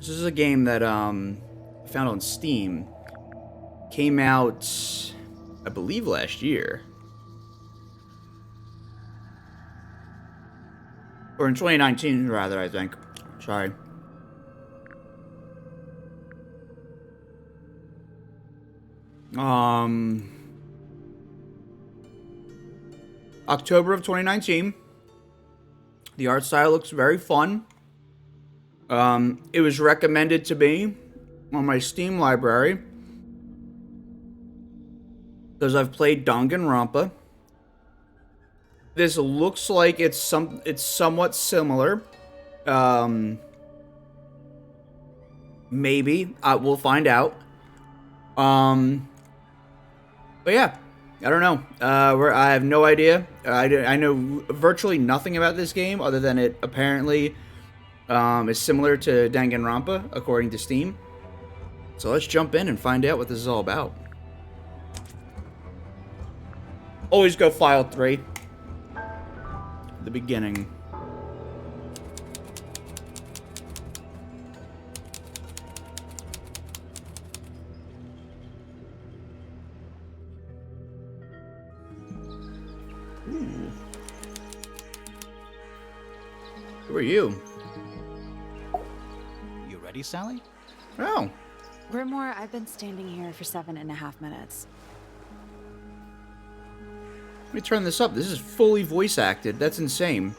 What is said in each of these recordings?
This is a game that I found on Steam. Came out, I believe, last year. Or in 2019, rather, I think. Sorry. October of 2019. The art style looks very fun. It was recommended to me on my Steam library because I've played Danganronpa. This looks like it's somewhat similar. Maybe we'll find out. But yeah, I don't know. I have no idea. I know virtually nothing about this game other than it apparently is similar to Danganronpa according to Steam. So let's jump in and find out what this is all about. Always go file 3. The beginning. Ooh. Who are you? You ready, Sally? Oh. Grimoire, I've been standing here for 7.5 minutes. Let me turn this up. This is fully voice acted. That's insane.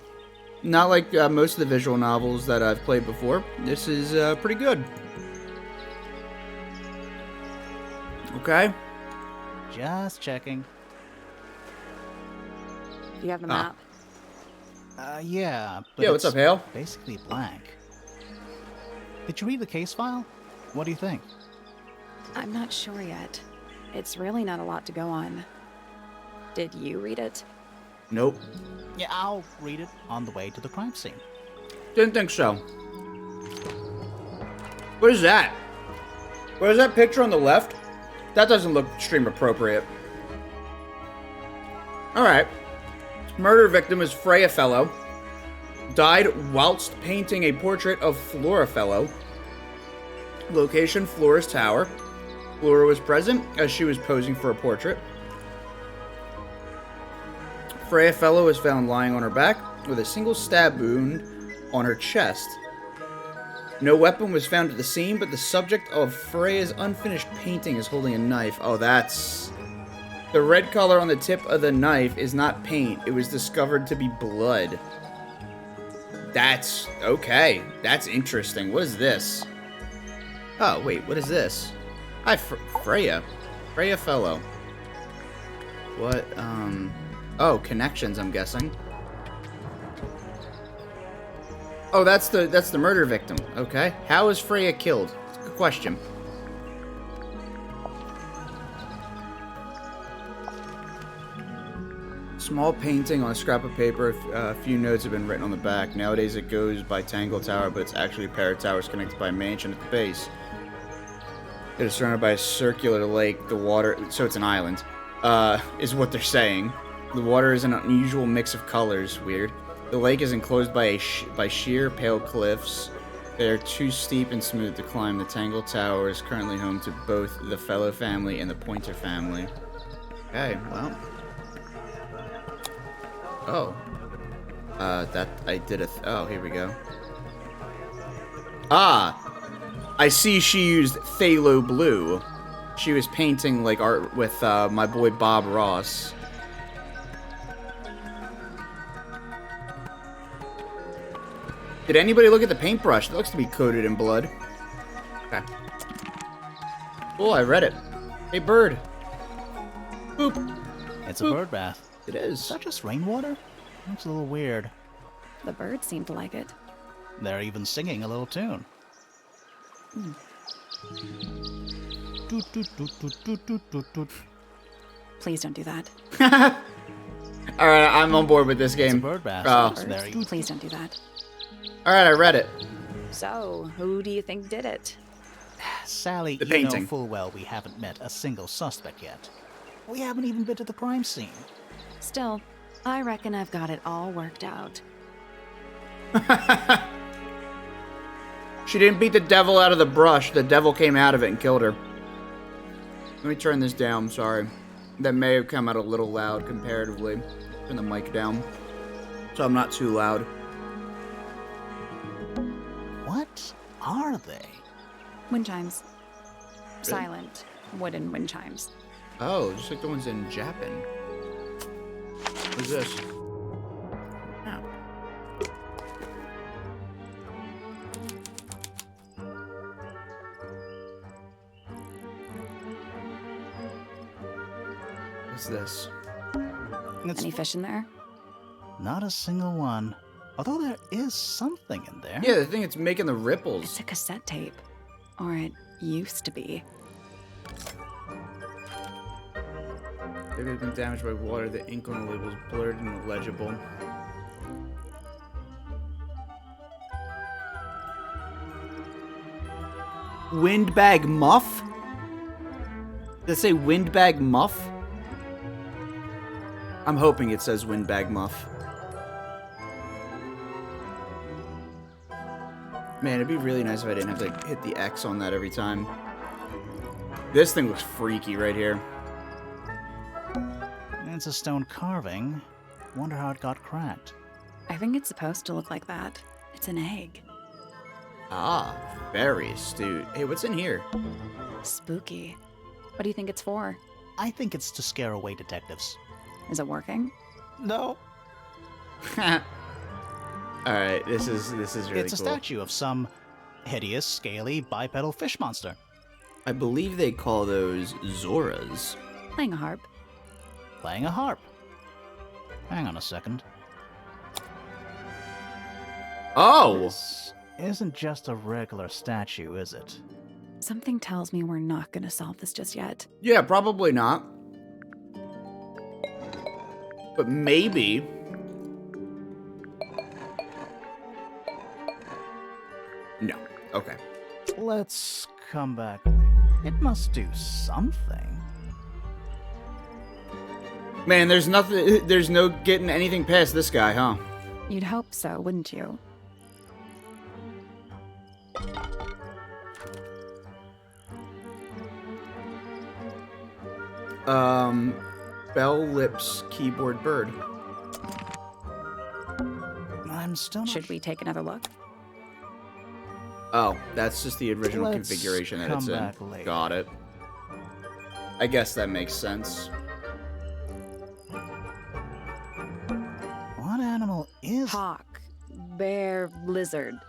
Not like most of the visual novels that I've played before. This is pretty good. Okay. Just checking. Do you have the map? Yeah. But Yeah, what's up, Hale? Basically blank. Did you read the case file? What do you think? I'm not sure yet. It's really not a lot to go on. Did you read it? Nope. Yeah, I'll read it on the way to the crime scene. Didn't think so. What is that? What is that picture on the left? That doesn't look stream appropriate. Alright. Murder victim is Freya Fellow. Died whilst painting a portrait of Flora Fellow. Location, Flora's Tower. Flora was present as she was posing for a portrait. Freya Fellow was found lying on her back with a single stab wound on her chest. No weapon was found at the scene, but the subject of Freya's unfinished painting is holding a knife. Oh, that's... The red color on the tip of the knife is not paint. It was discovered to be blood. That's... okay. That's interesting. What is this? Oh, wait. What is this? Hi, Freya. Freya Fellow. What, Oh, connections, I'm guessing. Oh, that's the murder victim. Okay. How is Freya killed? Good question. Small painting on a scrap of paper. A few notes have been written on the back. Nowadays it goes by Tangle Tower, but it's actually a pair of towers connected by a mansion at the base. It is surrounded by a circular lake. The water... So it's an island. Is what they're saying. The water is an unusual mix of colors. Weird. The lake is enclosed by by sheer, pale cliffs. They are too steep and smooth to climb. The Tangle Tower is currently home to both the Fellow family and the Pointer family. Okay, well. Oh. That I did a... oh, here we go. Ah! I see she used phthalo blue. She was painting, like, art with my boy Bob Ross. Did anybody look at the paintbrush? It looks to be coated in blood. Okay. Cool, I read it. Hey, bird. Boop. It's Boop. a bird bath. It is. Is that just rainwater? Looks a little weird. The birds seem to like it. They're even singing a little tune. Doot, doot, doot, doot, doot, doot, doot, doot. Please don't do that. Alright, I'm on board with this game. It's a bird bath. Oh. It's very... Please don't do that. Alright, I read it. So, who do you think did it? Sally, The you painting. know full well we haven't met a single suspect yet. We haven't even been to the crime scene. Still, I reckon I've got it all worked out. She didn't beat the devil out of the brush. The devil came out of it and killed her. Let me turn this down, sorry. That may have come out a little loud comparatively. Turn the mic down so I'm not too loud. What are they? Wind chimes. Silent wooden wind chimes. Oh, just like the ones in Japan. What's this? Oh. What's this? It's Any fish in there? not a single one. Although there is something in there. Yeah, the thing it's making the ripples. It's a cassette tape. Or it used to be. It has been damaged by water. The ink on the label is blurred and illegible. Windbag muff? Does it say windbag muff? I'm hoping it says windbag muff. Man, it'd be really nice if I didn't have to hit the X on that every time. This thing looks freaky right here. It's a stone carving. Wonder how it got cracked. I think it's supposed to look like that. It's an egg. Ah, very astute. Hey, what's in here? Spooky. What do you think it's for? I think it's to scare away detectives. Is it working? No. Alright, this is really It's a cool. statue of some hideous, scaly, bipedal fish monster. I believe they call those Zoras. Playing a harp. Playing a harp. Hang on a second. Oh! This isn't just a regular statue, is it? Something tells me we're not going to solve this just yet. Yeah, probably not. But maybe. No. Okay. Let's come back. It must do something. Man, there's nothing. There's no getting anything past this guy, huh? You'd hope so, wouldn't you? Bell Lips Keyboard Bird. I'm still not Should we take another look? Oh, that's just the original Let's configuration that it's come in. back later. Got it. I guess that makes sense. What animal is... Hawk. Bear. Lizard.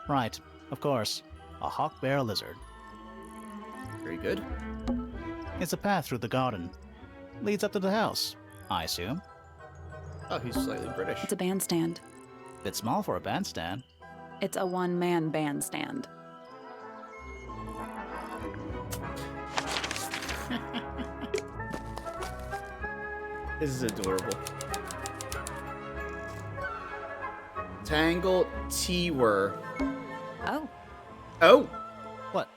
Right, of course. A hawk bear lizard. Very good. It's a path through the garden. Leads up to the house, I assume. Oh, he's slightly British. It's a bandstand. Bit small for a bandstand. It's a one-man bandstand. This is adorable. Tangle T-Were. Oh. Oh! What?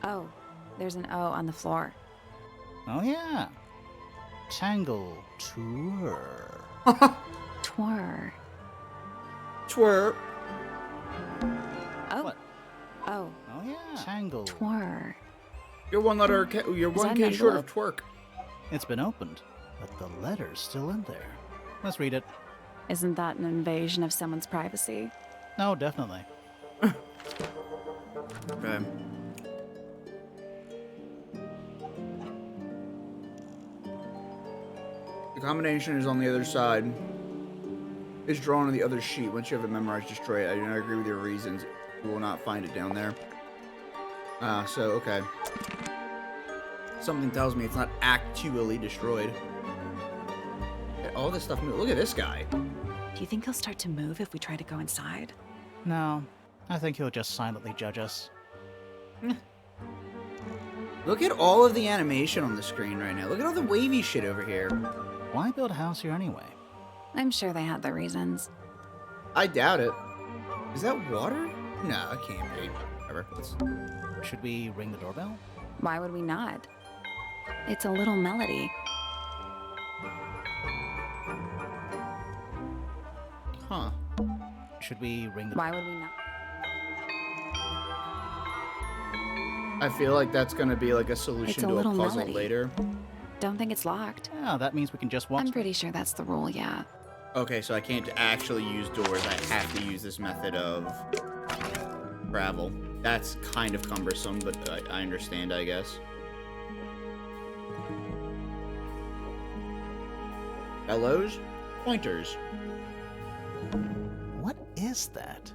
Oh. There's an O on the floor. Oh yeah. Tangle tour. Twir. Twerp. Oh. What? Oh. Oh yeah. Tangle. Twir. You're one letter. You're Is that one an K short of envelope? twerk. It's been opened, but the letter's still in there. Let's read it. Isn't that an invasion of someone's privacy? No, definitely. Okay. The combination is on the other side. It's drawn on the other sheet. Once you have it memorized, destroy it. I do not agree with your reasons. You will not find it down there. So, okay. Something tells me it's not actually destroyed. Okay, all this stuff. Look at this guy. Do you think he'll start to move if we try to go inside? No, I think he'll just silently judge us. Look at all of the animation on the screen right now. Look at all the wavy shit over here. Why build a house here anyway? I'm sure they had their reasons. I doubt it. Is that water? No, it can't be. Whatever. Should we ring the doorbell? Why would we not? It's a little melody. Huh. Should we ring the... Why would we not? I feel like that's gonna be like a It's solution a to a little puzzle melody. later. Don't think it's locked. Oh, that means we can just walk. I'm pretty sure that's the rule, yeah. Okay, so I can't actually use doors. I have to use this method of travel. That's kind of cumbersome, but I understand, I guess. Bellows? Pointers. What is that?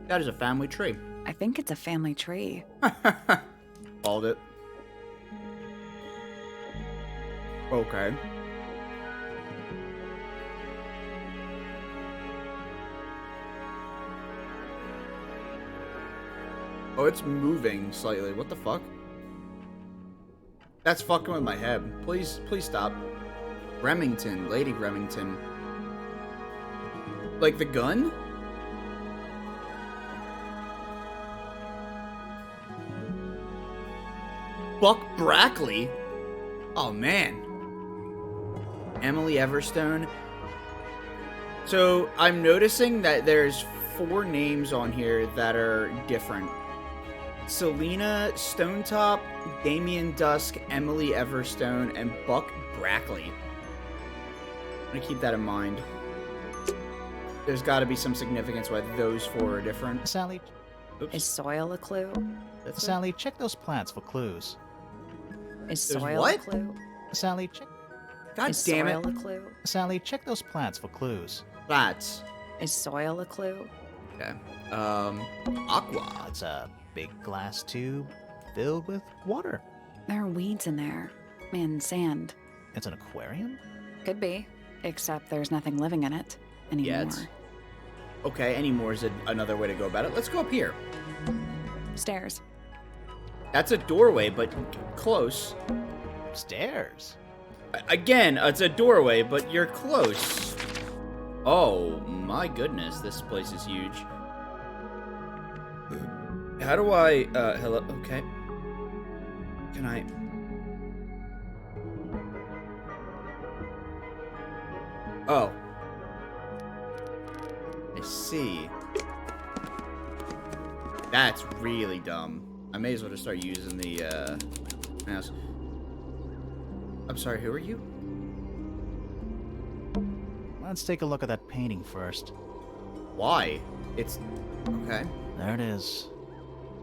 That is a family tree. I think it's a family tree. Called it. Okay. Oh, it's moving slightly. What the fuck? That's fucking with my head. Please stop. Remington, Lady Remington. Like the gun? Buck Brackley? Oh, man. Emily Everstone. So, I'm noticing that there's 4 names on here that are different. Selena Stonetop, Damien Dusk, Emily Everstone, and Buck Brackley. I'm gonna keep that in mind. There's gotta be some significance why those 4 are different. Sally, Oops. Is soil a clue? That's Sally, check those plants for clues. Is There's soil what? a clue? Sally, check. God Is damn soil it. a clue? Sally, check those plants for clues. Plants. Is soil a clue? Okay. Aqua. It's a big glass tube filled with water. There are weeds in there. And sand. It's an aquarium? Could be. Except there's nothing living in it anymore. Yeah, it's... Okay, anymore is another way to go about it. Let's go up here. Stairs. That's a doorway, but close. Stairs. Again, it's a doorway, but you're close. Oh, my goodness, this place is huge. How do I, hello, okay. Can I... Oh. I see. That's really dumb. I may as well just start using the, mouse. I'm sorry, who are you? Let's take a look at that painting first. Why? It's... Okay. There it is.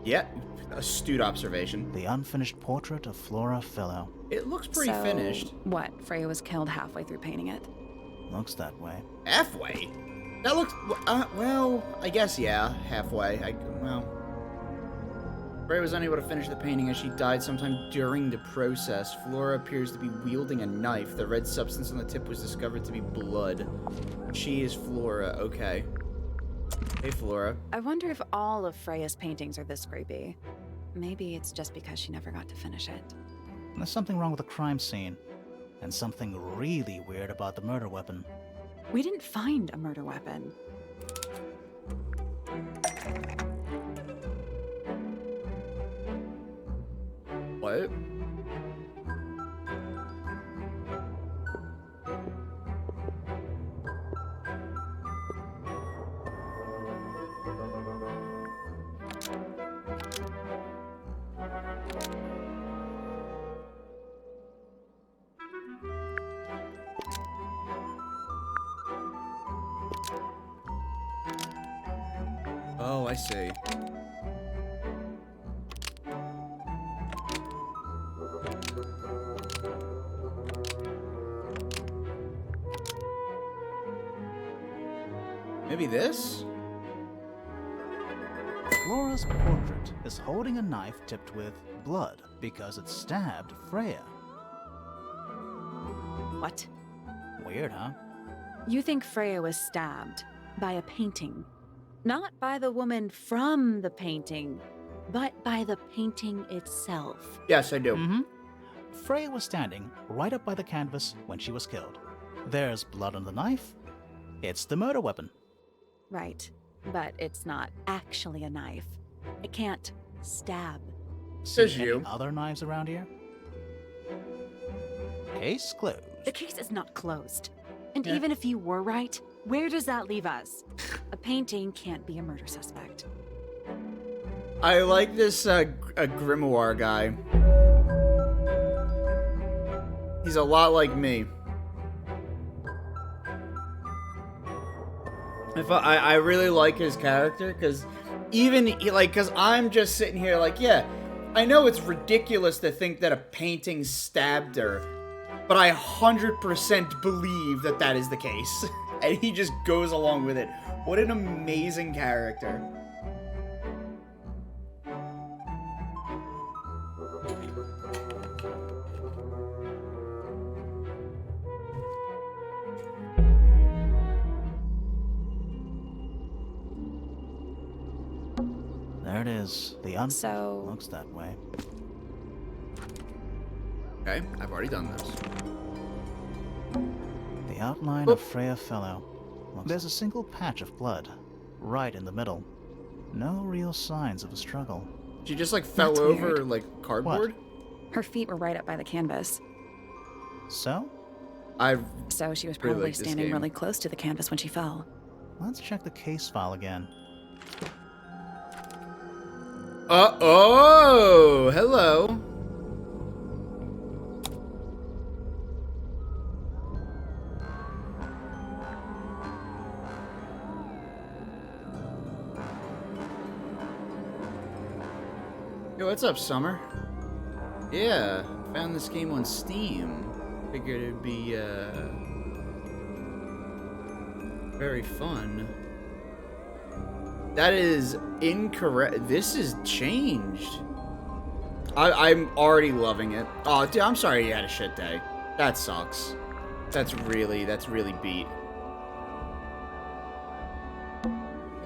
Yeah, astute observation. The unfinished portrait of Flora Philo. It looks pretty So, finished. What? Freya was killed halfway through painting it. Looks that way. Halfway? That looks... well, I guess, yeah, halfway. Well... Freya was unable to finish the painting as she died sometime during the process. Flora appears to be wielding a knife. The red substance on the tip was discovered to be blood. She is Flora, okay. Hey, Flora. I wonder if all of Freya's paintings are this creepy. Maybe it's just because she never got to finish it. There's something wrong with the crime scene. And something really weird about the murder weapon. We didn't find a murder weapon. What? Oh, I see. Maybe this? Flora's portrait is holding a knife tipped with blood because it stabbed Freya. What? Weird, huh? You think Freya was stabbed by a painting? Not by the woman from the painting, but by the painting itself. Yes, I do. Mm-hmm. Freya was standing right up by the canvas when she was killed. There's blood on the knife. It's the murder weapon. Right, but it's not actually a knife. It can't stab. Says See any you. other knives around here? Case closed. The case is not closed. And Yeah. even if you were right, where does that leave us? A painting can't be a murder suspect. I like this a grimoire guy. He's a lot like me. I really like his character, because because I'm just sitting here like, yeah, I know it's ridiculous to think that a painting stabbed her, but I 100% believe that that is the case. And he just goes along with it. What an amazing character. There it is. So- looks that way. Okay, I've already done this. The outline of Freya Fellow. There's a single patch of blood, right in the middle. No real signs of a struggle. She just like fell That's over weird. like cardboard? Her feet were right up by the canvas, So, so she was Really probably like this standing game. really close to the canvas when she fell. let's check the case file again. Oh, hello. Yo, what's up, Summer? Yeah, found this game on Steam. Figured it'd be, very fun. That is incorrect. This is changed. I'm already loving it. Oh, dude, I'm sorry you had a shit day. That sucks. That's really beat.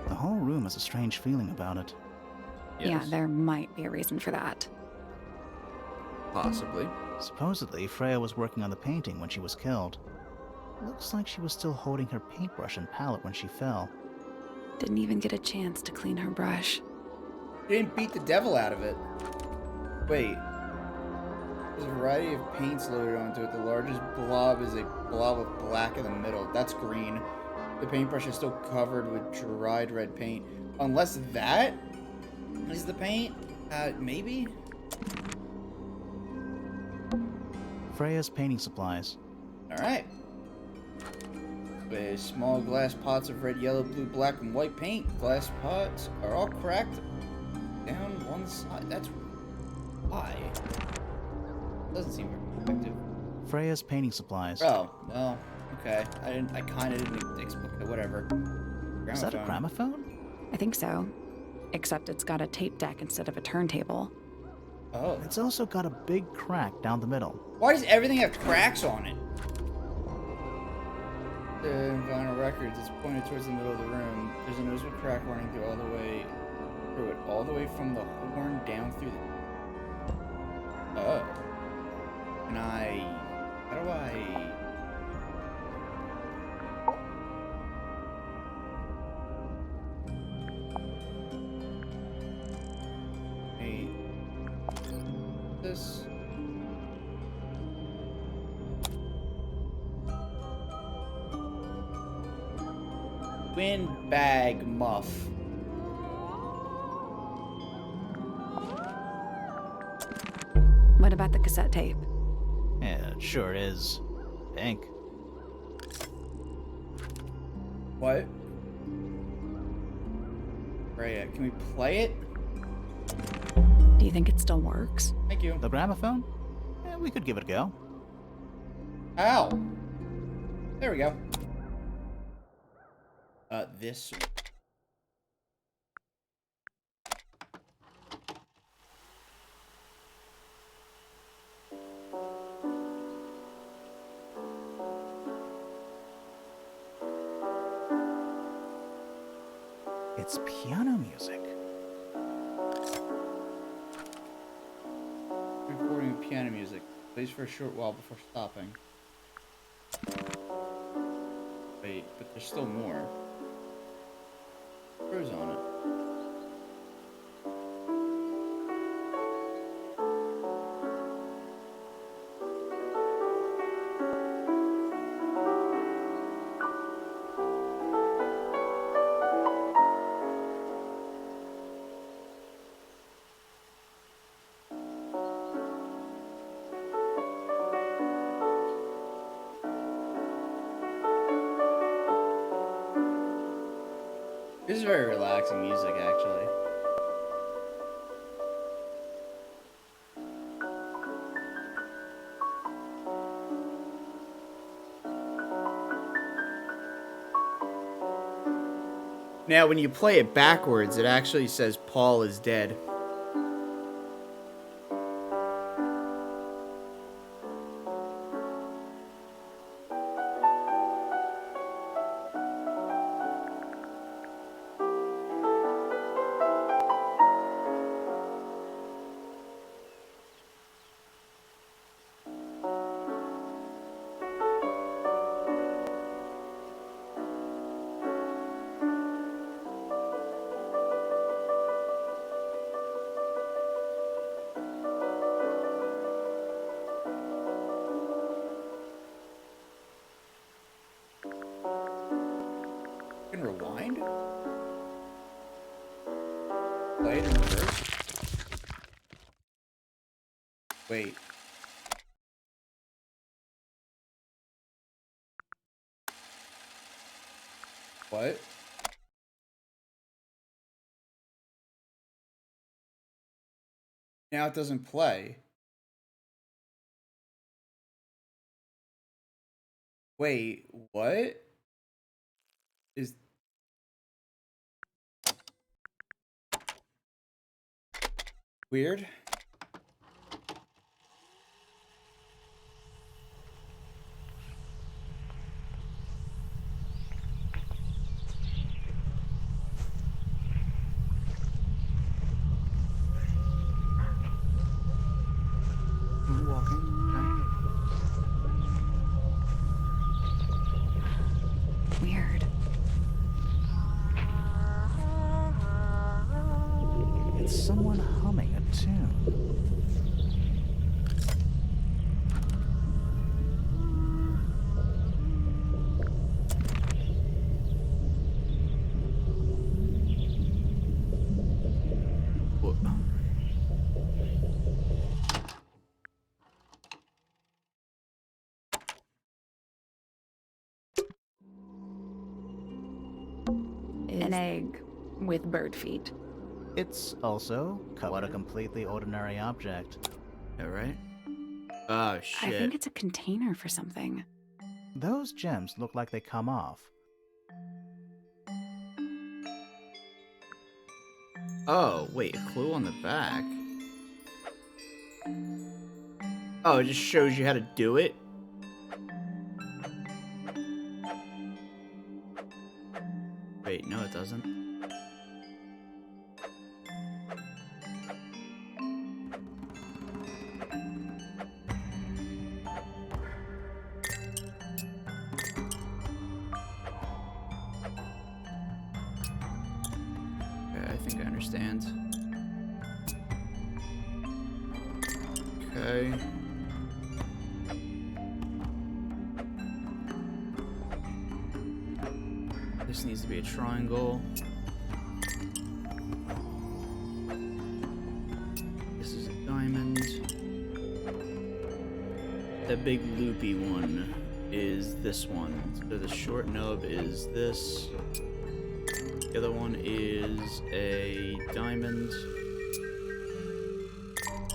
The whole room has a strange feeling about it. Yeah, Yes, there might be a reason for that. possibly. Supposedly, Freya was working on the painting when she was killed. Looks like she was still holding her paintbrush and palette when she fell. Didn't even get a chance to clean her brush. Didn't beat the devil out of it. Wait. There's a variety of paints loaded onto it. The largest blob is a blob of black in the middle. That's green. The paintbrush is still covered with dried red paint. Unless that is the paint? Maybe? Freya's painting supplies. Alright. With small glass pots of red, yellow, blue, black, and white paint. Glass pots are all cracked down one side. That's why. Doesn't seem very effective. Freya's painting supplies. Oh, well, okay. I kind of didn't expect it. Whatever. Is that a Gramophone. gramophone? I think so. Except it's got a tape deck instead of a turntable. Oh. It's also got a big crack down the middle. Why does everything have cracks on it? The vinyl records is pointed towards the middle of the room. There's a noticeable crack running through it, all the way from the horn down through the... Oh. How do I... Hey. This... Windbag muff. What about the cassette tape? Yeah, it sure is. Pink. What? Freya, can we play it? Do you think it still works? Thank you. The gramophone? Yeah, we could give it a go. Ow. There we go. This. It's piano music. Recording of piano music. Plays for a short while before stopping. Wait, but there's still more. Screws on it. very relaxing music, actually. Now, when you play it backwards, it actually says Paul is dead. You can rewind? Play it in reverse? Wait. What? Now it doesn't play. Wait, what? Is... Weird? I'm walking. Weird. It's someone humming a tune. What? An egg with bird feet. It's also what a completely ordinary object. Yeah, right? Oh, I shit. think it's a container for something. Those gems look like they come off. Oh, wait, a clue on the back. Oh, it just shows you how to do it? Wait, no it doesn't. Okay, I think I understand. Okay. This needs to be a triangle. This is a diamond. The big loopy one is this one. So the short nub is this. The other one is a diamond.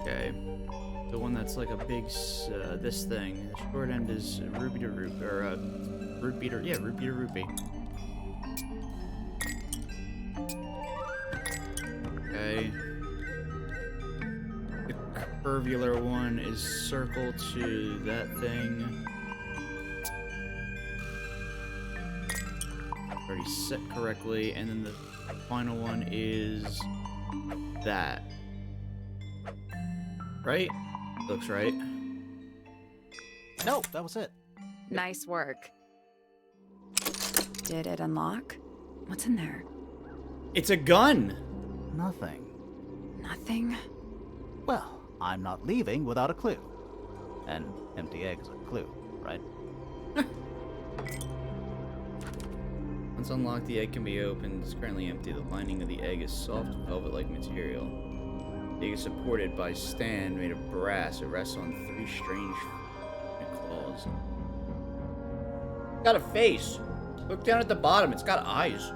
Okay. The one that's like a big, this thing. The short end is rupee to rupee, or rupee to, yeah, rupee to rupee. Okay. The curvular one is circle to that thing. Already set correctly, and then the final one is that. Right? Looks right. No, that was it. Nice work. Did it unlock? What's in there? It's a gun! Nothing. Nothing? Well, I'm not leaving without a clue. An empty egg is a clue, right? Once unlocked, the egg can be opened. It's currently empty. The lining of the egg is soft, velvet-like material. The egg is supported by a stand made of brass. It rests on 3 strange claws. It's got a face. Look down at the bottom. It's got eyes.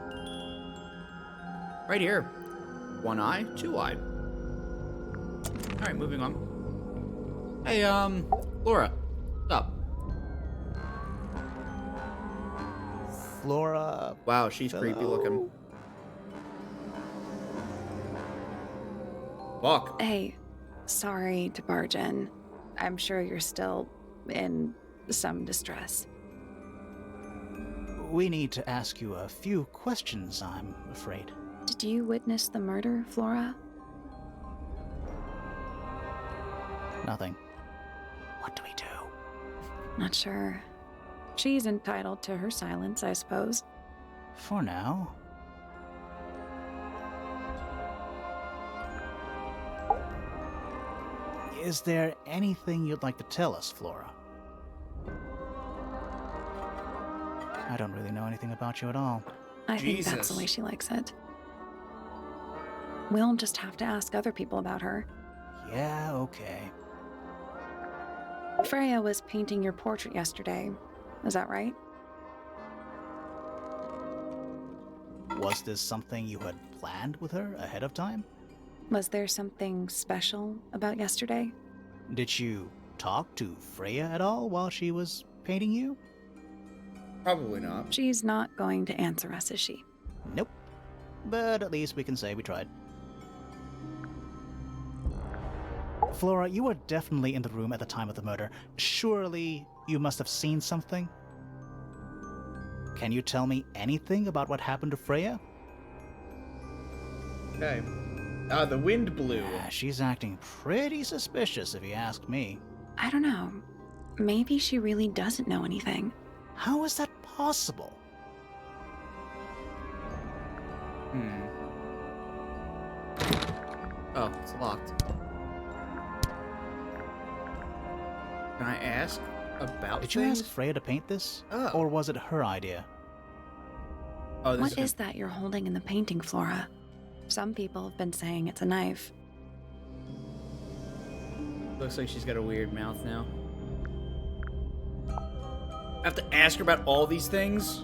Right here. One eye, two eye. Alright, moving on. Hey, Laura. What's up? Flora. Wow, she's Hello? creepy looking. Fuck. Hey, sorry to barge in. I'm sure you're still in some distress. We need to ask you a few questions, I'm afraid. Did you witness the murder, Flora? Nothing. What do we do? Not sure. She's entitled to her silence, I suppose. For now. Is there anything you'd like to tell us, Flora? I don't really know anything about you at all. I think that's the Jesus. way she likes it. We'll just have to ask other people about her. Yeah, okay. Freya was painting your portrait yesterday. Is that right? Was this something you had planned with her ahead of time? Was there something special about yesterday? Did you talk to Freya at all while she was painting you? Probably not. She's not going to answer us, is she? Nope. But at least we can say we tried. Flora, you were definitely in the room at the time of the murder. Surely you must have seen something? Can you tell me anything about what happened to Freya? Okay. The wind blew. She's acting pretty suspicious if you ask me. I don't know. Maybe she really doesn't know anything. How is that possible? Oh, it's locked. Can I ask about Did you things? ask Freya to paint this? Oh. Or was it her idea? Oh, this What is that you're holding in the painting, Flora? Some people have been saying it's a knife. Looks like she's got a weird mouth now. I have to ask her about all these things?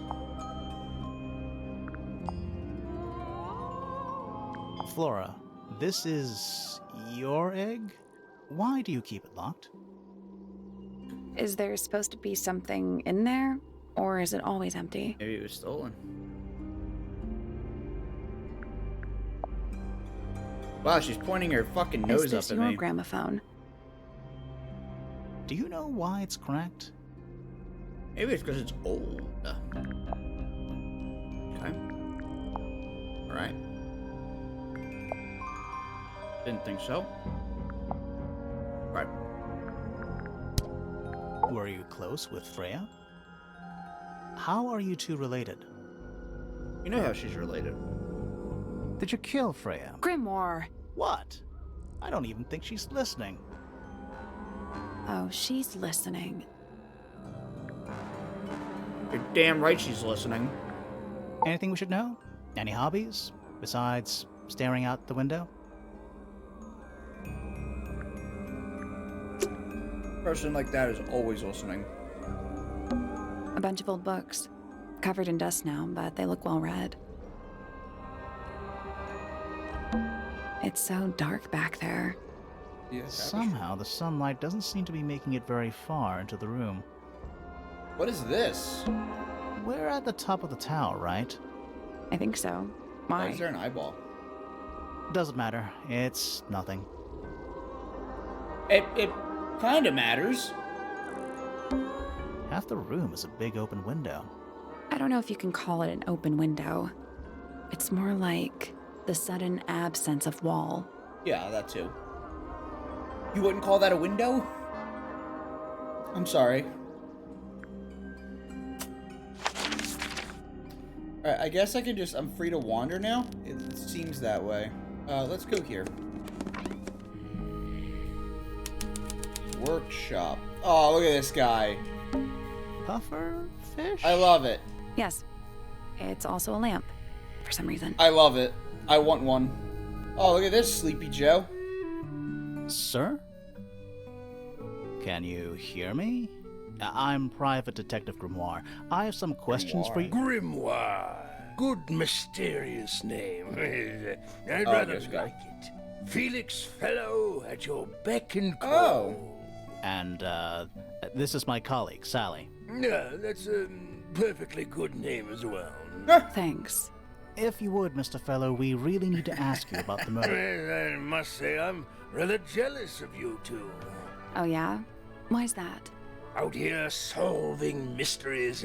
Flora, this is your egg? Why do you keep it locked? Is there supposed to be something in there? Or is it always empty? Maybe it was stolen. Wow, she's pointing her fucking nose Is this up at your me. gramophone? Do you know why it's cracked? Maybe it's because it's old. Okay. Alright. Didn't think so. Right. Were you close with Freya? How are you two related? You know how she's related. Did you kill Freya? Grimoire! What? I don't even think she's listening. Oh, she's listening. You're damn right she's listening. Anything we should know? Any hobbies? Besides staring out the window? A person like that is always listening. A bunch of old books. Covered in dust now, but they look well read. It's so dark back there. Somehow the sunlight doesn't seem to be making it very far into the room. What is this? We're at the top of the tower, right? I think so. Why Why? is there an eyeball? Doesn't matter. It's nothing. It kind of matters. Half the room is a big open window. I don't know if you can call it an open window. It's more like the sudden absence of wall. Yeah, that too. You wouldn't call that a window? I'm sorry. Alright, I guess I can just... I'm free to wander now? It seems that way. Let's go here. Workshop. Oh, look at this guy. Puffer fish? I love it. Yes. It's also a lamp, for some reason. I love it. I want one. Oh, look at this, Sleepy Joe. Sir? Can you hear me? I'm Private Detective Grimoire. I have some questions for you. Grimoire. good mysterious name. I'd Oh, rather yes, go. like it. Felix Fellow at your beck and Oh. call. And, this is my colleague, Sally. Yeah, that's a perfectly good name as well. Thanks. If you would, Mr. Fellow, we really need to ask you about the murder. Well, I must say I'm rather jealous of you two. Oh, yeah? Why's that? Out here solving mysteries,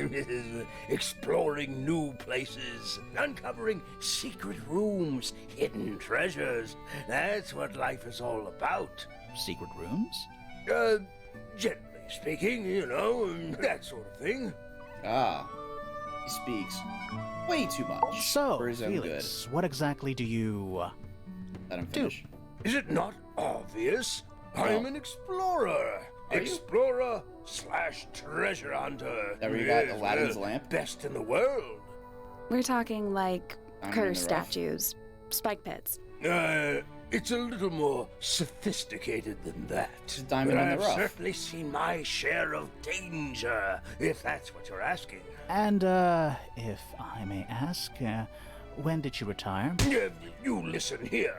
exploring new places, uncovering secret rooms, hidden treasures. That's what life is all about. Secret rooms? Generally speaking, you know, that sort of thing. Ah, he speaks way too much So, for his own Felix, what exactly do you, good. Let him finish. Is it not obvious? I'm an explorer. Are you? Explorer slash treasure hunter. That where you got Aladdin's lamp? Best in the world. We're talking like I'm in curse the rough. statues, spike pits. It's a little more sophisticated than that. It's a diamond But in the I've rough. certainly seen my share of danger, if that's what you're asking. and, if I may ask, when did you retire? You listen here.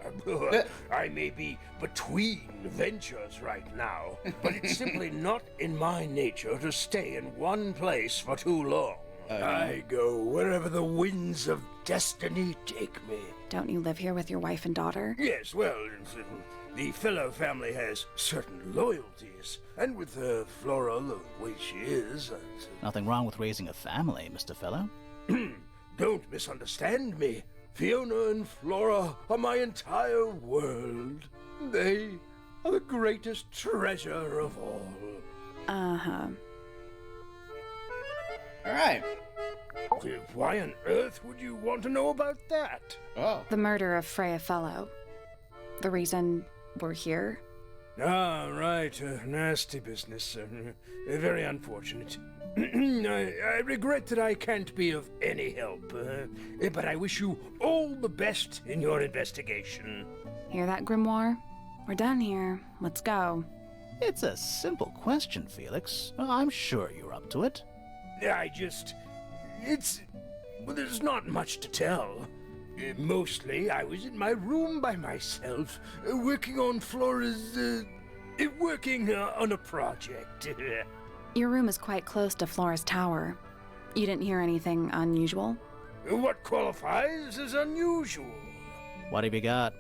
I may be between ventures right now, but it's simply not in my nature to stay in one place for too long. I go wherever the winds of destiny take me. Don't you live here with your wife and daughter? Yes, well, the Fellow family has certain loyalties, and with Flora the way she is, Nothing wrong with raising a family, Mr. Fellow. don't misunderstand me. Fiona and Flora are my entire world. They are the greatest treasure of all. Uh-huh. All right. Why on earth would you want to know about that? Oh. The murder of Freya Fellow. The reason we're here? Ah, right. Nasty business. Very unfortunate. I regret that I can't be of any help, but I wish you all the best in your investigation. Hear that, Grimoire? We're done here. Let's go. It's a simple question, Felix. I'm sure you're up to it. Well, there's not much to tell. Mostly, I was in my room by myself, working on Flora's, working on a project. Your room is quite close to Flora's tower. You didn't hear anything unusual? What qualifies as unusual? What have you got?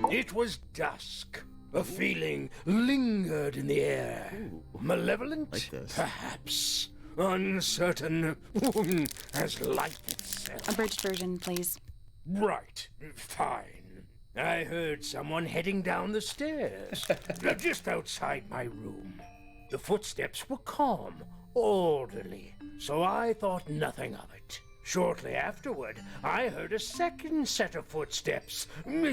It was dusk. A feeling lingered in the air. Malevolent? Like this. Perhaps. Uncertain as life itself. Abridged version, please. Right. Fine. I heard someone heading down the stairs, just outside my room. The footsteps were calm, orderly, so I thought nothing of it. Shortly afterward, I heard a second set of footsteps,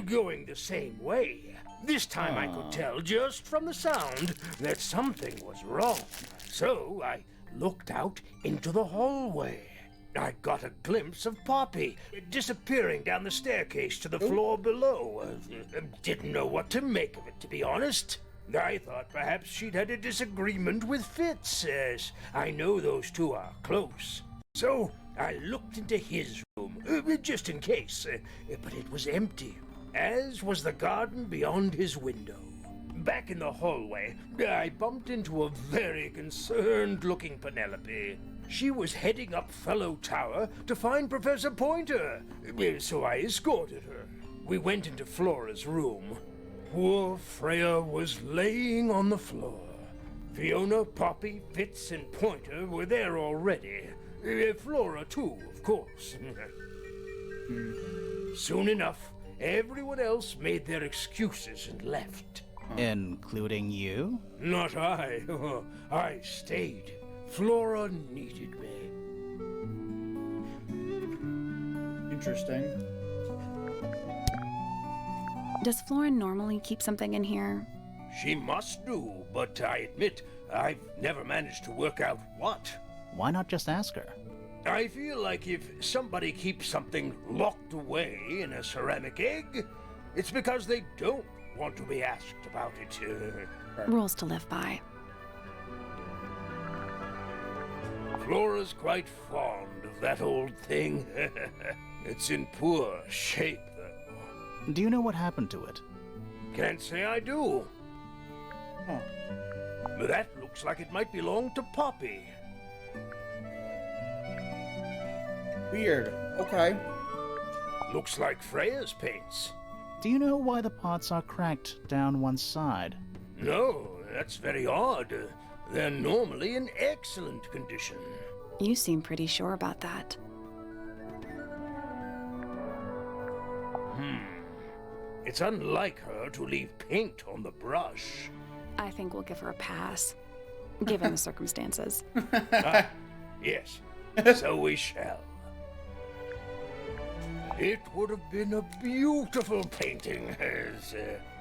going the same way. This time I could tell just from the sound that something was wrong. So I looked out into the hallway. I got a glimpse of Poppy disappearing down the staircase to the floor below. Didn't know what to make of it, to be honest. I thought perhaps she'd had a disagreement with Fitz, as I know those two are close. So I looked into his room, just in case, but it was empty, as was the garden beyond his window. Back in the hallway, I bumped into a very concerned-looking Penelope. She was heading up Fellow Tower to find Professor Pointer, so I escorted her. We went into Flora's room. Poor Freya was laying on the floor. Fiona, Poppy, Fitz, and Pointer were there already. Flora, too, of course. Soon enough, everyone else made their excuses and left. Including you? Not I. I stayed. Flora needed me. Interesting. Does Flora normally keep something in here? She must do, but I admit I've never managed to work out what. Why not just ask her? I feel like if somebody keeps something locked away in a ceramic egg, it's because they don't want to be asked about it. Rules to live by. Flora's quite fond of that old thing. It's in poor shape, though. Do you know what happened to it? Can't say I do. Huh. But that looks like it might belong to Poppy. Weird. Okay. Looks like Freya's paints. Do you know why the pots are cracked down one side? No, that's very odd. They're normally in excellent condition. You seem pretty sure about that. It's unlike her to leave paint on the brush. I think we'll give her a pass, given the circumstances. Yes, so we shall. It would have been a beautiful painting. It's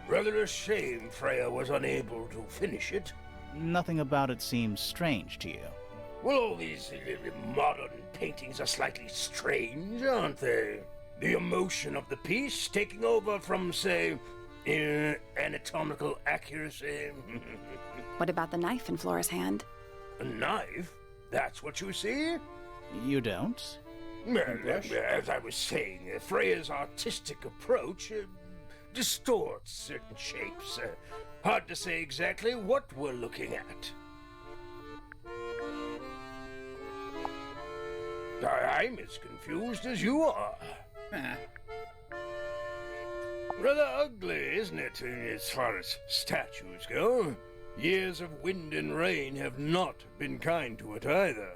rather a shame Freya was unable to finish it. Nothing about it seems strange to you. Well, all these modern paintings are slightly strange, aren't they? The emotion of the piece taking over from, say, anatomical accuracy. What about the knife in Flora's hand? A knife? That's what you see? You don't? Well, as I was saying, Freya's artistic approach distorts certain shapes. Hard to say exactly what we're looking at. I'm as confused as you are. Rather ugly, isn't it, as far as statues go? Years of wind and rain have not been kind to it either.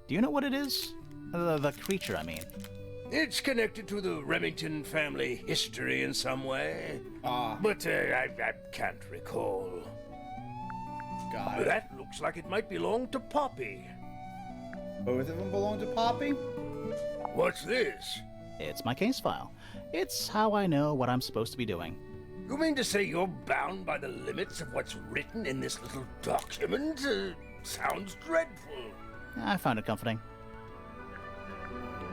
Do you know what it is? The creature, I mean. It's connected to the Remington family history in some way. Ah, But I can't recall. got But it. that looks like it might belong to Poppy. Both of them belong to Poppy? What's this? It's my case file. It's how I know what I'm supposed to be doing. You mean to say you're bound by the limits of what's written in this little document? Sounds dreadful. I found it comforting.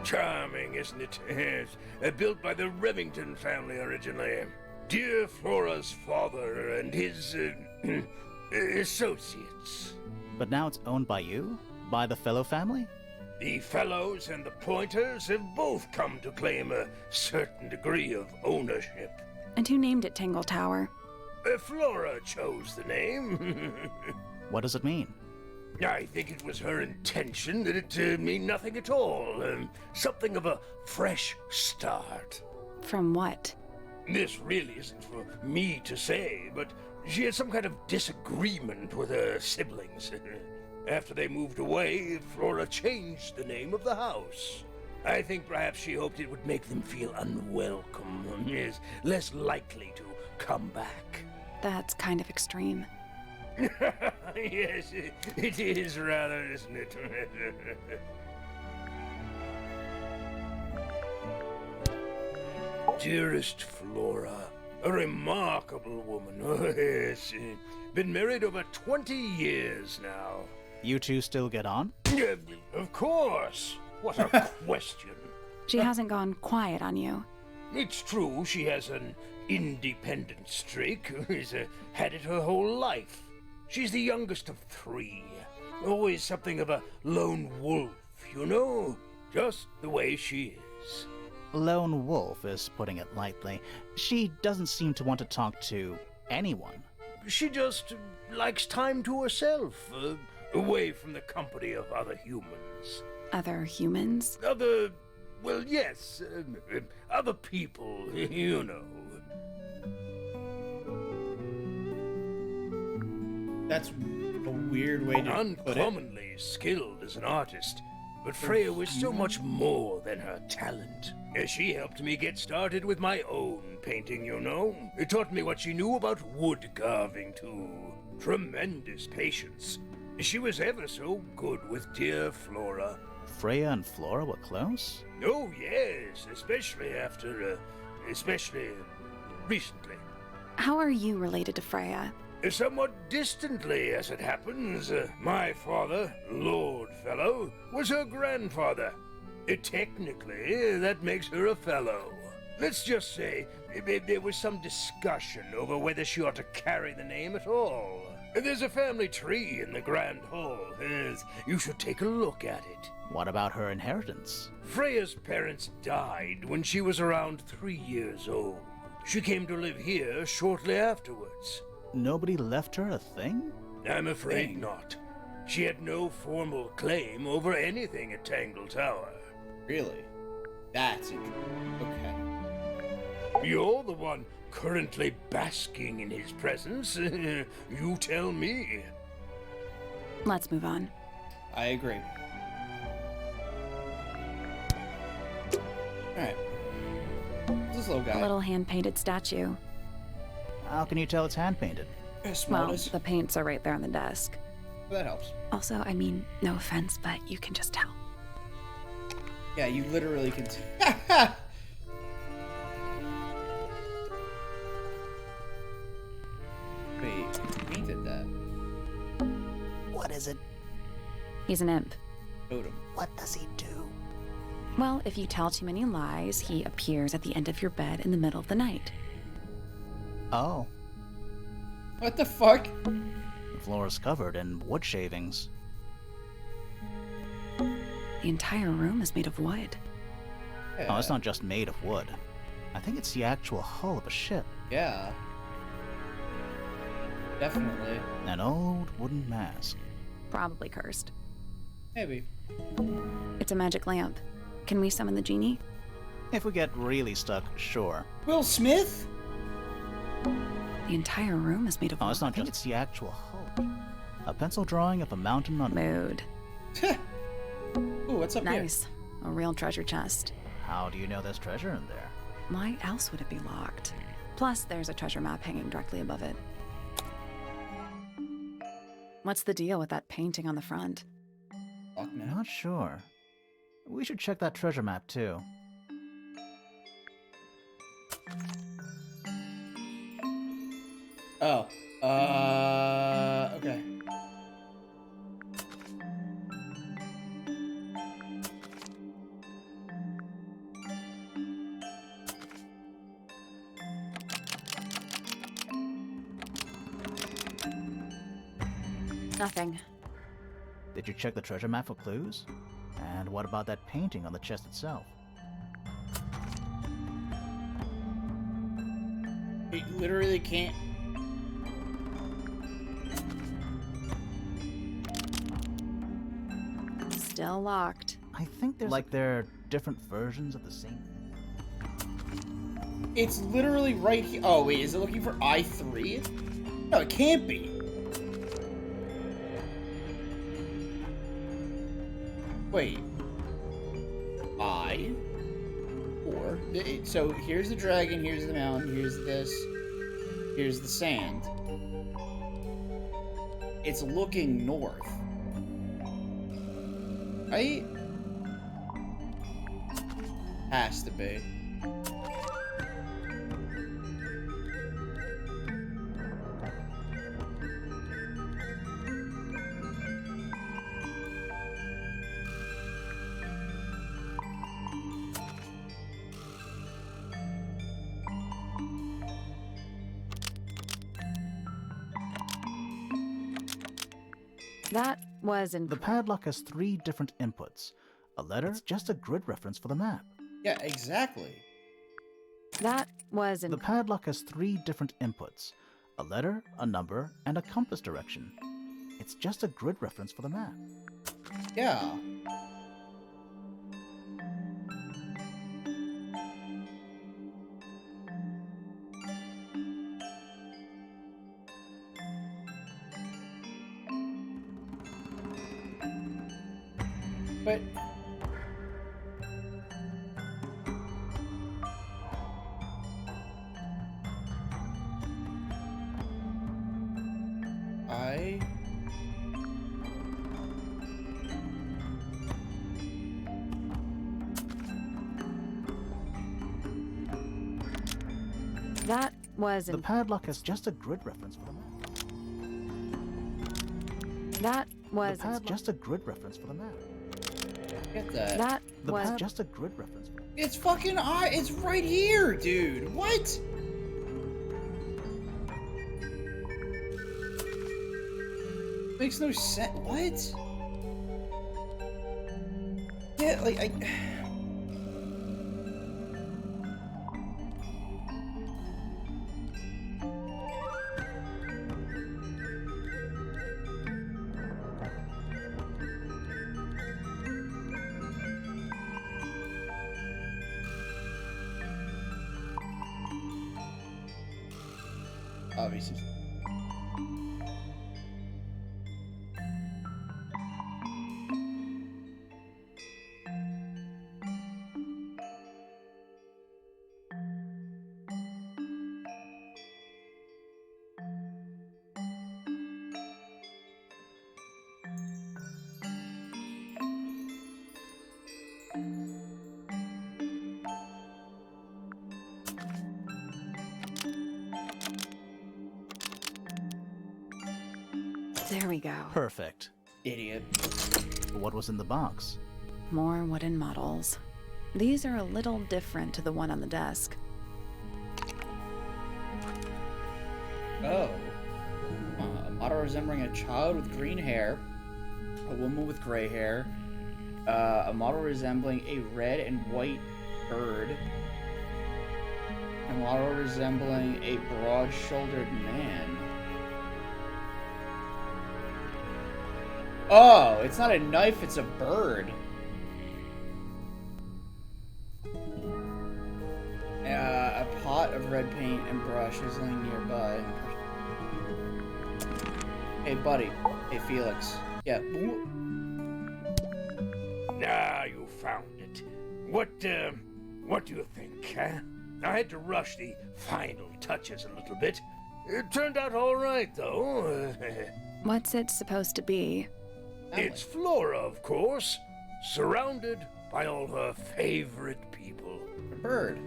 Charming, isn't it? Yes. Built by the Remington family originally. Dear Flora's father and his associates. But now it's owned by you? By the fellow family? The Fellows and the Pointers have both come to claim a certain degree of ownership. And who named it Tangle Tower? Flora chose the name. What does it mean? I think it was her intention that it mean nothing at all. Something of a fresh start. From what? This really isn't for me to say, but she had some kind of disagreement with her siblings. After they moved away, Flora changed the name of the house. I think perhaps she hoped it would make them feel unwelcome, is less likely to come back. That's kind of extreme. Yes, it is rather, isn't it? Dearest Flora, a remarkable woman. Yes, been married over 20 years now. You two still get on? Of course. What a question. She hasn't gone quiet on you. It's true she has an independent streak. She's had it her whole life. She's the youngest of 3. Always something of a lone wolf, you know? Just the way she is. Lone wolf is putting it lightly. She doesn't seem to want to talk to anyone. She just likes time to herself, away from the company of other humans. Other humans? Well, yes, other people, you know. That's a weird way to put it. Uncommonly skilled as an artist, but Freya was so much more than her talent. She helped me get started with my own painting, you know. It taught me what she knew about wood carving, too. Tremendous patience. She was ever so good with dear Flora. Freya and Flora were close? Oh, yes, especially recently. How are you related to Freya? Somewhat distantly, as it happens. My father, Lord Fellow, was her grandfather. Technically, that makes her a fellow. Let's just say there was some discussion over whether she ought to carry the name at all. There's a family tree in the Grand Hall. You should take a look at it. What about her inheritance? Freya's parents died when she was around 3 years old. She came to live here shortly afterwards. Nobody left her a thing? I'm afraid not. She had no formal claim over anything at Tangle Tower. Really? That's interesting. Okay. You're the one currently basking in his presence. You tell me. Let's move on. I agree. Alright. This little guy. A little hand-painted statue. How can you tell it's hand-painted? Well, the paints are right there on the desk. That helps. Also, I mean, no offense, but you can just tell. Yeah, you literally can. Wait, who painted that? What is it? He's an imp. Totem. What does he do? Well, if you tell too many lies, he appears at the end of your bed in the middle of the night. Oh, What the fuck? the floor is covered in wood shavings. The entire room is made of wood. Oh, it's not just made of wood. I think it's the actual hull of a ship. Yeah. Definitely. An old wooden mask. Probably cursed. Maybe. It's a magic lamp. Can we summon the genie? If we get really stuck, sure. Will Smith? The entire room is made of Oh, wood. it's not just. It's the actual hull. A pencil drawing of a mountain on. Mood. Ooh, what's up here? Nice. A real treasure chest. How do you know there's treasure in there? Why else would it be locked? Plus, there's a treasure map hanging directly above it. What's the deal with that painting on the front? Fuck no. Not sure. We should check that treasure map too. Oh. Okay. Nothing. Did you check the treasure map for clues? And what about that painting on the chest itself? You literally can't. Still locked. I think there's like there are different versions of the same. It's literally right here. Oh, wait, is it looking for I3? No, it can't be. Wait. So here's the dragon, here's the mountain, here's this, here's the sand. It's looking north. Right? Has to be. That was in. The padlock has 3 different inputs. A letter, it's just a grid reference for the map. Yeah, exactly. That was in. The padlock has 3 different inputs. A letter, a number, and a compass direction. It's just a grid reference for the map. Yeah. But I That was The in. padlock has just a grid reference for the map. That was. The padlock just a grid reference for the map. get that. That The was. pad just a grid reference. It's fucking it's right here, dude. What? Makes no sense. What? Yeah, like, I... Obviously. There we go. Perfect. Idiot. What was in the box? More wooden models. These are a little different to the one on the desk. Oh. A model resembling a child with green hair, a woman with gray hair, a model resembling a red and white bird, a model resembling a broad-shouldered man. Oh, it's not a knife, it's a bird. A pot of red paint and brush is laying nearby. Hey, buddy. Hey, Felix. Yeah. Ah, you found it. What do you think, huh? I had to rush the final touches a little bit. It turned out all right, though. What's it supposed to be? It's Flora, of course, surrounded by all her favorite people. A bird.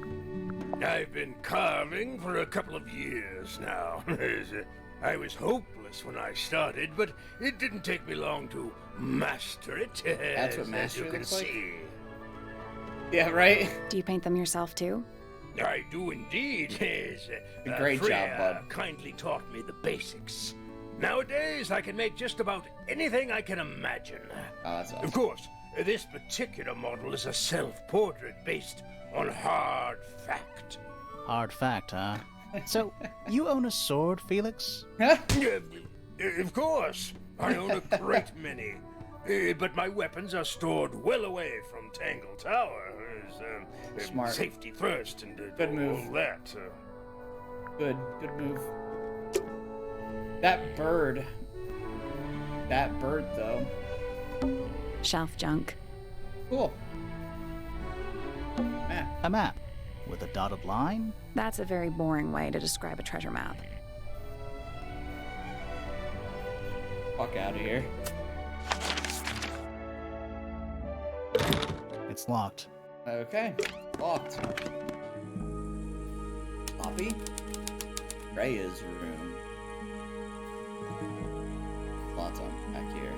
I've been carving for a couple of years now. I was hopeless when I started, but it didn't take me long to master it. That's what as mastery you can looks like? see. Yeah, right? Do you paint them yourself too? I do indeed. Great Freya job, bud. kindly taught me the basics. Nowadays, I can make just about anything I can imagine. Oh, that's awesome. Of course, this particular model is a self-portrait based on hard fact. Hard fact, huh? So, you own a sword, Felix? Of course, I own a great many. But my weapons are stored well away from Tangle Tower. Smart. Safety first and Good move. all that. Good move. That bird, though. Shelf junk. Cool. Map. A map. With a dotted line? That's a very boring way to describe a treasure map. Fuck out of here. It's locked. Okay. Locked. Lobby. Freya's room. Lots on back here.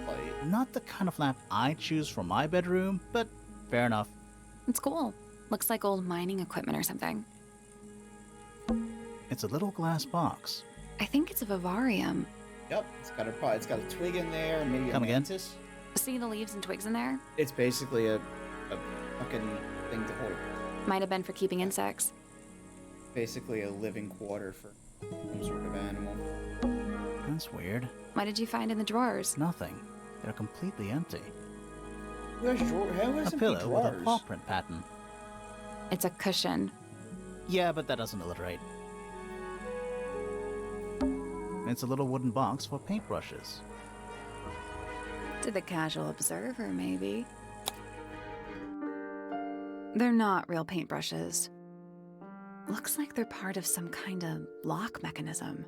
Light. Not the kind of lamp I choose for my bedroom, but fair enough. It's cool. Looks like old mining equipment or something. It's a little glass box. I think it's a vivarium. Yep. It's got a twig in there and maybe Come a again? mantis. See the leaves and twigs in there? It's basically a fucking thing to hold. Might have been for keeping insects. Basically a living quarter for some sort of animal. That's weird. What did you find in the drawers? Nothing. They're completely empty. How has A pillow with a paw print pattern. It's a cushion. Yeah, but that doesn't alliterate. It's a little wooden box for paintbrushes. To the casual observer, maybe. They're not real paintbrushes. Looks like they're part of some kind of lock mechanism.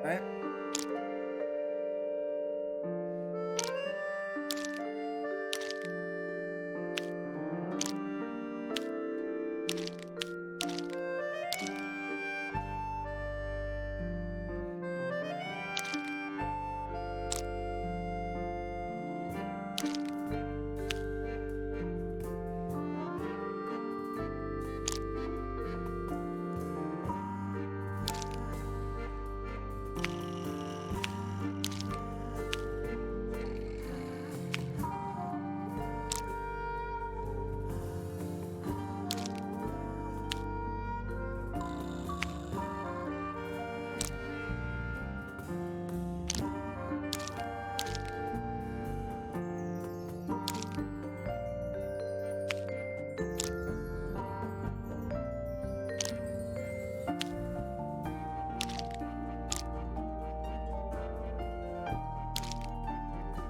Right?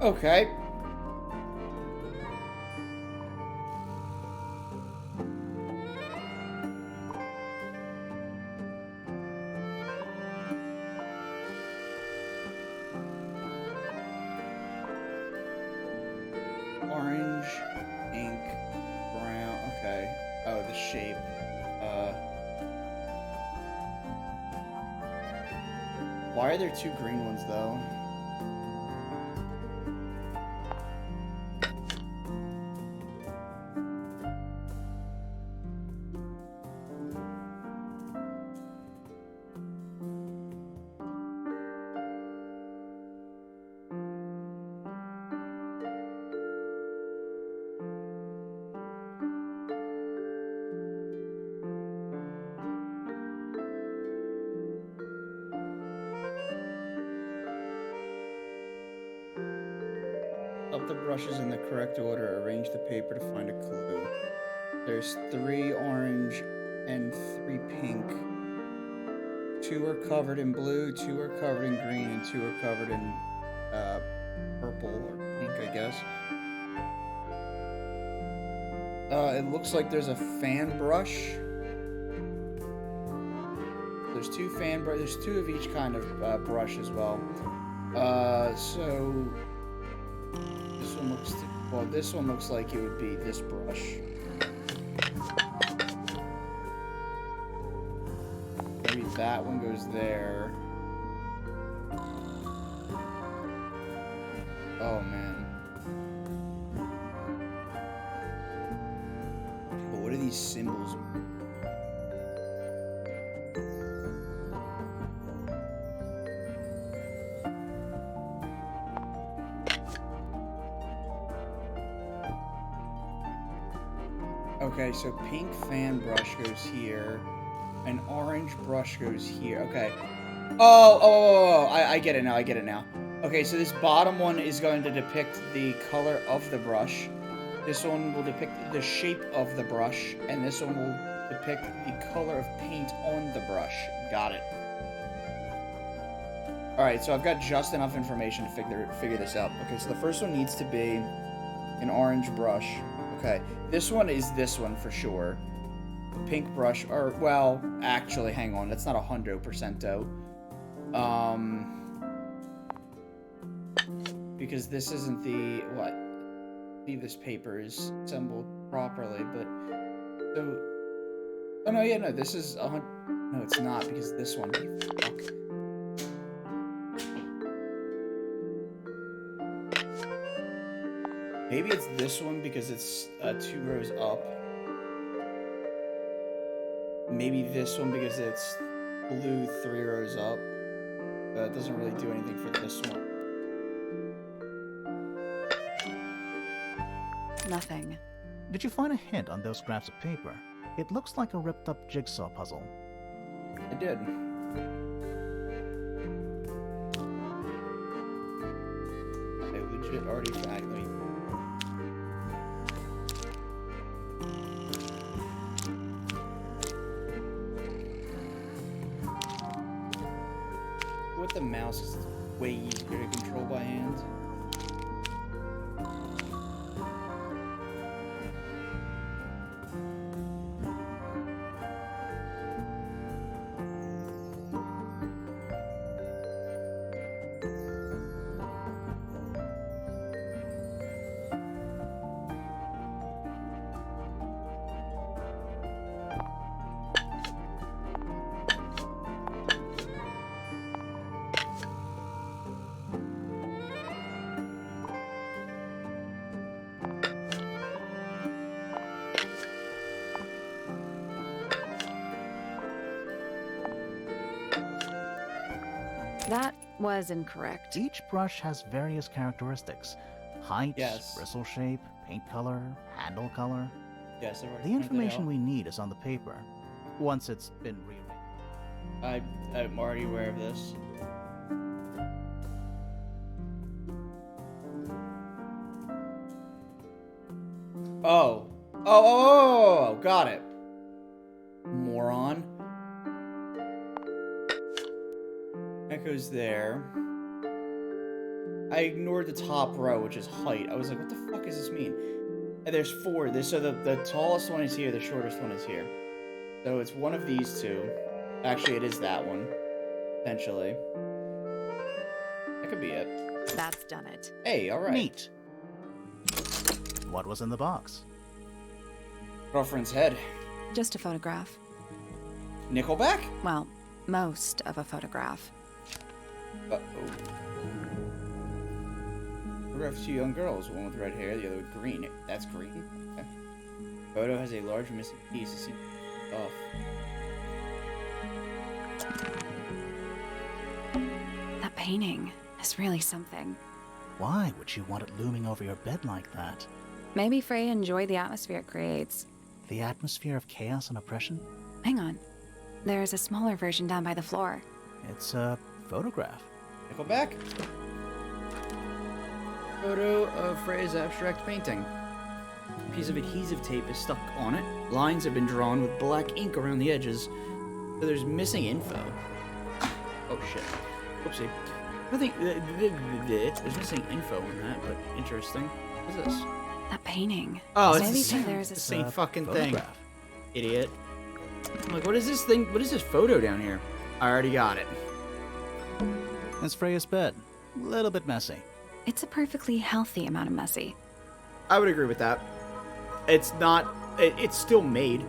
Okay. Orange, pink, brown. Okay. Oh, the shape. Why are there two green ones though? Up the brushes in the correct order. Arrange the paper to find a clue. There's 3 orange and 3 pink. 2 are covered in blue, 2 are covered in green, and 2 are covered in purple or pink, I guess. It looks like there's a fan brush. There's 2 fan brushes. There's 2 of each kind of brush as well. So this one looks well. This one looks like it would be this brush. Maybe that one goes there. Oh man. But what are these symbols? Okay, so pink fan brush goes here. An orange brush goes here. Okay. I get it now. I get it now. Okay, so this bottom one is going to depict the color of the brush. This one will depict the shape of the brush. And this one will depict the color of paint on the brush. Got it. Alright, so I've got just enough information to figure this out. Okay, so the first one needs to be an orange brush. Okay, this one is this one for sure. The pink brush, or, well, actually, hang on, that's not 100% though. Because this isn't the, what? Leave this paper is assembled properly, but, so, oh no, yeah, no, this is no, it's not, because this one, fuck. Maybe it's this one because it's 2 rows up. Maybe this one because it's blue 3 rows up. But it doesn't really do anything for this one. Nothing. Did you find a hint on those scraps of paper? It looks like a ripped-up jigsaw puzzle. I did. A legit artifact. Let me... With the mouse, it's way easier to control by hand. That was incorrect. Each brush has various characteristics. Height, Yes. bristle shape, paint color, handle color. Yes, I've already The pointed that information out. we need is on the paper, once it's been rewritten. I'm already aware of this. Oh, got it. Moron. That goes there. I ignored the top row, which is height. I was like, what the fuck does this mean? And there's 4. So the tallest one is here, the shortest one is here. So it's one of these 2. Actually, it is that one. Potentially. That could be it. That's done it. Hey, alright. Neat. What was in the box? Girlfriend's head. Just a photograph. Nickelback? Well, most of a photograph. Uh-oh. Photograph of 2 young girls, one with red hair, the other with green. That's green? Okay. Photo has a large missing piece. It seems off. That painting is really something. Why would you want it looming over your bed like that? Maybe Freya enjoyed the atmosphere it creates. The atmosphere of chaos and oppression? Hang on. There's a smaller version down by the floor. It's a photograph. Nickelback? Photo of Freya's abstract painting. A piece of adhesive tape is stuck on it. Lines have been drawn with black ink around the edges. So there's missing info. Oh shit. Whoopsie. Nothing. There's missing info on that, but interesting. What is this? That painting. Oh, it's Maybe the same, there's the a same fucking thing. Photograph. Idiot. I'm like, what is this thing? What is this photo down here? I already got it. It's Freya's bed. A little bit messy. It's a perfectly healthy amount of messy. I would agree with that. It's not. It's still made.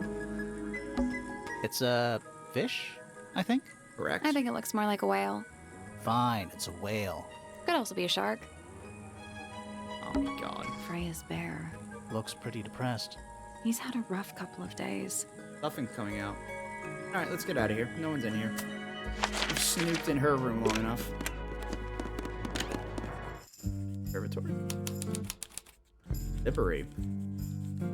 It's a fish, I think. Correct. I think it looks more like a whale. Fine, it's a whale. Could also be a shark. Oh my god. Freya's bear. Looks pretty depressed. He's had a rough couple of days. Nothing's coming out. Alright, let's get out of here. No one's in here. We've snooped in her room long enough. Observatory. Zippery.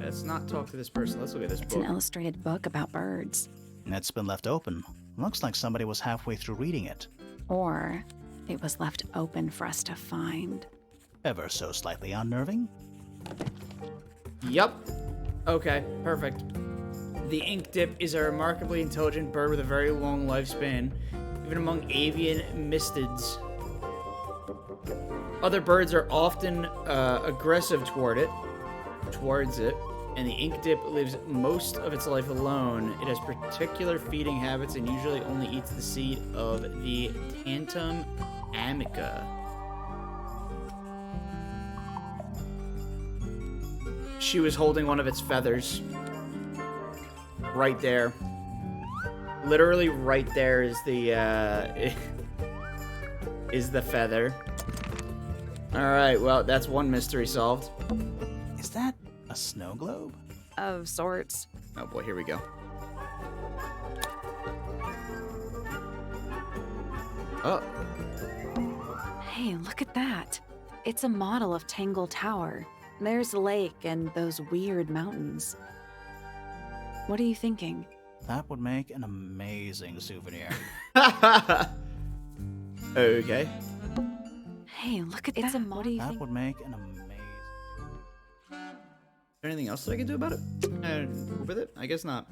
Let's not talk to this person. Let's look at this It's book. an illustrated book about birds. It's been left open. Looks like somebody was halfway through reading it. Or it was left open for us to find. Ever so slightly unnerving. Yup. Okay, perfect. The ink dip is a remarkably intelligent bird with a very long lifespan, even among avian mystids. Other birds are often aggressive towards it, and the ink dip lives most of its life alone. It has particular feeding habits and usually only eats the seed of the Tantum amica. She was holding one of its feathers. Right there. Literally right there is the is the feather. Alright, well, that's one mystery solved. Is that a snow globe? Of sorts. Oh boy, here we go. Oh, Hey, look at that. It's a model of Tangle Tower. There's the lake and those weird mountains. What are you thinking? That would make an amazing souvenir. okay. Hey, look at that. It's a model. What do you That think? would make an amazing... Anything else that I can do about it? With it? I guess not.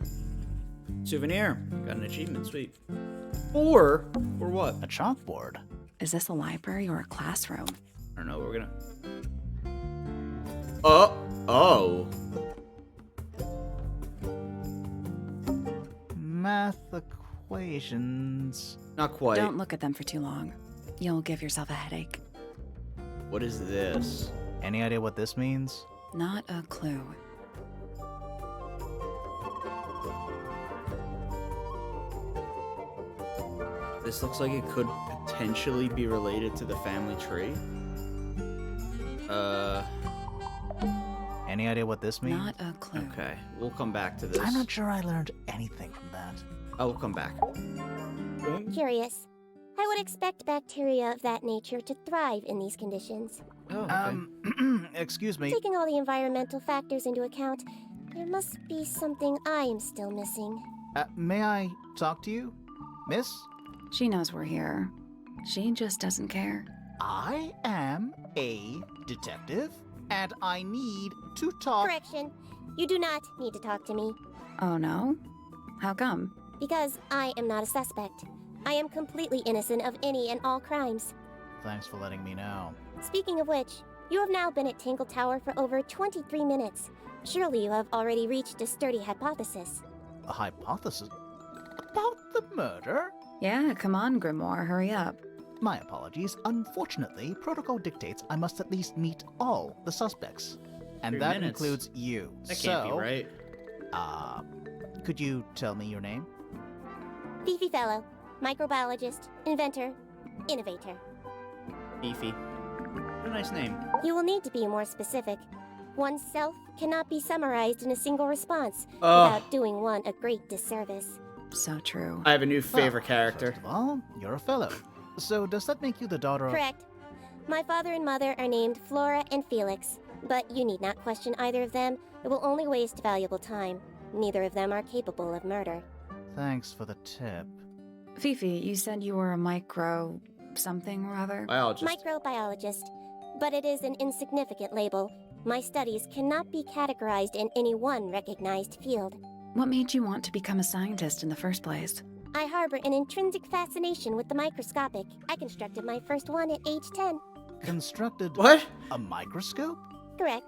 Souvenir. Got an achievement, sweet. Or what? A chalkboard. Is this a library or a classroom? I don't know, we're gonna... Oh. Math equations. Not quite. Don't look at them for too long. You'll give yourself a headache. What is this? Any idea what this means? Not a clue. This looks like it could potentially be related to the family tree. Any idea what this means? Not a clue. Okay. We'll come back to this. I'm not sure I learned anything from that. I will come back. Curious. I would expect bacteria of that nature to thrive in these conditions. Oh, okay. Excuse me. Taking all the environmental factors into account, there must be something I am still missing. May I talk to you, miss? She knows we're here. She just doesn't care. I am a detective, and I need to talk. Correction. You do not need to talk to me, Oh no? How come? because I am not a suspect. I am completely innocent of any and all crimes. thanks for letting me know. Speaking of which, you have now been at Tangle Tower for over 23 minutes. Surely you have already reached a sturdy hypothesis. A hypothesis? About the murder? Yeah, come on, Grimoire, hurry up. My apologies. Unfortunately, protocol dictates I must at least meet all the suspects. And 3 that minutes. includes you. That can't be right. Could you tell me your name? Fifi Fellow, microbiologist, inventor, innovator. Beefy. What a nice name. You will need to be more specific. One's self cannot be summarized in a single response Oh. without doing one a great disservice. So true. I have a new favorite Well, character. First of all, you're a fellow. So does that make you the daughter of... Correct. My father and mother are named Flora and Felix, but you need not question either of them. It will only waste valuable time. Neither of them are capable of murder. Thanks for the tip. Fifi, you said you were a micro... something or other? Biologist. Microbiologist, but it is an insignificant label. My studies cannot be categorized in any one recognized field. What made you want to become a scientist in the first place? I harbor an intrinsic fascination with the microscopic. I constructed my first one at age 10. Constructed What? a microscope? Correct.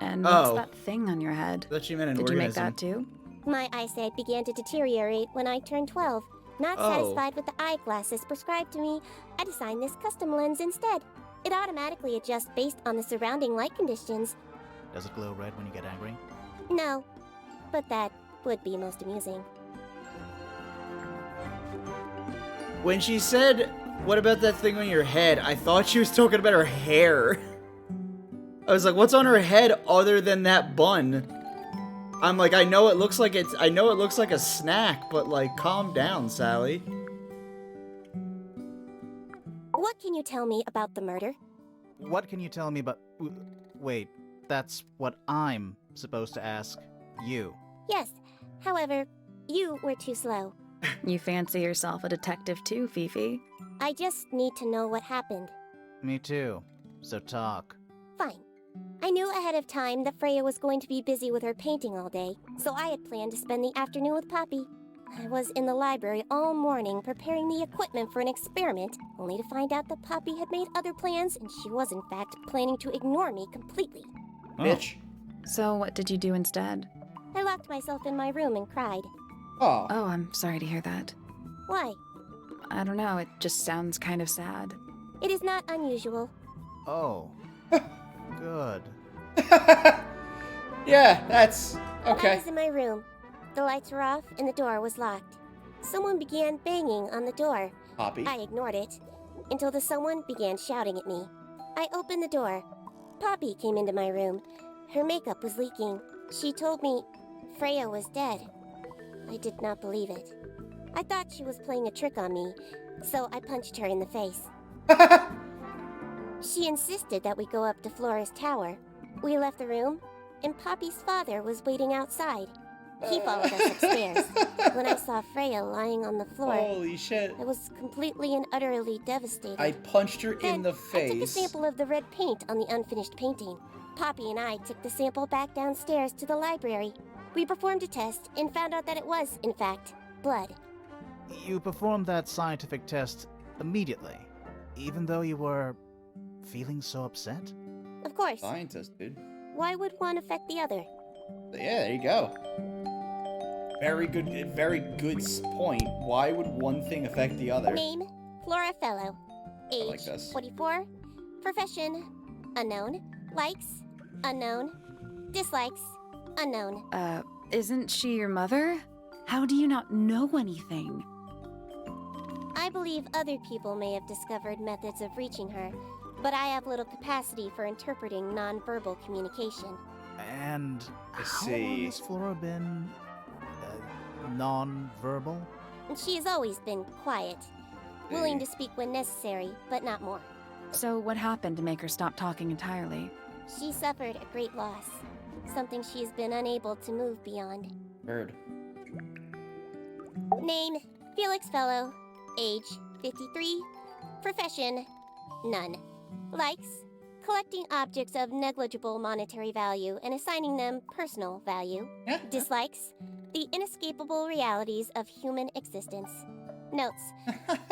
And what's Oh. that thing on your head? I thought you meant an Did you make organism. that too? My eyesight began to deteriorate when I turned 12. Not Oh. satisfied with the eyeglasses prescribed to me, I designed this custom lens instead. It automatically adjusts based on the surrounding light conditions. Does it glow red when you get angry? No, but that would be most amusing. When she said, what about that thing on your head? I thought she was talking about her hair. I was like, what's on her head other than that bun? I'm like, I know it looks like a snack, but like, calm down, Sally. What can you tell me about the murder? What can you tell me about... Wait, that's what I'm supposed to ask you. Yes, however, you were too slow. You fancy yourself a detective too, Fifi? I just need to know what happened. Me too. So talk. Fine. I knew ahead of time that Freya was going to be busy with her painting all day, so I had planned to spend the afternoon with Poppy. I was in the library all morning preparing the equipment for an experiment, only to find out that Poppy had made other plans and she was in fact planning to ignore me completely. Bitch. So what did you do instead? I locked myself in my room and cried. Oh. Oh, I'm sorry to hear that. Why? I don't know, it just sounds kind of sad. It is not unusual. Oh. Good. Yeah, that's I okay. was in my room. The lights were off and the door was locked. Someone began banging on the door. Poppy. I ignored it until the someone began shouting at me. I opened the door. Poppy came into my room. Her makeup was leaking. She told me Freya was dead. I did not believe it. I thought she was playing a trick on me, so I punched her in the face. She insisted that we go up to Flora's tower. We left the room, and Poppy's father was waiting outside. He followed us upstairs. When I saw Freya lying on the floor, Holy shit. I was completely and utterly devastated. I punched her Then in the I took a face. sample of the red paint on the unfinished painting. Poppy and I took the sample back downstairs to the library. We performed a test and found out that it was, in fact, blood. You performed that scientific test immediately, even though you were feeling so upset? Of course. Scientist, dude. Why would one affect the other? Yeah, there you go. Very good point. Why would one thing affect the other? Name, Flora Fellow. Age, like this. 44. Profession, unknown. Likes, unknown. Dislikes, unknown. Isn't she your mother? How do you not know anything? I believe other people may have discovered methods of reaching her, but I have little capacity for interpreting nonverbal communication. And I how see. long has Flora been non-verbal? And she has always been quiet, willing to speak when necessary, but not more. So what happened to make her stop talking entirely? She suffered a great loss, something she has been unable to move beyond. Heard. Name, Felix Fellow. Age, 53. Profession, none. Likes, collecting objects of negligible monetary value and assigning them personal value. Dislikes, the inescapable realities of human existence. Notes,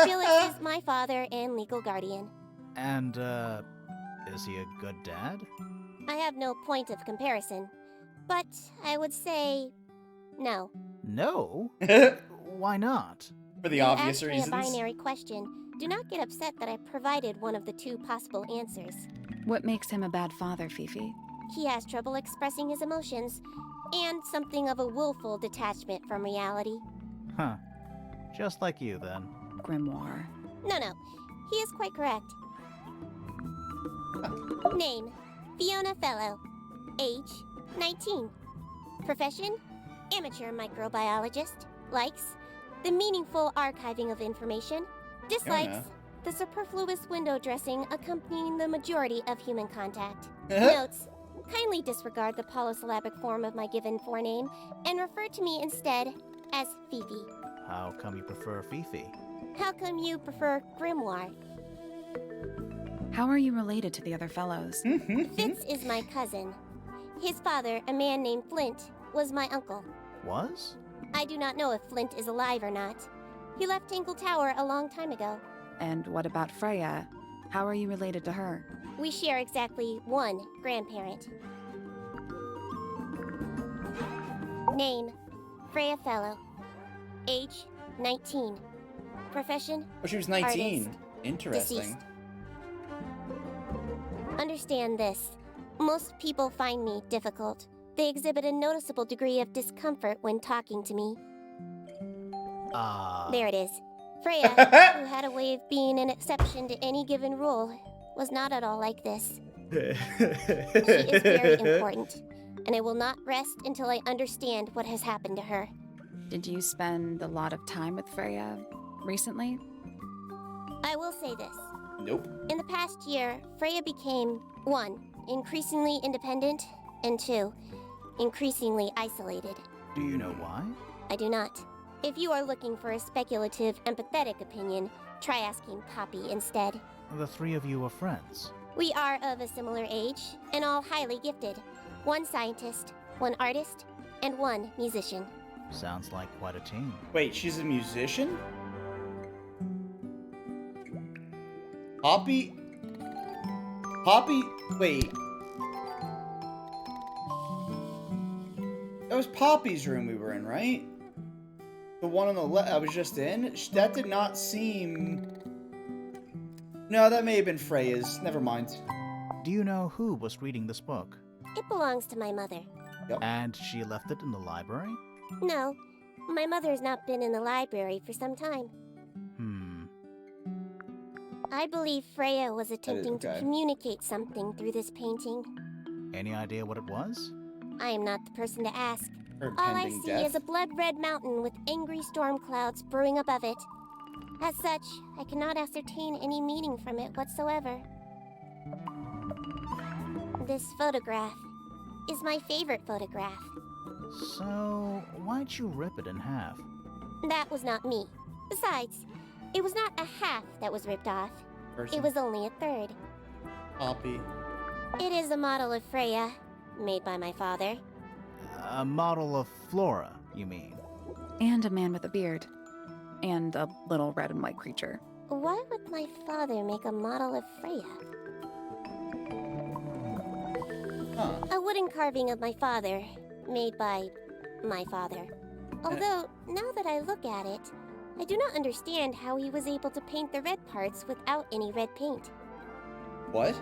Felix is my father and legal guardian. And, is he a good dad? I have no point of comparison, but I would say no. No? Why not? For the You obvious asked me reasons. a binary question. Do not get upset that I provided one of the two possible answers. What makes him a bad father, Fifi? He has trouble expressing his emotions, and something of a willful detachment from reality. Huh. Just like you, then. Grimoire. No, he is quite correct. Name, Fiona Fellow. Age, 19. Profession, amateur microbiologist. Likes, the meaningful archiving of information. Dislikes, the superfluous window dressing accompanying the majority of human contact. Notes, kindly disregard the polysyllabic form of my given forename and refer to me instead as Fifi. How come you prefer Fifi? How come you prefer Grimoire? How are you related to the other fellows? Fitz is my cousin. His father, a man named Flint, was my uncle. Was? I do not know if Flint is alive or not. He left Tangle Tower a long time ago. And what about Freya? How are you related to her? We share exactly one grandparent. Name, Freya Fellow. Age, 19. Profession, Oh, she was 19. Artist. Interesting. Deceased. Understand this. Most people find me difficult. They exhibit a noticeable degree of discomfort when talking to me. There it is. Freya, who had a way of being an exception to any given rule, was not at all like this. She is very important, and I will not rest until I understand what has happened to her. Did you spend a lot of time with Freya recently? I will say this. Nope. In the past year, Freya became 1. Increasingly independent, and 2. Increasingly isolated. Do you know why? I do not. If you are looking for a speculative, empathetic opinion, try asking Poppy instead. The three of you are friends. We are of a similar age, and all highly gifted. 1 scientist, 1 artist, and 1 musician. Sounds like quite a team. Wait, she's a musician? Poppy? Wait. That was Poppy's room we were in, right? The one on the left I was just in? That did not seem... No, that may have been Freya's. Never mind. Do you know who was reading this book? It belongs to my mother. And she left it in the library? No, my mother has not been in the library for some time. I believe Freya was attempting to okay. communicate something through this painting. Any idea what it was? I am not the person to ask. Her All I pending see death. is a blood-red mountain with angry storm clouds brewing above it. As such, I cannot ascertain any meaning from it whatsoever. This photograph is my favorite photograph. So, why'd you rip it in half? That was not me. Besides, it was not a half that was ripped off. Person. It was only a third. Poppy. It is a model of Freya, made by my father. A model of Flora, you mean? And a man with a beard. And a little red and white creature. Why would my father make a model of Freya? Huh. A wooden carving of my father, made by my father. Although, now that I look at it, I do not understand how he was able to paint the red parts without any red paint. What?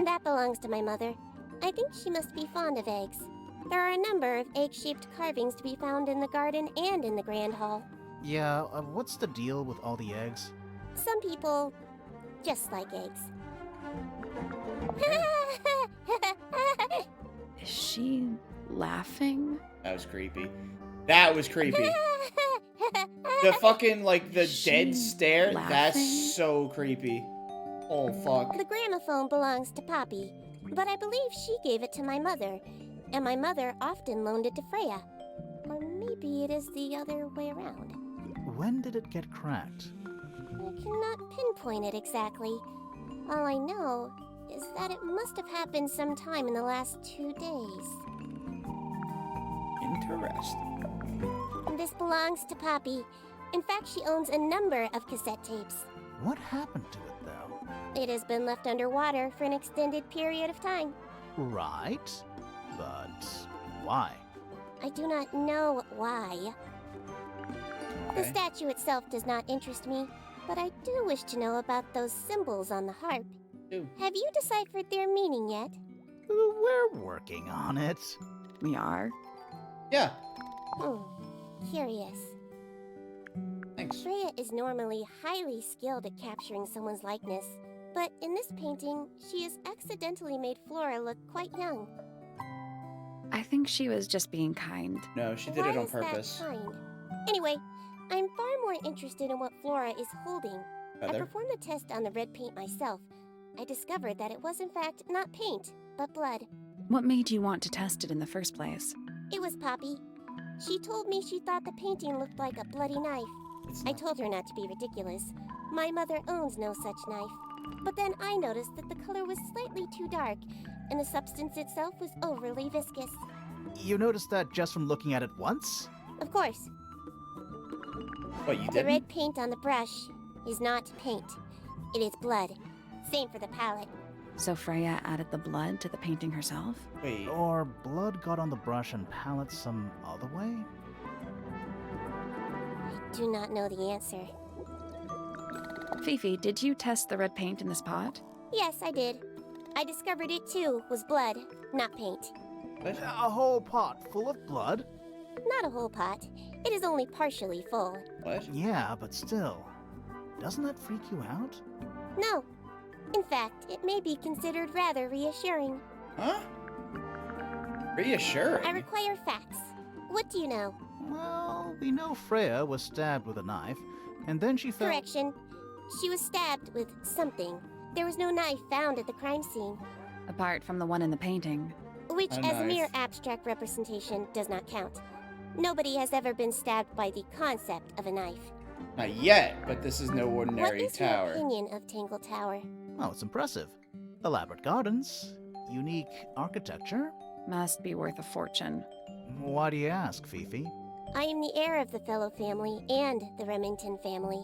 That belongs to my mother. I think she must be fond of eggs. There are a number of egg-shaped carvings to be found in the garden and in the Grand Hall. Yeah, what's the deal with all the eggs? Some people just like eggs. Is she laughing? That was creepy. That was creepy. The fucking, like, the She dead stare, laughing? that's so creepy. Oh, fuck. The gramophone belongs to Poppy, but I believe she gave it to my mother, and my mother often loaned it to Freya. Or maybe it is the other way around. When did it get cracked? I cannot pinpoint it exactly. All I know is that it must have happened sometime in the last 2 days. Interesting. This belongs to Poppy. In fact, she owns a number of cassette tapes. What happened to it, though? It has been left underwater for an extended period of time. Right. But why? I do not know why. The Okay. statue itself does not interest me, but I do wish to know about those symbols on the harp. Ew. Have you deciphered their meaning yet? We're working on it. We are. Yeah. Curious. Thanks. Freya is normally highly skilled at capturing someone's likeness, but in this painting, she has accidentally made Flora look quite young. I think she was just being kind. No, she did Why it on is that purpose. kind? Anyway, I'm far more interested in what Flora is holding. I Feather. performed the test on the red paint myself. I discovered that it was in fact not paint, but blood. What made you want to test it in the first place? It was Poppy. She told me she thought the painting looked like a bloody knife. It's I not. told her not to be ridiculous. My mother owns no such knife. But then I noticed that the color was slightly too dark, and the substance itself was overly viscous. You noticed that just from looking at it once? Of course, What, you the didn't? red paint on the brush is not paint. It is blood. Same for the palette. So Freya added the blood to the painting herself? Wait. Or blood got on the brush and palette some other way? I do not know the answer. Fifi, did you test the red paint in this pot? Yes, I did. I discovered it too was blood, not paint. What? A whole pot full of blood? Not a whole pot. It is only partially full. What? Yeah, but still. Doesn't that freak you out? No. In fact, it may be considered rather reassuring. Huh? Reassuring. I require facts. What do you know? Well, we know Freya was stabbed with a knife, and then she fell. Correction. She was stabbed with something. There was no knife found at the crime scene, Apart from the one in the painting. which, A as a mere knife. abstract representation, does not count. Nobody has ever been stabbed by the concept of a knife. Not yet, but this is no What ordinary is your tower. opinion of Tangle Tower? Oh, it's impressive. Elaborate gardens, unique architecture. Must be worth a fortune. Why do you ask, Fifi? I am the heir of the Fellow family and the Remington family.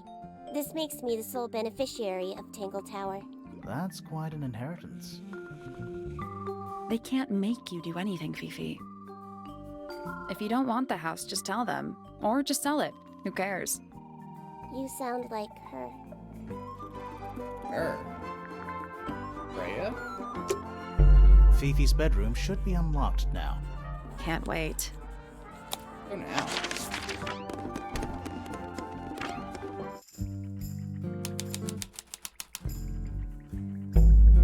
This makes me the sole beneficiary of Tangle Tower. That's quite an inheritance. They can't make you do anything, Fifi. If you don't want the house, just tell them. Or just sell it. Who cares? You sound like her. Her. Freya? Fifi's bedroom should be unlocked now. Can't wait. Go now.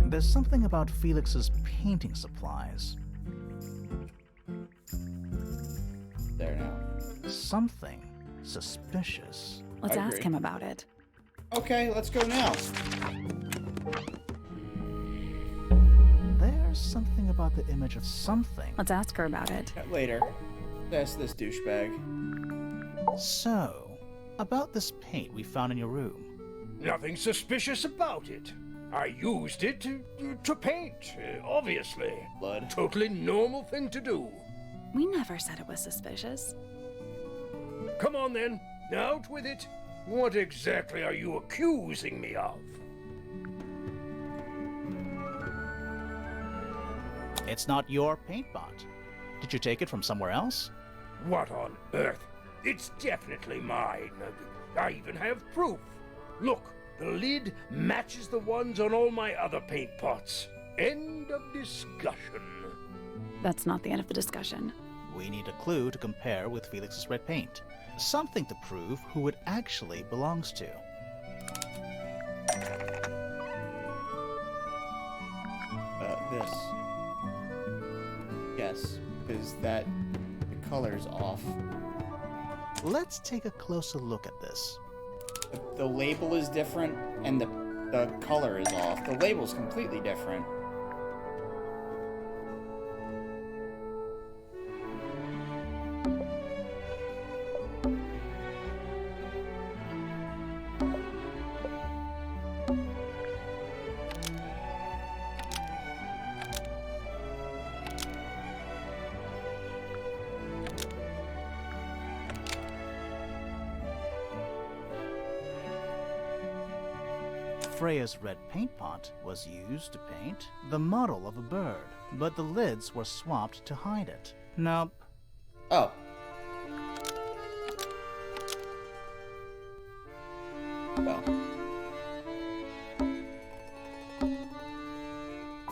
There's something about Felix's painting supplies. There now. Something suspicious. Let's I ask agree. him about it. Okay, let's go now. There's something about the image of something. Let's ask her about it. Later. That's this douchebag. So, about this paint we found in your room. Nothing suspicious about it. I used it to paint, obviously. Blood. Totally normal thing to do. We never said it was suspicious. Come on then, out with it. What exactly are you accusing me of? It's not your paint pot. Did you take it from somewhere else? What on earth? It's definitely mine. I even have proof. Look, the lid matches the ones on all my other paint pots. End of discussion. That's not the end of the discussion. We need a clue to compare with Felix's red paint. Something to prove who it actually belongs to. This. Yes, because the color's off. Let's take a closer look at this. The label is different, and the color is off. The label's completely different. Freya's red paint pot was used to paint the model of a bird, but the lids were swapped to hide it. Nope. Oh. Well.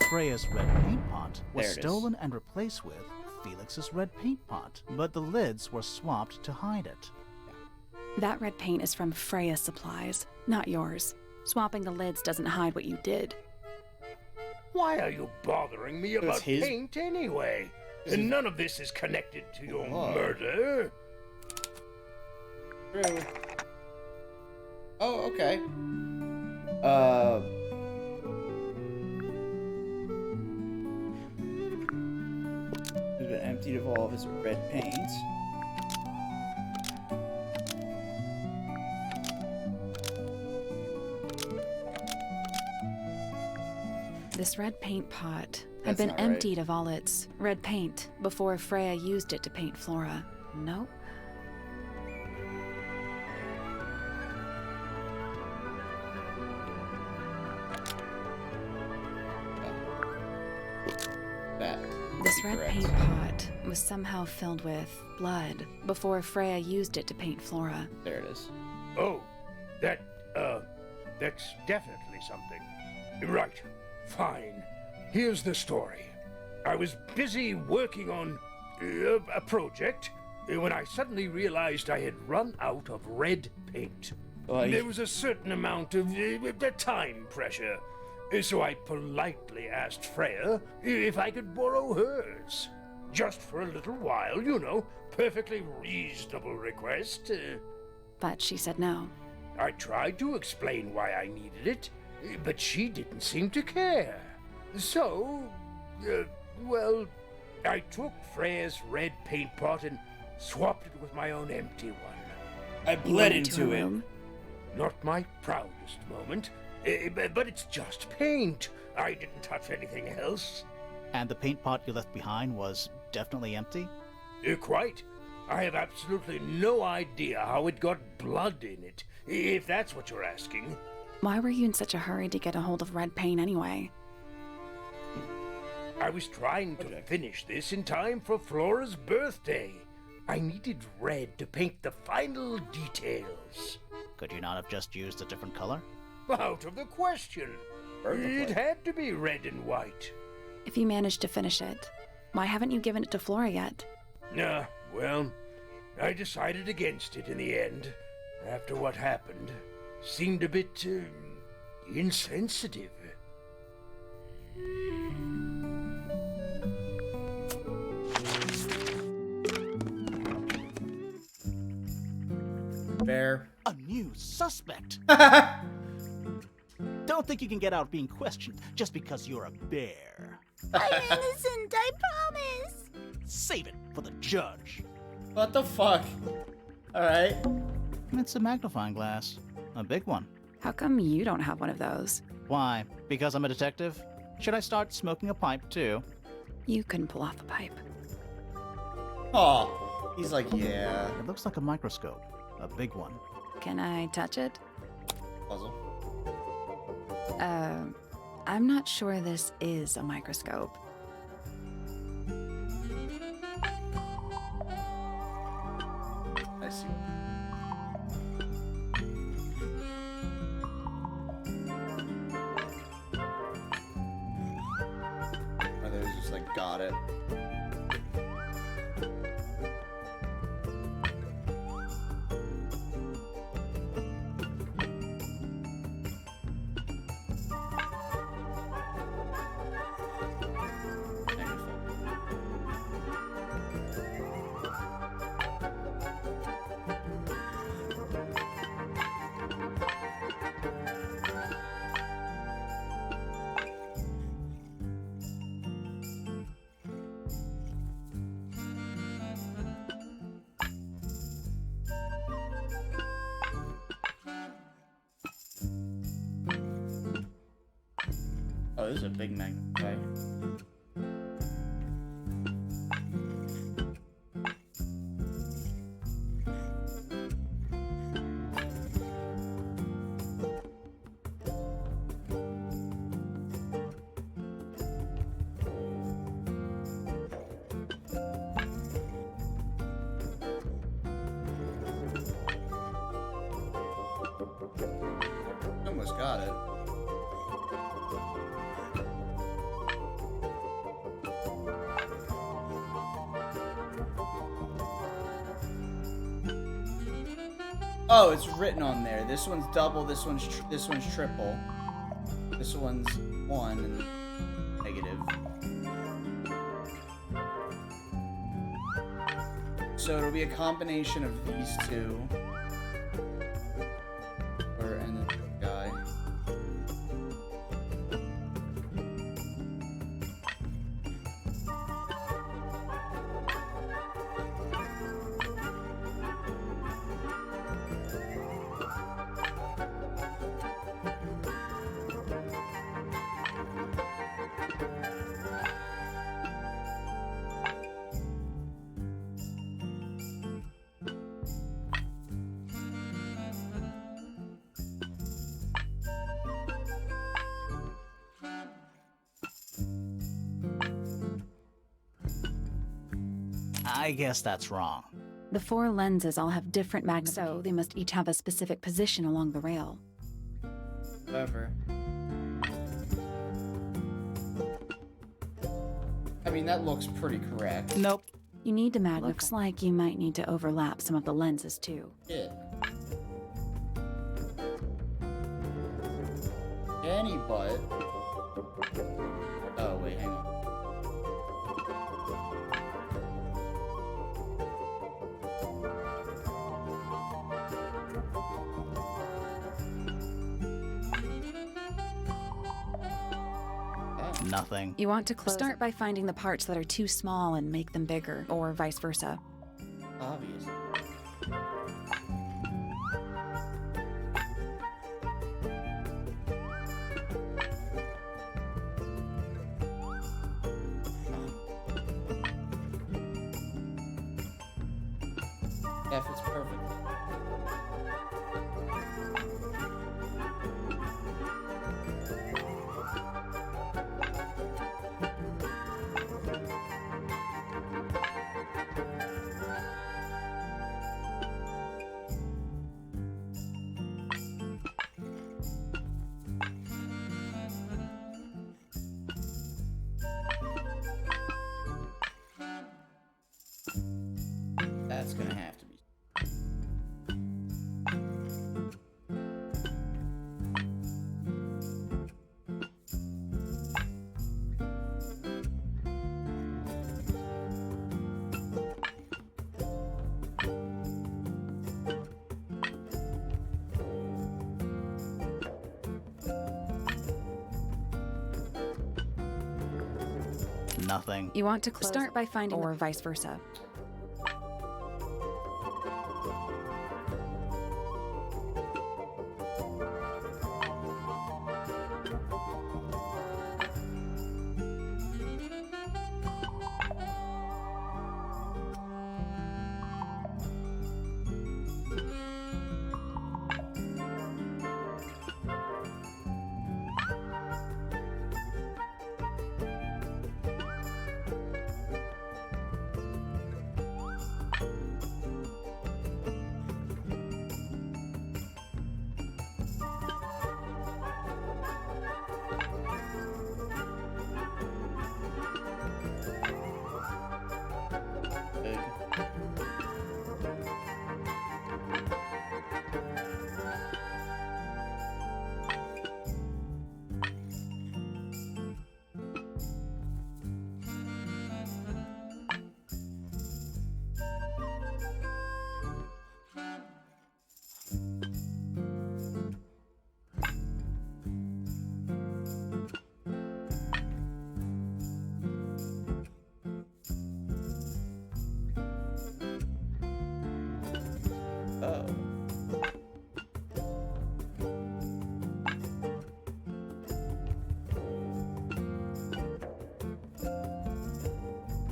Freya's red paint pot was There it is. stolen and replaced with Felix's red paint pot, but the lids were swapped to hide it. That red paint is from Freya's supplies, not yours. Swapping the lids doesn't hide what you did. Why are you bothering me about his- paint anyway? And none of this is connected to your Whoa. murder. True. Oh, okay. He's been emptied of all of his red paint. This red paint pot That's had been not right. emptied of all its red paint before Freya used it to paint Flora. Nope. That. This red Correct. paint pot was somehow filled with blood before Freya used it to paint Flora. There it is. Oh, that's definitely something. Right, fine. Here's the story. I was busy working on a project when I suddenly realized I had run out of red paint. Well, There was a certain amount of time pressure, so I politely asked Freya if I could borrow hers. Just for a little while, you know, perfectly reasonable request. But she said no. I tried to explain why I needed it, but she didn't seem to care. So, well, I took Freya's red paint pot and swapped it with my own empty one. I You bled went into her it. room. Not my proudest moment, but it's just paint. I didn't touch anything else. And the paint pot you left behind was definitely empty? Quite. I have absolutely no idea how it got blood in it, if that's what you're asking. Why were you in such a hurry to get a hold of red paint anyway? I was trying to finish this in time for Flora's birthday. I needed red to paint the final details. Could you not have just used a different color? Out of the question. It had to be red and white. If you managed to finish it, why haven't you given it to Flora yet? Well, I decided against it in the end. After what happened, seemed a bit insensitive. Fair. A new suspect! Don't think you can get out being questioned just because you're a bear. I'm innocent, I promise. Save it for the judge. What the fuck? Alright. It's a magnifying glass. A big one. How come you don't have one of those? Why? Because I'm a detective? Should I start smoking a pipe too? You couldn't pull off the pipe. Aw. He's like, yeah. It looks like a microscope. A big one. Can I touch it? Puzzle. I'm not sure this is a microscope. I see. Oh, they just like got it. Oh, this is a big magnifier. Almost got it. Oh, it's written on there. This one's double. This one's triple. This one's 1 and negative. So it'll be a combination of these two. And the guy. I guess that's wrong. The 4 lenses all have different magnification, so they must each have a specific position along the rail. Whatever. I mean, that looks pretty correct. Nope. You need to magnify. Looks like you might need to overlap some of the lenses too. Yeah. Any but. Oh, wait, hang on. Nothing. You want to start by finding the parts that are too small and make them bigger, or vice versa. Obvious. Yeah, it's perfect. That's gonna have to be. Nothing. You want to start by finding, or vice versa.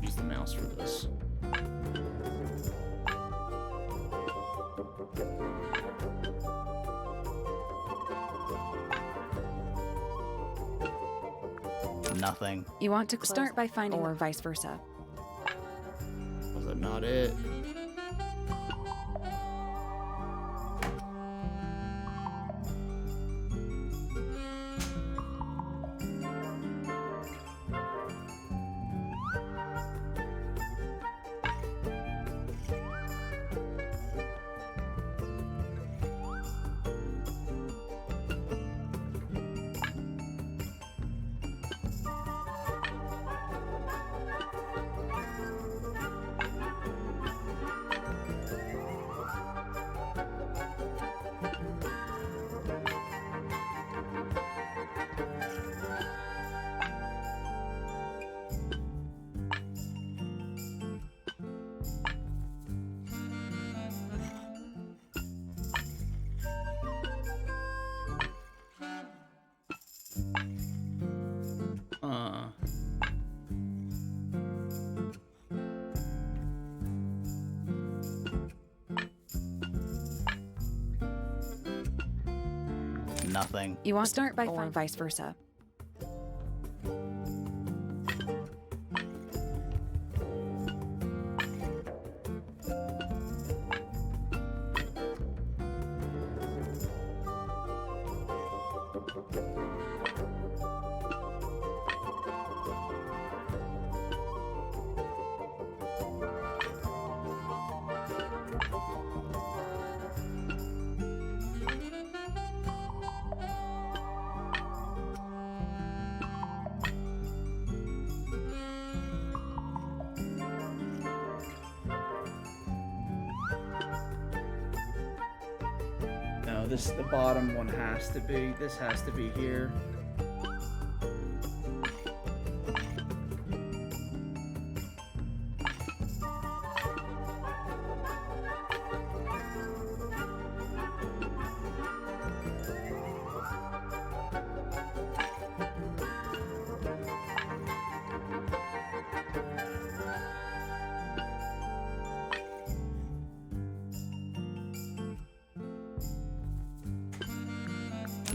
Use the mouse for this. Nothing. You want to start by finding, or vice versa. Was that not it? Nothing. You want to start by or vice versa. No, the bottom one has to be. This has to be here.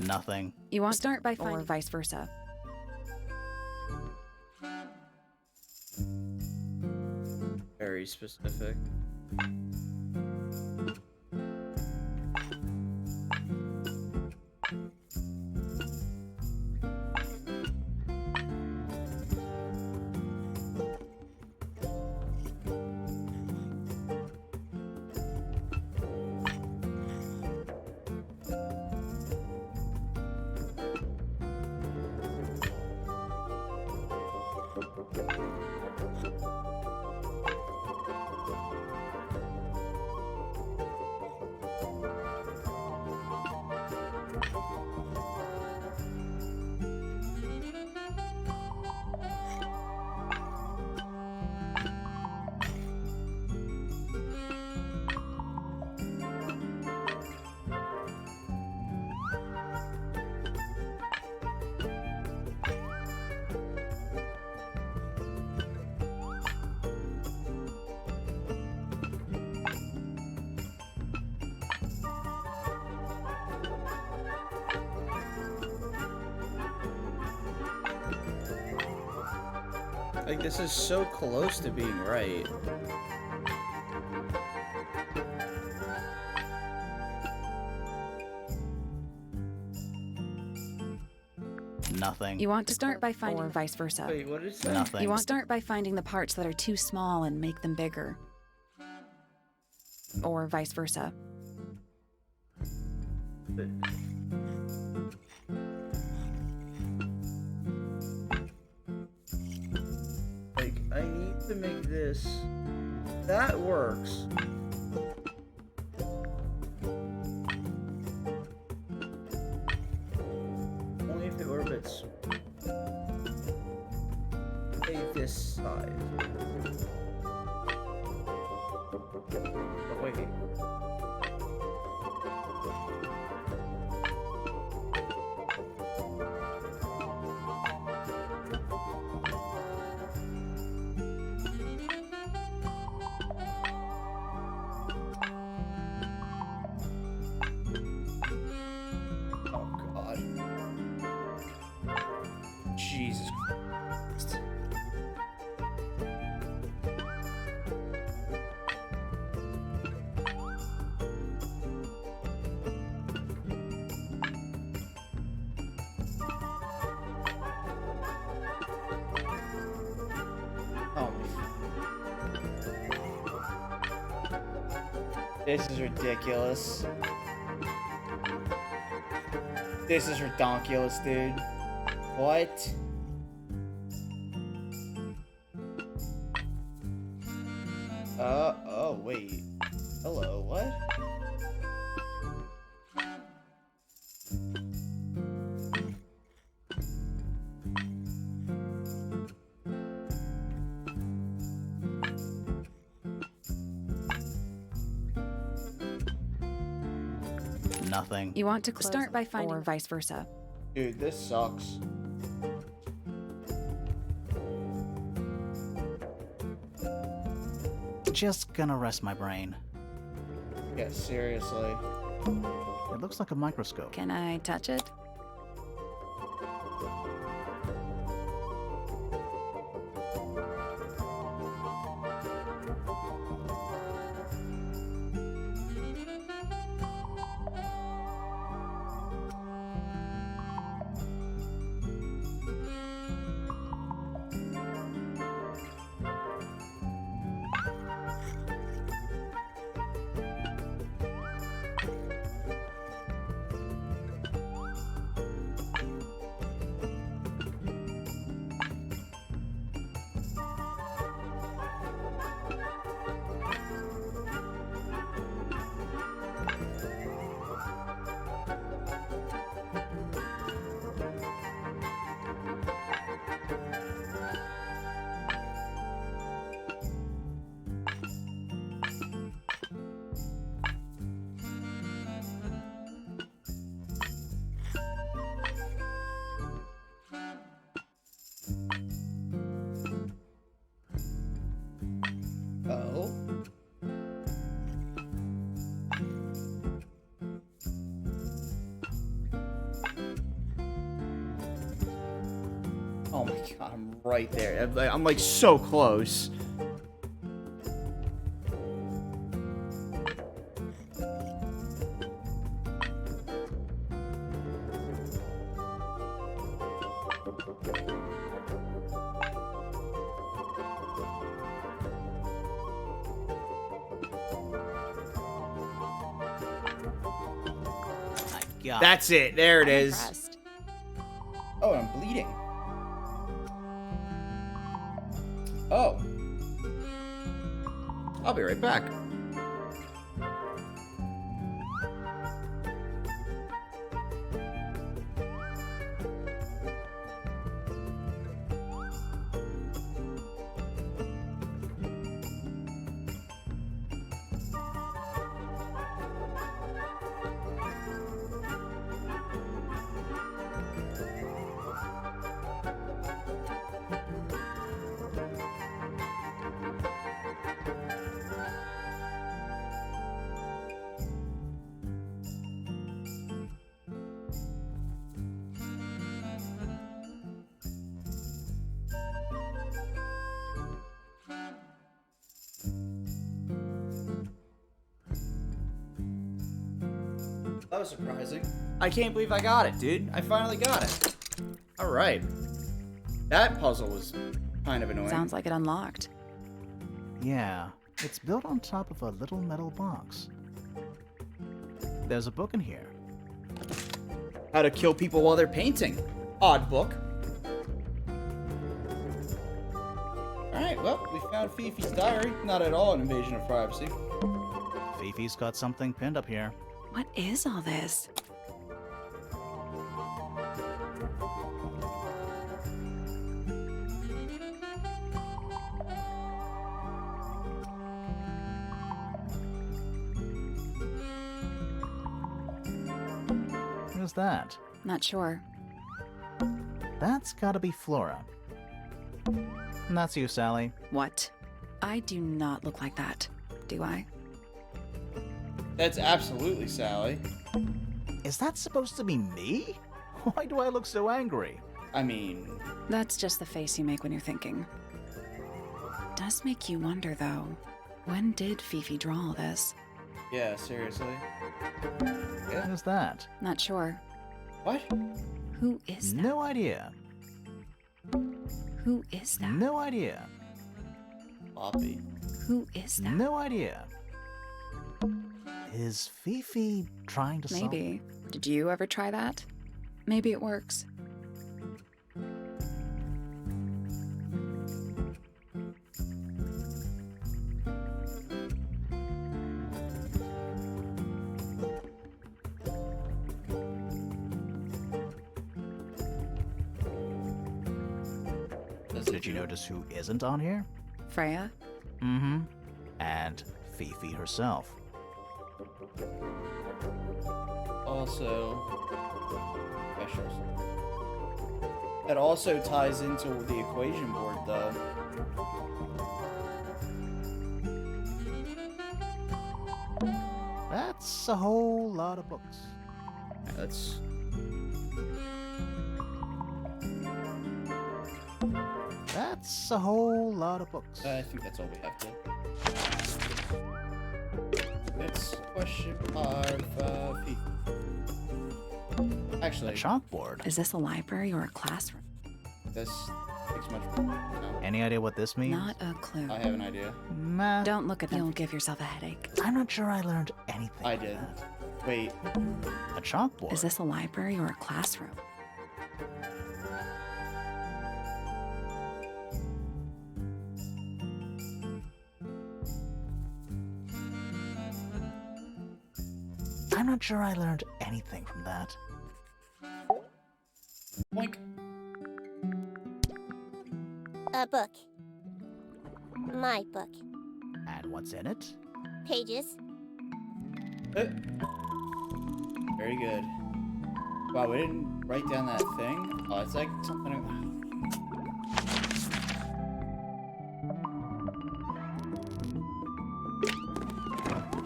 Nothing. You want to start by or vice versa. Very specific. Like, this is so close to being right. Nothing. You want to start by finding or vice versa. Wait, what is that? Nothing. You want to start by finding the parts that are too small and make them bigger. Or vice versa. Like, I need to make this... That works. Only if it orbits... Say this size. Oh, wait. Jesus Christ. Oh, this is ridiculous. This is redonkulous, dude. What? Oh, wait. Hello, what? Nothing. You want to start by finding or vice versa. Dude, this sucks. Just gonna rest my brain. Yeah, seriously. It looks like a microscope. Can I touch it? Oh. Oh my god, I'm right there. I'm like so close. My God. That's it. There it I'm is. impressed. Oh, I'm bleeding. Oh. I'll be right back. That was surprising. I can't believe I got it, dude. I finally got it. Alright. That puzzle was kind of annoying. Sounds like it unlocked. Yeah, it's built on top of a little metal box. There's a book in here. How to kill people while they're painting. Odd book. Alright, well, we found Fifi's diary. Not at all an invasion of privacy. Fifi's got something pinned up here. What is all this? Who's that? Not sure. That's gotta be Flora. And that's you, Sally. What? I do not look like that, do I? That's absolutely Sally. Is that supposed to be me? Why do I look so angry? I mean, That's just the face you make when you're thinking. Does make you wonder, though. When did Fifi draw all this? yeah, seriously. Yeah. Who's that? Not sure. What? Who is that? No idea. Who is that? No idea. Poppy. Who is that? No idea. Is Fifi trying to solve? Maybe. Did you ever try that? Maybe it works. Did you notice who isn't on here? Freya? Mm-hmm. And Fifi herself. Also, specials. That also ties into the equation board, though. That's a whole lot of books. Alright, let's... That's a whole lot of books. I think that's all we have to. It's question 5, feet. A Actually, chalkboard. Is this a library or a classroom? this takes much more. No, Any idea what this means? Not a clue. I have an idea. Nah, Don't look at them. You'll give yourself a headache. I'm not sure I learned anything. I from did. that. Wait, A chalkboard. Is this a library or a classroom? I'm not sure I learned anything from that. boink. A book. My book. And what's in it? Pages. Very good. Wow, we didn't write down that thing. Oh, it's like something.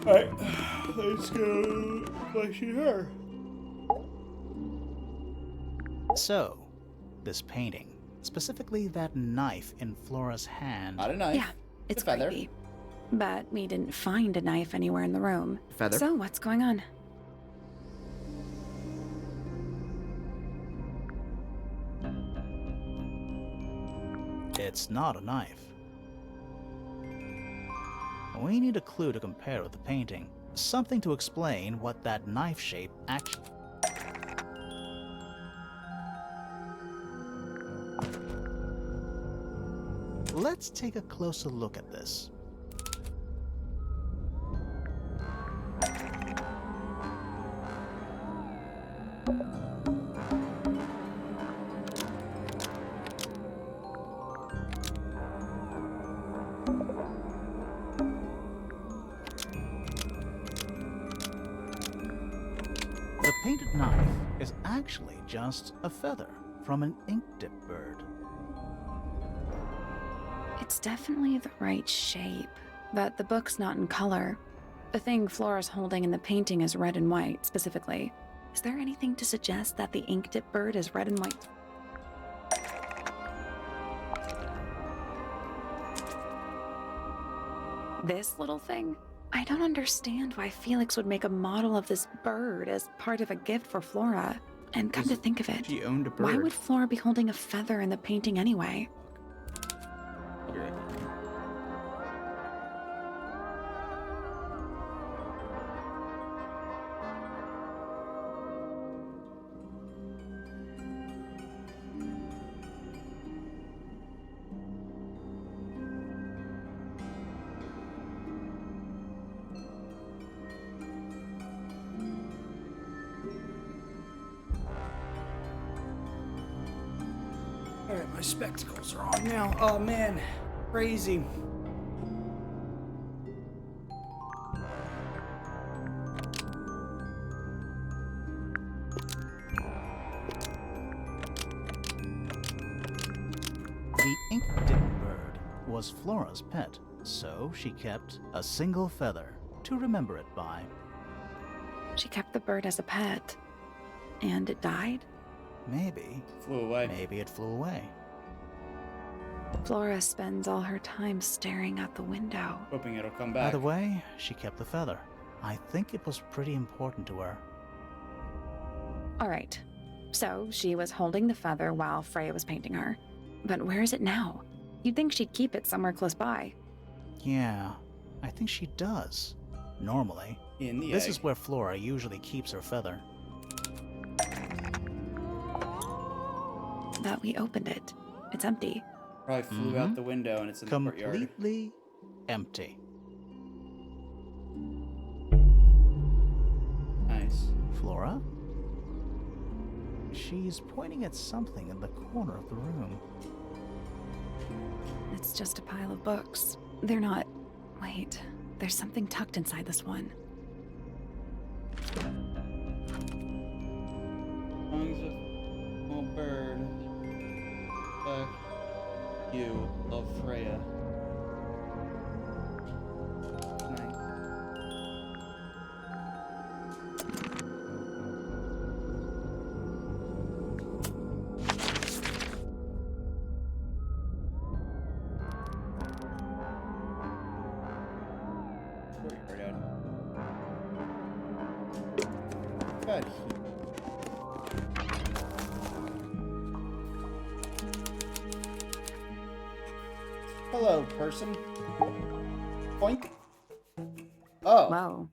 Alright, let's go question her. So, this painting, specifically that knife in Flora's hand. Not a knife. Yeah, it's a feather. creepy. But we didn't find a knife anywhere in the room. Feather. So what's going on? It's not a knife. We need a clue to compare with the painting. Something to explain what that knife shape actually... Let's take a closer look at this. The painted knife is actually just a feather from an ink dip bird. It's definitely the right shape, but the book's not in color. The thing Flora's holding in the painting is red and white, specifically. Is there anything to suggest that the ink dip bird is red and white? This little thing? I don't understand why Felix would make a model of this bird as part of a gift for Flora. And come to think of it, She owned a bird. why would Flora be holding a feather in the painting anyway? I'll be right back. Alright, my spectacles are on now. Oh man, crazy. The ink dip bird was Flora's pet, so she kept a single feather to remember it by. She kept the bird as a pet. And it died? Maybe, Flew away. maybe it flew away. Flora spends all her time staring out the window. Hoping it'll come back. Either way, she kept the feather. I think it was pretty important to her. All right. So she was holding the feather while Freya was painting her. But where is it now? You'd think she'd keep it somewhere close by. Yeah, I think she does. Normally. In the This egg. is where Flora usually keeps her feather. But we opened it. It's empty. Probably flew out the window and it's in the courtyard. Completely empty. Nice. Flora? She's pointing at something in the corner of the room. It's just a pile of books. They're not... Wait. There's something tucked inside this one. Songs of small bird. Back you love Freya. Nice. Hello, person. Point. Oh. Whoa.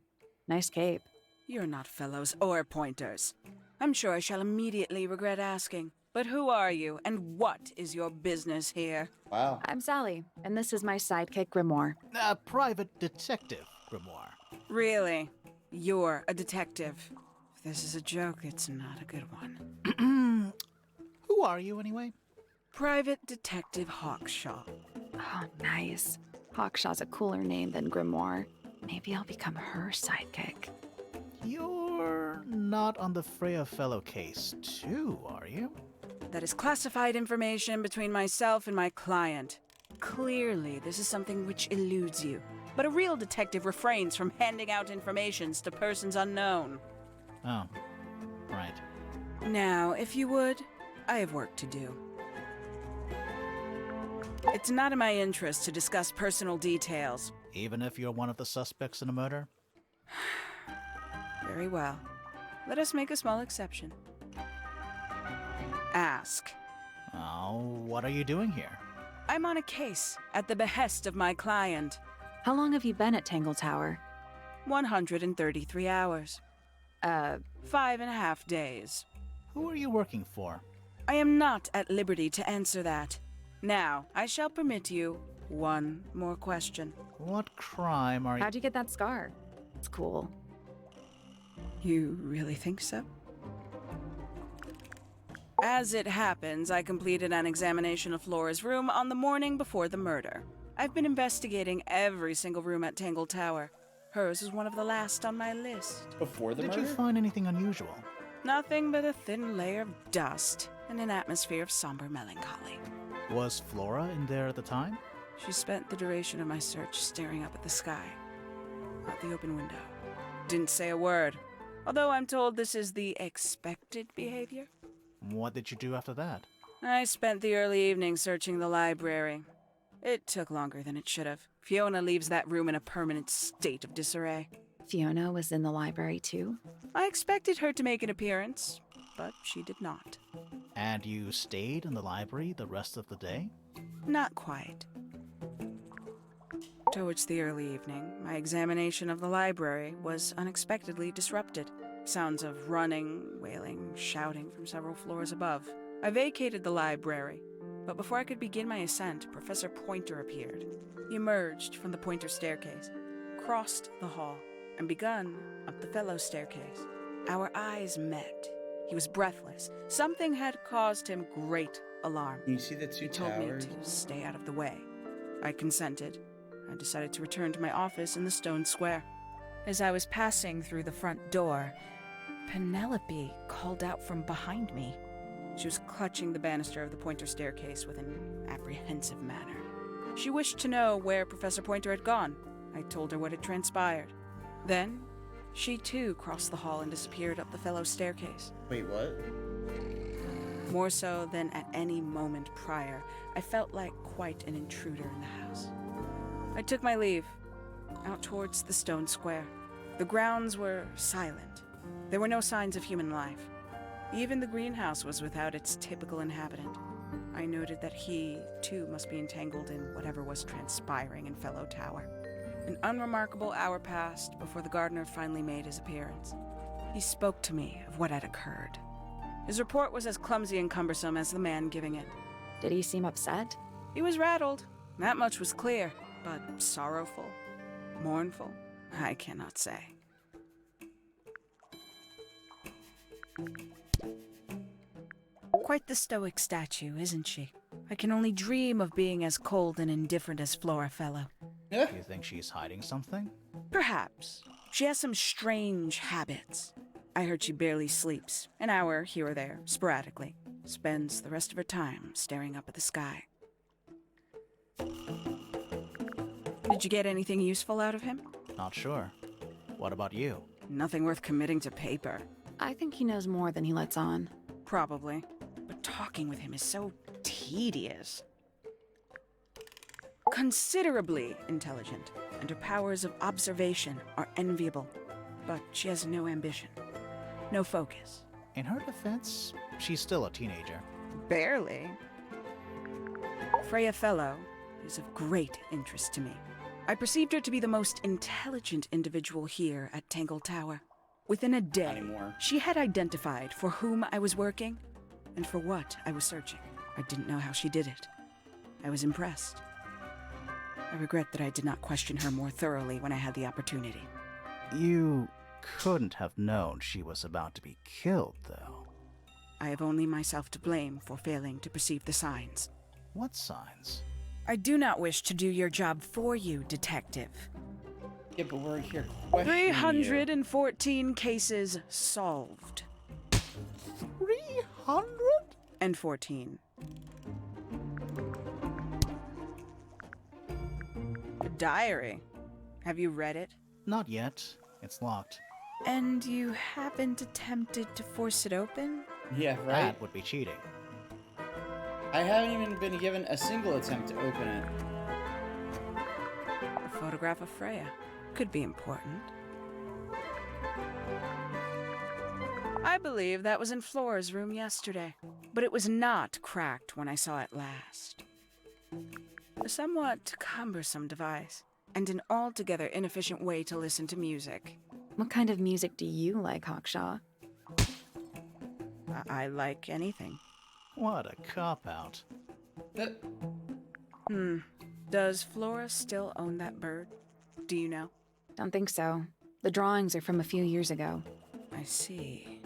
Nice cape. You're not fellows or pointers. I'm sure I shall immediately regret asking. But who are you, and what is your business here? Wow. I'm Sally, and this is my sidekick, Grimoire. Private detective, Grimoire. Really? You're a detective. If this is a joke, it's not a good one. Who are you, anyway? Private Detective Hawkshaw. Oh, nice. Hawkshaw's a cooler name than Grimoire. Maybe I'll become her sidekick. You're not on the Freya Fellow case, too, are you? That is classified information between myself and my client. Clearly, this is something which eludes you. But a real detective refrains from handing out informations to persons unknown. Oh, right. Now, if you would, I have work to do. It's not in my interest to discuss personal details. Even if you're one of the suspects in a murder? Very well. Let us make a small exception. Ask. Oh, what are you doing here? I'm on a case at the behest of my client. How long have you been at Tangle Tower? 133 hours. 5.5 days. Who are you working for? I am not at liberty to answer that. Now, I shall permit you one more question. What crime are you... How'd you get that scar? It's cool. You really think so? As it happens, I completed an examination of Flora's room on the morning before the murder. I've been investigating every single room at Tangle Tower. Hers is one of the last on my list. Before the Did murder? you find anything unusual? Nothing but a thin layer of dust and an atmosphere of somber melancholy. Was Flora in there at the time? She spent the duration of my search staring up at the sky, out the open window. Didn't say a word, although I'm told this is the expected behavior. What did you do after that? I spent the early evening searching the library. It took longer than it should have. Fiona leaves that room in a permanent state of disarray. Fiona was in the library too? I expected her to make an appearance, but she did not. And you stayed in the library the rest of the day? Not quite. Towards the early evening, my examination of the library was unexpectedly disrupted. Sounds of running, wailing, shouting from several floors above. I vacated the library, but before I could begin my ascent, Professor Pointer appeared. He emerged from the Pointer staircase, crossed the hall, and begun up the fellow staircase. Our eyes met. He was breathless. Something had caused him great alarm. You see the two He told towers? me to stay out of the way. I consented. I decided to return to my office in the stone square. As I was passing through the front door, Penelope called out from behind me. She was clutching the banister of the Pointer staircase with an apprehensive manner. She wished to know where Professor Pointer had gone. I told her what had transpired. Then, she too crossed the hall and disappeared up the fellow staircase. Wait, what? More so than at any moment prior, I felt like quite an intruder in the house. I took my leave, out towards the stone square. The grounds were silent. There were no signs of human life. Even the greenhouse was without its typical inhabitant. I noted that he, too, must be entangled in whatever was transpiring in Fellow Tower. An unremarkable hour passed before the gardener finally made his appearance. He spoke to me of what had occurred. His report was as clumsy and cumbersome as the man giving it. Did he seem upset? He was rattled, that much was clear, but sorrowful, mournful, I cannot say. Quite the stoic statue, isn't she? I can only dream of being as cold and indifferent as Flora Fellow. Yeah. Do you think she's hiding something? Perhaps. She has some strange habits. I heard she barely sleeps, an hour here or there, sporadically. Spends the rest of her time staring up at the sky. Did you get anything useful out of him? Not sure. What about you? Nothing worth committing to paper. I think he knows more than he lets on. Probably. But talking with him is so tedious. Considerably intelligent, and her powers of observation are enviable. But she has no ambition. No focus. In her defense, she's still a teenager. Barely. Freya Fellow, is of great interest to me. I perceived her to be the most intelligent individual here at Tangle Tower. Within a day, Anymore. she had identified for whom I was working and for what I was searching. I didn't know how she did it. I was impressed. I regret that I did not question her more thoroughly when I had the opportunity. You couldn't have known she was about to be killed, though. I have only myself to blame for failing to perceive the signs. What signs? I do not wish to do your job for you, Detective. Yeah, but we're here questioning 314 cases solved. 314. A diary. Have you read it? Not yet. It's locked. And you haven't attempted to force it open? Yeah, right? That would be cheating. I haven't even been given a single attempt to open it. A photograph of Freya. Could be important. I believe that was in Flora's room yesterday, but it was not cracked when I saw it last. A somewhat cumbersome device, and an altogether inefficient way to listen to music. What kind of music do you like, Hawkshaw? I like anything. What a cop-out. Does Flora still own that bird? Do you know? Don't think so. The drawings are from a few years ago. I see.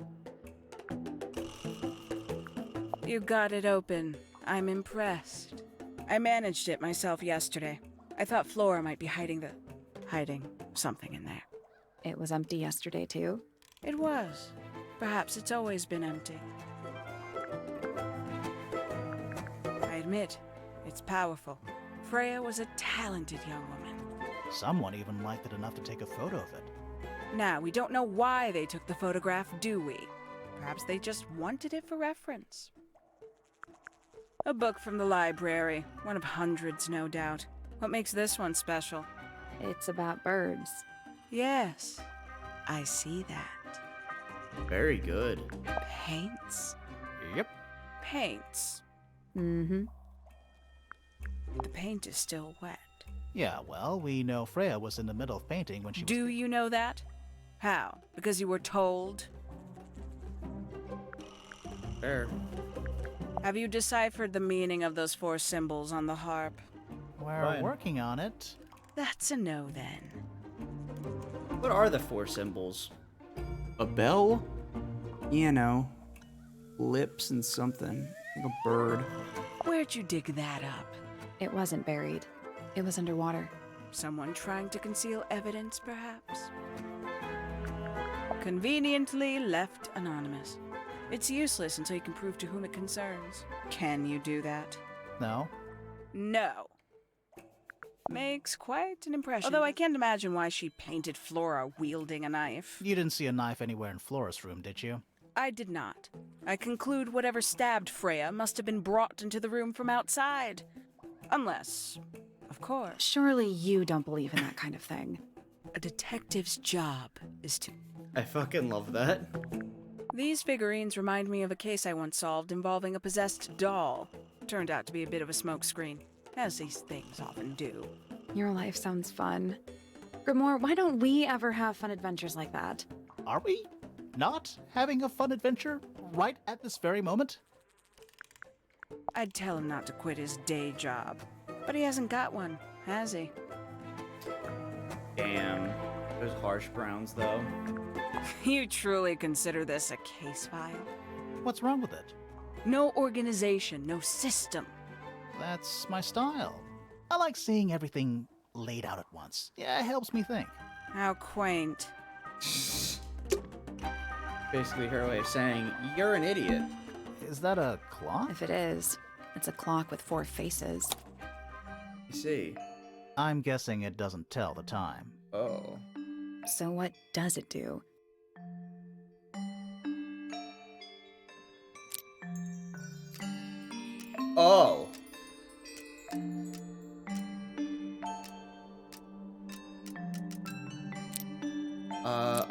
You got it open. I'm impressed. I managed it myself yesterday. I thought Flora might be hiding something in there. It was empty yesterday, too. It was. Perhaps it's always been empty. I admit, it's powerful. Freya was a talented young woman. Someone even liked it enough to take a photo of it. Now, we don't know why they took the photograph, do we? Perhaps they just wanted it for reference. A book from the library. One of hundreds, no doubt. What makes this one special? It's about birds. Yes, I see that. Very good. Paints? Yep. Paints. Mm-hmm. The paint is still wet. Yeah, well, we know Freya was in the middle of painting when she was... Do you know that? How? Because you were told? Fair. Have you deciphered the meaning of those 4 symbols on the harp? We're Fine. working on it. That's a no, then. What are the 4 symbols? A bell? You know, lips and something. Like a bird. Where'd you dig that up? It wasn't buried. It was underwater. Someone trying to conceal evidence, perhaps? Conveniently left anonymous. It's useless until you can prove to whom it concerns. Can you do that? No? No. Makes quite an impression. Although I can't imagine why she painted Flora wielding a knife. You didn't see a knife anywhere in Flora's room, did you? I did not. I conclude whatever stabbed Freya must have been brought into the room from outside. Unless, of course, Surely you don't believe in that kind of thing. a detective's job is to... I fucking love that. These figurines remind me of a case I once solved involving a possessed doll. Turned out to be a bit of a smokescreen, as these things often do. Your life sounds fun. Grimoire, why don't we ever have fun adventures like that? Are we not having a fun adventure right at this very moment? I'd tell him not to quit his day job. But he hasn't got one, has he? Damn. Those harsh browns, though. You truly consider this a case file? What's wrong with it? No organization, no system. That's my style. I like seeing everything laid out at once. Yeah, it helps me think. How quaint. Basically her way of saying, you're an idiot. Is that a clock? If it is, it's a clock with 4 faces. You see. I'm guessing it doesn't tell the time. Oh. So what does it do? Oh. Oh.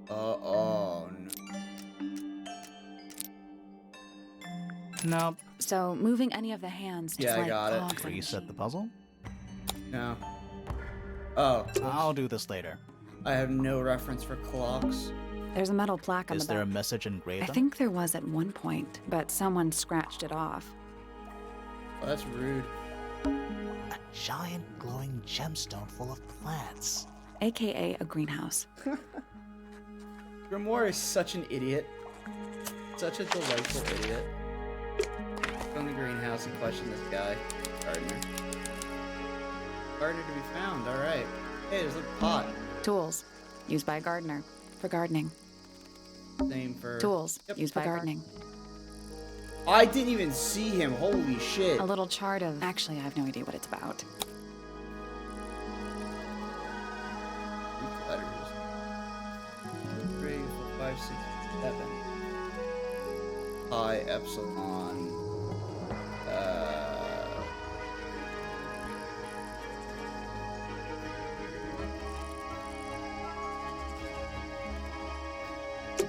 Oh, no. Nope. So moving any of the hands just Yeah, I like got it. cogs on a Reset the machine. puzzle? No. Oh, I'll do this later. I have no reference for clocks. There's a metal plaque on Is the there a back. message engraved I on it? think there was at one point, but someone scratched it off. Oh, that's rude. A giant glowing gemstone full of plants. AKA a greenhouse. Grimoire is such an idiot. Such a delightful idiot. Go in the greenhouse and question this guy. Gardener. Gardener to be found, alright. Hey, there's a pot. Tools. Used by a gardener. For gardening. Same for... Tools. Yep, Used for gardening. I didn't even see him, holy shit. A little chart of... Actually, I have no idea what it's about. Letters. 3, 4, 5, 6, 7. Pi, epsilon.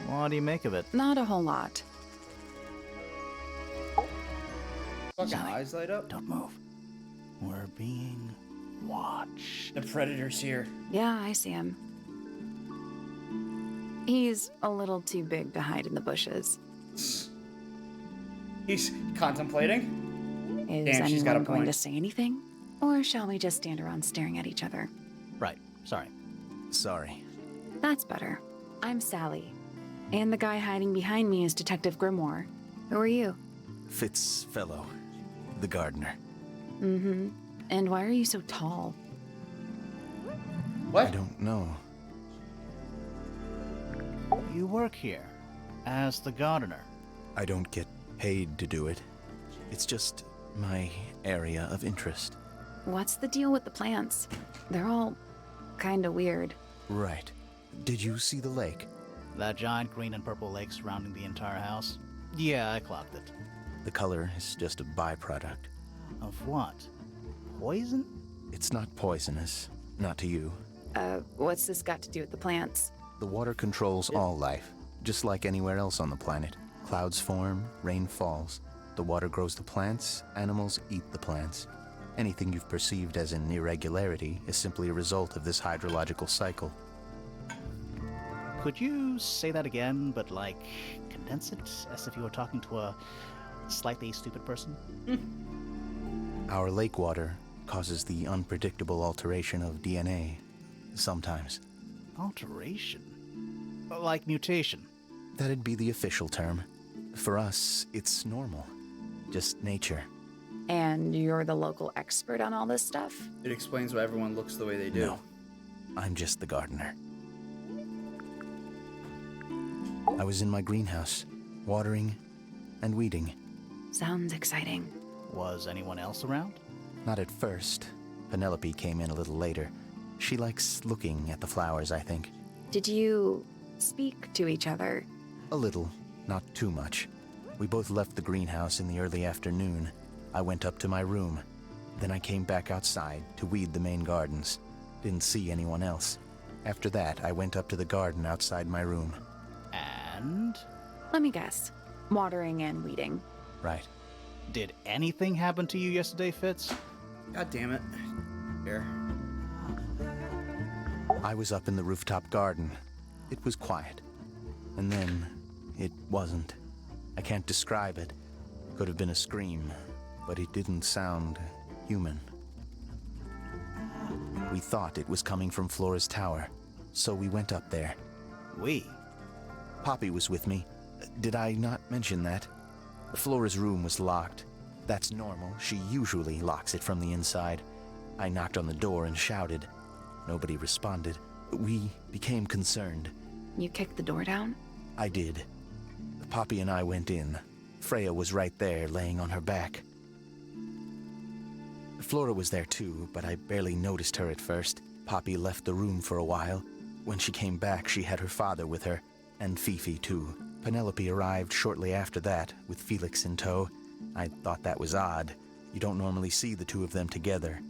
What do you make of it? Not a whole lot. Fucking Johnny. eyes light up. Don't move. We're being watched. The predator's here. Yeah, I see him. He's a little too big to hide in the bushes. He's contemplating. Is Damn, she's got a anyone going point. to say anything? Or shall we just stand around staring at each other? Right. Sorry. Sorry. That's better. I'm Sally. And the guy hiding behind me is Detective Grimoire. Who are you? Fitzfellow, the gardener. Mm-hmm. And why are you so tall? What? I don't know. You work here as the gardener. I don't get paid to do it. It's just my area of interest. What's the deal with the plants? They're all kinda weird. Right. Did you see the lake? That giant green and purple lake surrounding the entire house? Yeah, I clocked it. The color is just a byproduct. Of what? Poison? It's not poisonous. Not to you. What's this got to do with the plants? The water controls all life, just like anywhere else on the planet. Clouds form, rain falls. The water grows the plants, animals eat the plants. Anything you've perceived as an irregularity is simply a result of this hydrological cycle. Could you say that again, but like condense it as if you were talking to a slightly stupid person? Our lake water causes the unpredictable alteration of DNA, sometimes. Alteration? Like mutation? That'd be the official term. For us, it's normal. Just nature. And you're the local expert on all this stuff? It explains why everyone looks the way they do. No. I'm just the gardener. I was in my greenhouse, watering and weeding. Sounds exciting. Was anyone else around? Not at first. Penelope came in a little later. She likes looking at the flowers, I think. Did you speak to each other? A little, not too much. We both left the greenhouse in the early afternoon. I went up to my room. Then I came back outside to weed the main gardens. Didn't see anyone else. After that, I went up to the garden outside my room. And? Let me guess. Watering and weeding. Right. Did anything happen to you yesterday, Fitz? God damn it. Here. I was up in the rooftop garden. It was quiet. And then, it wasn't. I can't describe it. Could have been a scream, but it didn't sound human. We thought it was coming from Flora's tower, so we went up there. We? Poppy was with me. Did I not mention that? Flora's room was locked. That's normal. She usually locks it from the inside. I knocked on the door and shouted. Nobody responded. We became concerned. You kicked the door down? I did. Poppy and I went in. Freya was right there, laying on her back. Flora was there too, but I barely noticed her at first. Poppy left the room for a while. When she came back, she had her father with her, and Fifi too. Penelope arrived shortly after that, with Felix in tow. I thought that was odd. You don't normally see the two of them together.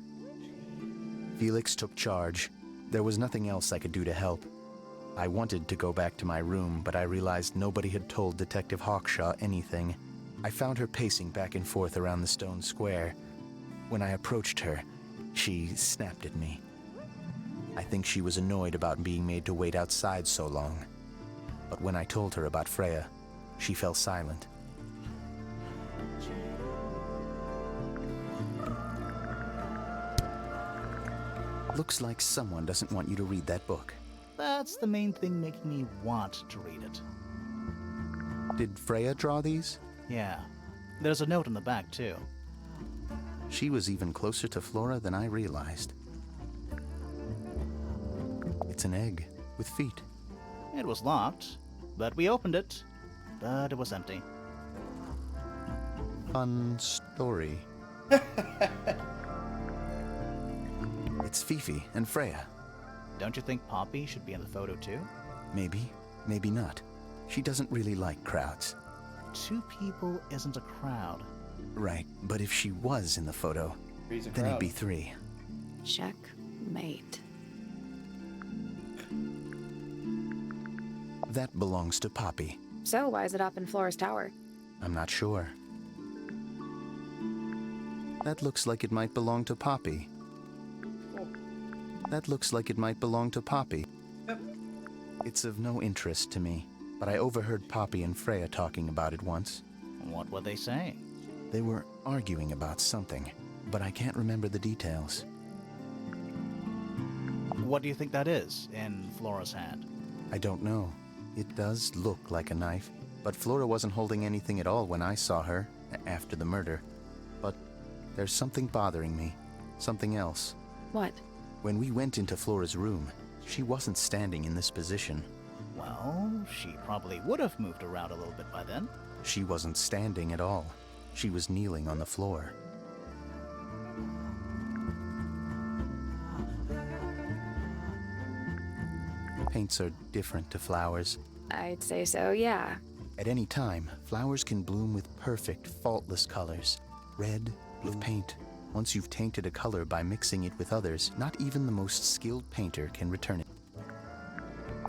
Felix took charge. There was nothing else I could do to help. I wanted to go back to my room, but I realized nobody had told Detective Hawkshaw anything. I found her pacing back and forth around the stone square. When I approached her, she snapped at me. I think she was annoyed about being made to wait outside so long. But when I told her about Freya, she fell silent. Looks like someone doesn't want you to read that book. That's the main thing making me want to read it. Did Freya draw these? Yeah. There's a note in the back, too. She was even closer to Flora than I realized. It's an egg with feet. It was locked, but we opened it, but it was empty. Fun story. It's Fifi and Freya. Don't you think Poppy should be in the photo, too? Maybe, maybe not. She doesn't really like crowds. 2 people isn't a crowd. Right, but if she was in the photo, Three's a then it'd crowd. be 3. Checkmate. That belongs to Poppy. So why is it up in Flora's tower? I'm not sure. That looks like it might belong to Poppy. That looks like it might belong to Poppy. Yep. It's of no interest to me, but I overheard Poppy and Freya talking about it once. What were they saying? They were arguing about something, but I can't remember the details. What do you think that is in Flora's hand? I don't know. It does look like a knife, but Flora wasn't holding anything at all when I saw her after the murder. But there's something bothering me. Something else. What? When we went into Flora's room, she wasn't standing in this position. Well, she probably would have moved around a little bit by then. She wasn't standing at all. She was kneeling on the floor. Paints are different to flowers. I'd say so, yeah. At any time, flowers can bloom with perfect, faultless colors. Red, with paint. Once you've tainted a color by mixing it with others, not even the most skilled painter can return it.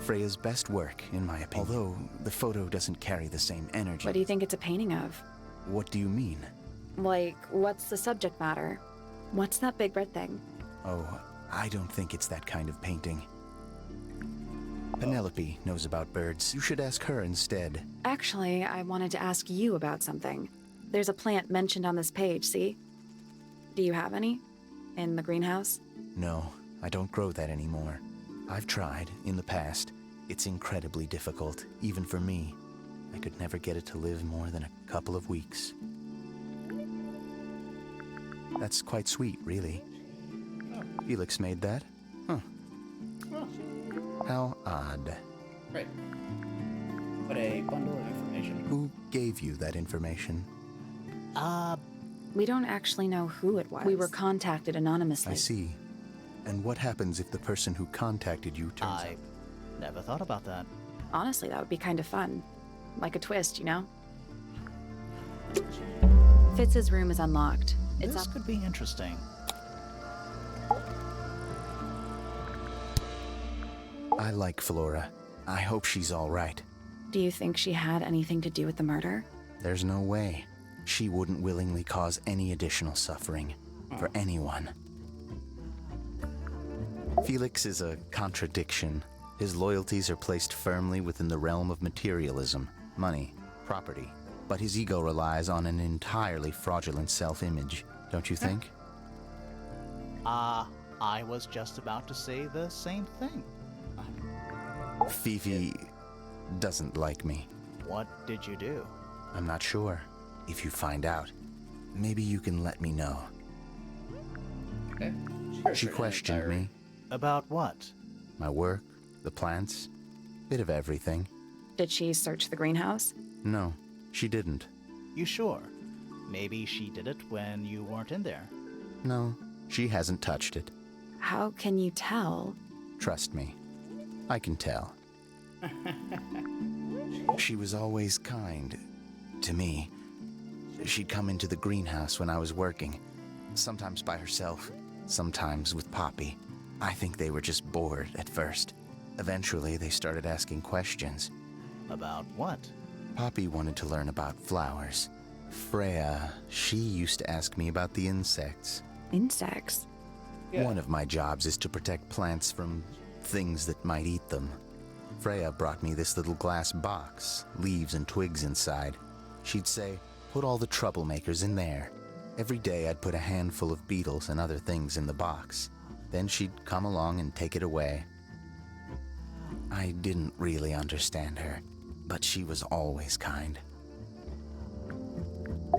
Freya's best work, in my opinion. Although, the photo doesn't carry the same energy. What do you think it's a painting of? What do you mean? Like, what's the subject matter? What's that big red thing? Oh, I don't think it's that kind of painting. Penelope knows about birds. You should ask her instead. Actually, I wanted to ask you about something. There's a plant mentioned on this page, see? Do you have any? In the greenhouse? No, I don't grow that anymore. I've tried, in the past. It's incredibly difficult, even for me. I could never get it to live more than a couple of weeks. That's quite sweet, really. Felix made that? Huh. Oh, How odd. great. What a bundle of information. Who gave you that information? We don't actually know who it was. We were contacted anonymously. I see. And what happens if the person who contacted you turns I out? never thought about that. Honestly, that would be kind of fun. Like a twist, you know? Fitz's room is unlocked. It's This up. could be interesting. I like Flora. I hope she's all right. Do you think she had anything to do with the murder? There's no way. She wouldn't willingly cause any additional suffering for anyone. Felix is a contradiction. His loyalties are placed firmly within the realm of materialism, money, property. But his ego relies on an entirely fraudulent self-image, don't you think? I was just about to say the same thing. Fifi doesn't like me. What did you do? I'm not sure. If you find out, maybe you can let me know. Okay. She questioned me. About what? My work, the plants, bit of everything. Did she search the greenhouse? No, she didn't. You sure? Maybe she did it when you weren't in there. No, she hasn't touched it. How can you tell? Trust me, I can tell. She was always kind to me. She'd come into the greenhouse when I was working, sometimes by herself, sometimes with Poppy. I think they were just bored at first. Eventually, they started asking questions. About what? Poppy wanted to learn about flowers. Freya, she used to ask me about the insects. Insects? Yeah. One of my jobs is to protect plants from things that might eat them. Freya brought me this little glass box, leaves and twigs inside. She'd say, put all the troublemakers in there. Every day I'd put a handful of beetles and other things in the box. Then she'd come along and take it away. I didn't really understand her, but she was always kind.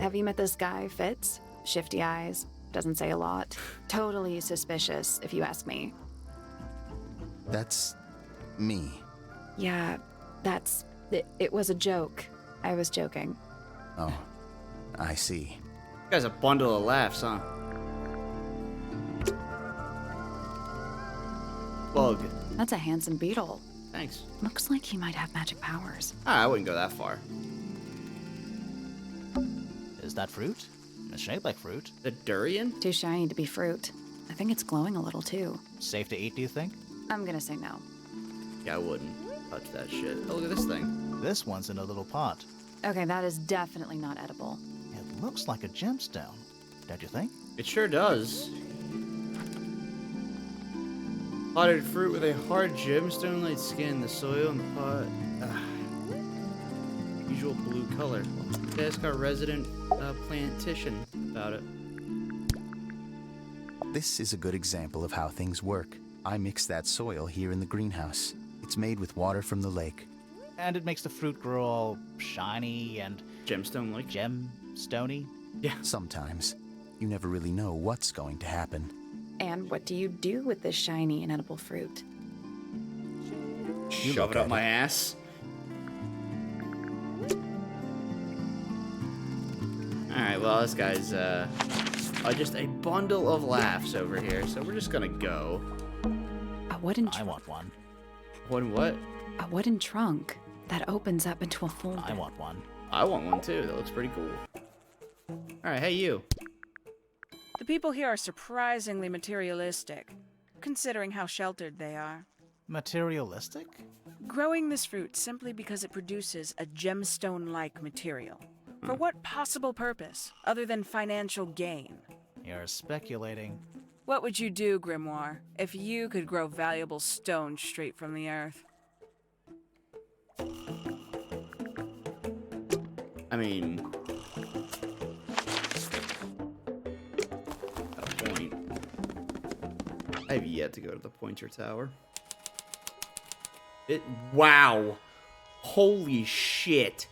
Have you met this guy, Fitz? Shifty eyes, doesn't say a lot. Totally suspicious, if you ask me. That's me. Yeah, it was a joke. I was joking. Oh, I see. You guys a bundle of laughs, huh? Bug. That's a handsome beetle. Thanks. Looks like he might have magic powers. I wouldn't go that far. Is that fruit? It's shaped like fruit. The durian? Too shiny to be fruit. I think it's glowing a little too. Safe to eat, do you think? I'm gonna say no. Yeah, I wouldn't touch that shit. Oh, look at this thing. This one's in a little pot. Okay, that is definitely not edible. It looks like a gemstone, don't you think? It sure does. Potted fruit with a hard gemstone-like skin. The soil in the pot. Usual blue color. Ask our resident plantician about it. This is a good example of how things work. I mix that soil here in the greenhouse. It's made with water from the lake. And it makes the fruit grow all shiny and Gemstone-like. gemstony. Yeah. Sometimes, you never really know what's going to happen. And what do you do with this shiny, inedible fruit? You Shove look it up at my it. ass. Alright, well, this guy's, just a bundle of laughs over here, so we're just gonna go. A wooden I want one. What? a wooden trunk that opens up into a folder. I want one. I want one too. That looks pretty cool. Alright, hey you. The people here are surprisingly materialistic, considering how sheltered they are. Materialistic? Growing this fruit simply because it produces a gemstone-like material. For what possible purpose, other than financial gain? You're speculating. What would you do, Grimoire, if you could grow valuable stone straight from the earth? I mean... a point. I have yet to go to the Pointer Tower. Wow. Holy shit.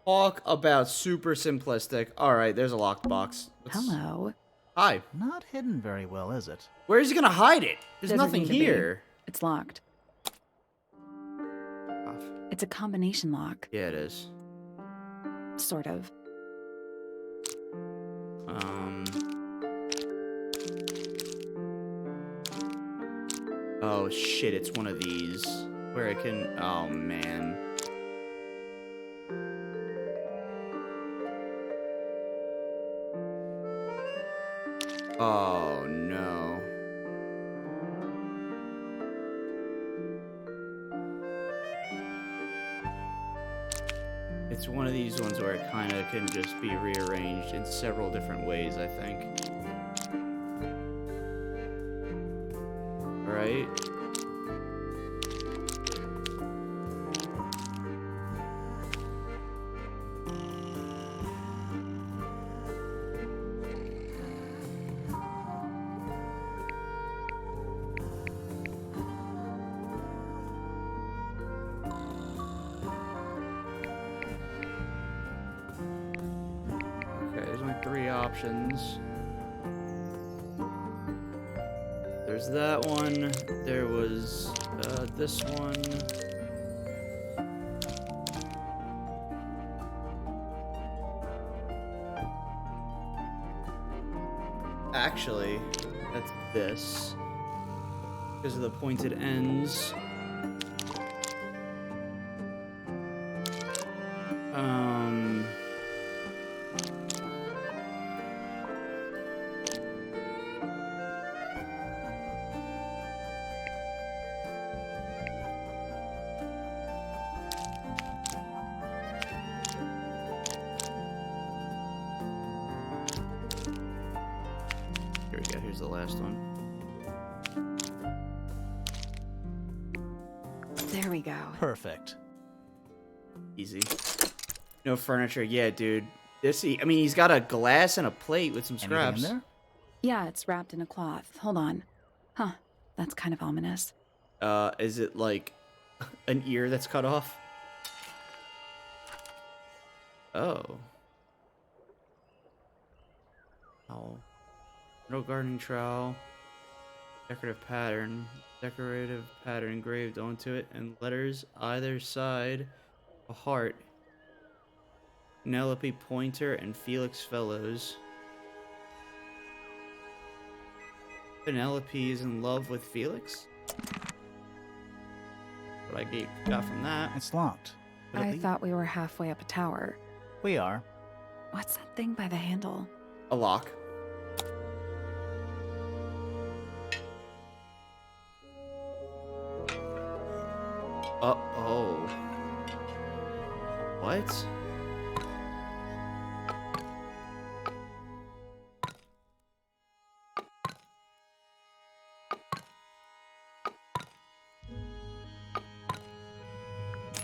Talk about super simplistic. Alright, there's a locked box. Hello. Hi. Not hidden very well, is it? Where is he gonna hide it? There's Doesn't nothing need to be. here. It's locked. It's a combination lock. Yeah, it is. Sort of. Oh shit, it's one of these. Where it can... Oh man. Oh no. It's one of these ones where it kind of can just be rearranged in several different ways, I think. Alright. Okay, there's only 3 options. There's that one. There was this one. Actually, that's this. Because of the pointed ends. the last one. There we go. Perfect. Easy. No furniture. Yeah, dude. I mean, he's got a glass and a plate with some scraps. Anything in there? Yeah, it's wrapped in a cloth. Hold on. Huh. That's kind of ominous. Is it like an ear that's cut off? Oh. Oh. No gardening trowel. Decorative pattern engraved onto it, and letters either side. A heart. Penelope Pointer and Felix Fellows. Penelope is in love with Felix? What I got from that. It's locked. Will it I lead? thought we were halfway up a tower. We are. What's that thing by the handle? A lock. Uh-oh. What?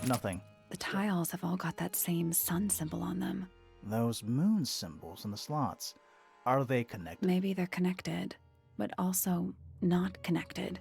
Nothing. The tiles have all got that same sun symbol on them. Those moon symbols in the slots. Are they connected? Maybe they're connected, but also not connected.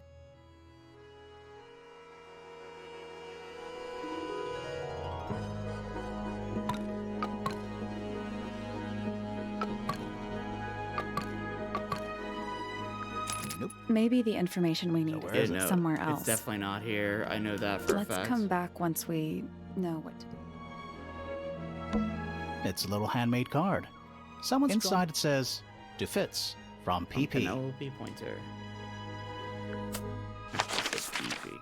Nope. Maybe the information we need where is is it? somewhere else. It's definitely not here. I know that for a Let's fact. come back once we know what to do. It's a little handmade card. Someone's Inside it says, to Fitz, from PP. Penelope Pointer. It says PP.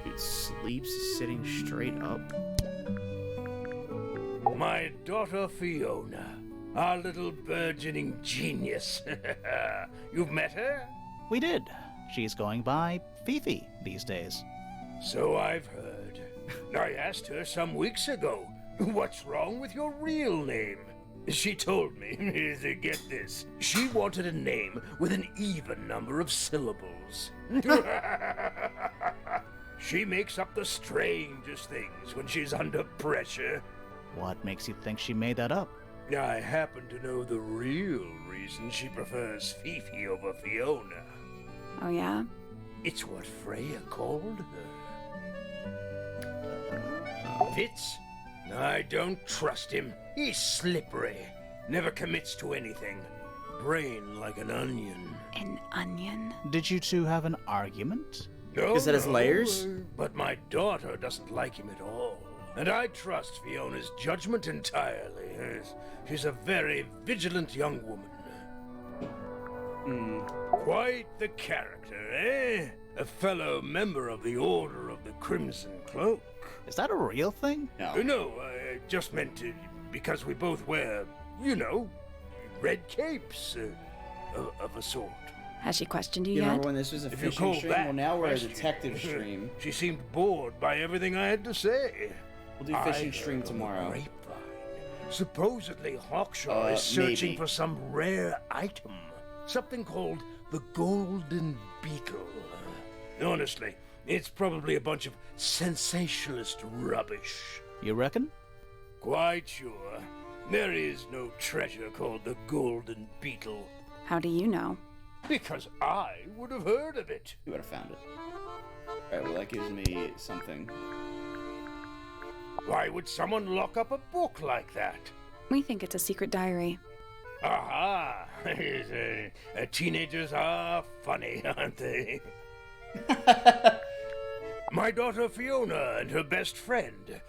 Dude sleeps sitting straight up. My daughter Fiona, our little burgeoning genius. You've met her? We did. She's going by Fifi these days. So I've heard. I asked her some weeks ago, what's wrong with your real name? She told me, get this, she wanted a name with an even number of syllables. She makes up the strangest things when she's under pressure. What makes you think she made that up? I happen to know the real reason she prefers Fifi over Fiona. Oh, yeah? It's what Freya called her. Fitz? I don't trust him. He's slippery. Never commits to anything. Brain like an onion. An onion? Did you two have an argument? No, Is that his no, layers? But my daughter doesn't like him at all. And I trust Fiona's judgment entirely. She's a very vigilant young woman. Quite the character, eh? A fellow member of the Order of the Crimson Cloak. Is that a real thing? No. No, I just meant because we both wear, you know, red capes of a sort. Has she questioned you You yet? remember when this was a If you fishing call stream? that Well, now we're a question. detective stream. She seemed bored by everything I had to say. We'll do fishing I stream heard on the tomorrow. grapevine. Supposedly Hawkshaw is searching maybe. for some rare item. Something called the Golden Beetle. Honestly, it's probably a bunch of sensationalist rubbish. You reckon? Quite sure. There is no treasure called the Golden Beetle. How do you know? Because I would have heard of it. You would have found it. Alright, well, that gives me something. Why would someone lock up a book like that? We think it's a secret diary. Aha! Teenagers are funny, aren't they? My daughter Fiona and her best friend.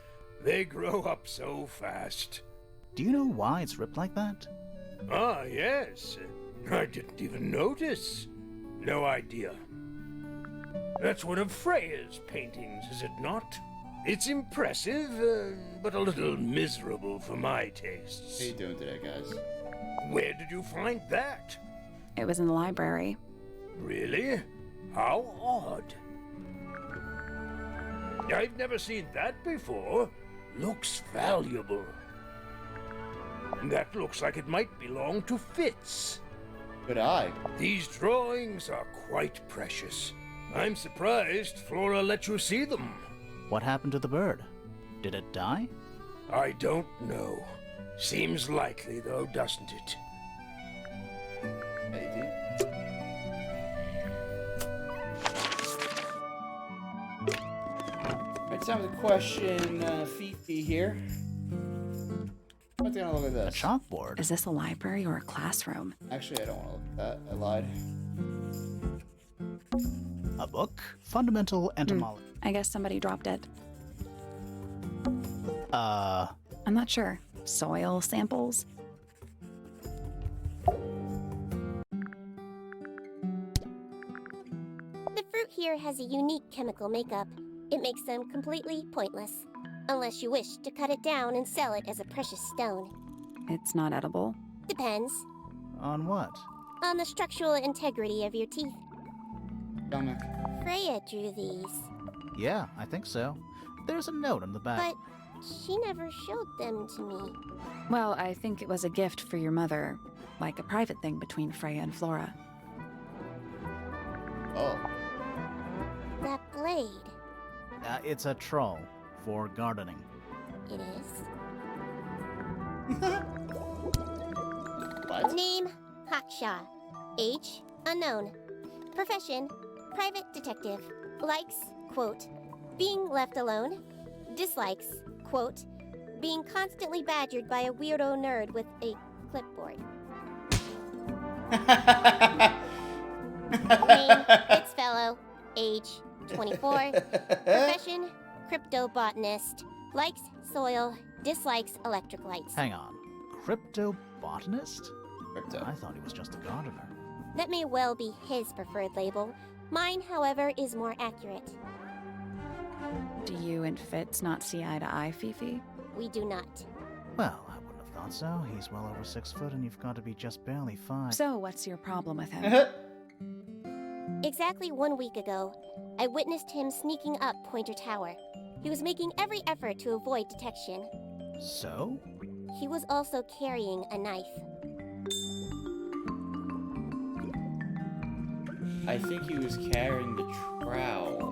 They grow up so fast. Do you know why it's ripped like that? Ah, yes. I didn't even notice. No idea. That's one of Freya's paintings, is it not? It's impressive, but a little miserable for my tastes. How you doing today, guys? Where did you find that? It was in the library. Really? How odd. I've never seen that before. Looks valuable. That looks like it might belong to Fitz. Good eye. These drawings are quite precious. I'm surprised Flora let you see them. What happened to the bird? Did it die? I don't know. Seems likely, though, doesn't it? Maybe. Alright, time to question Fifi here. Let's take a look at A this. chalkboard? Is this a library or a classroom? Actually, I don't want to look at that. I lied. A book? Fundamental entomology. I guess somebody dropped it. I'm not sure. Soil samples? The fruit here has a unique chemical makeup. It makes them completely pointless. Unless you wish to cut it down and sell it as a precious stone. It's not edible. Depends On what? on the structural integrity of your teeth. Stomach. Freya drew these, Yeah, I think so. There's a note on the back. but she never showed them to me. Well, I think it was a gift for your mother. Like a private thing between Freya and Flora. Oh. That blade, It's a troll for gardening. it is. What? Name, Haksha. Age, unknown. Profession, private detective. Likes, quote, being left alone. Dislikes, quote, being constantly badgered by a weirdo nerd with a clipboard. Name, Fitz Fellow. Age, 24. Profession, cryptobotanist. Likes, soil. Dislikes, electric lights. Hang on. Cryptobotanist? Crypto. I thought he was just a gardener. That may well be his preferred label. Mine, however, is more accurate. Do you and Fitz not see eye to eye, Fifi? We do not. Well, I wouldn't have thought so. He's well over 6 foot and you've got to be just barely 5. So, what's your problem with him? Exactly 1 week ago, I witnessed him sneaking up Pointer Tower. He was making every effort to avoid detection. So? He was also carrying a knife. I think he was carrying the trowel.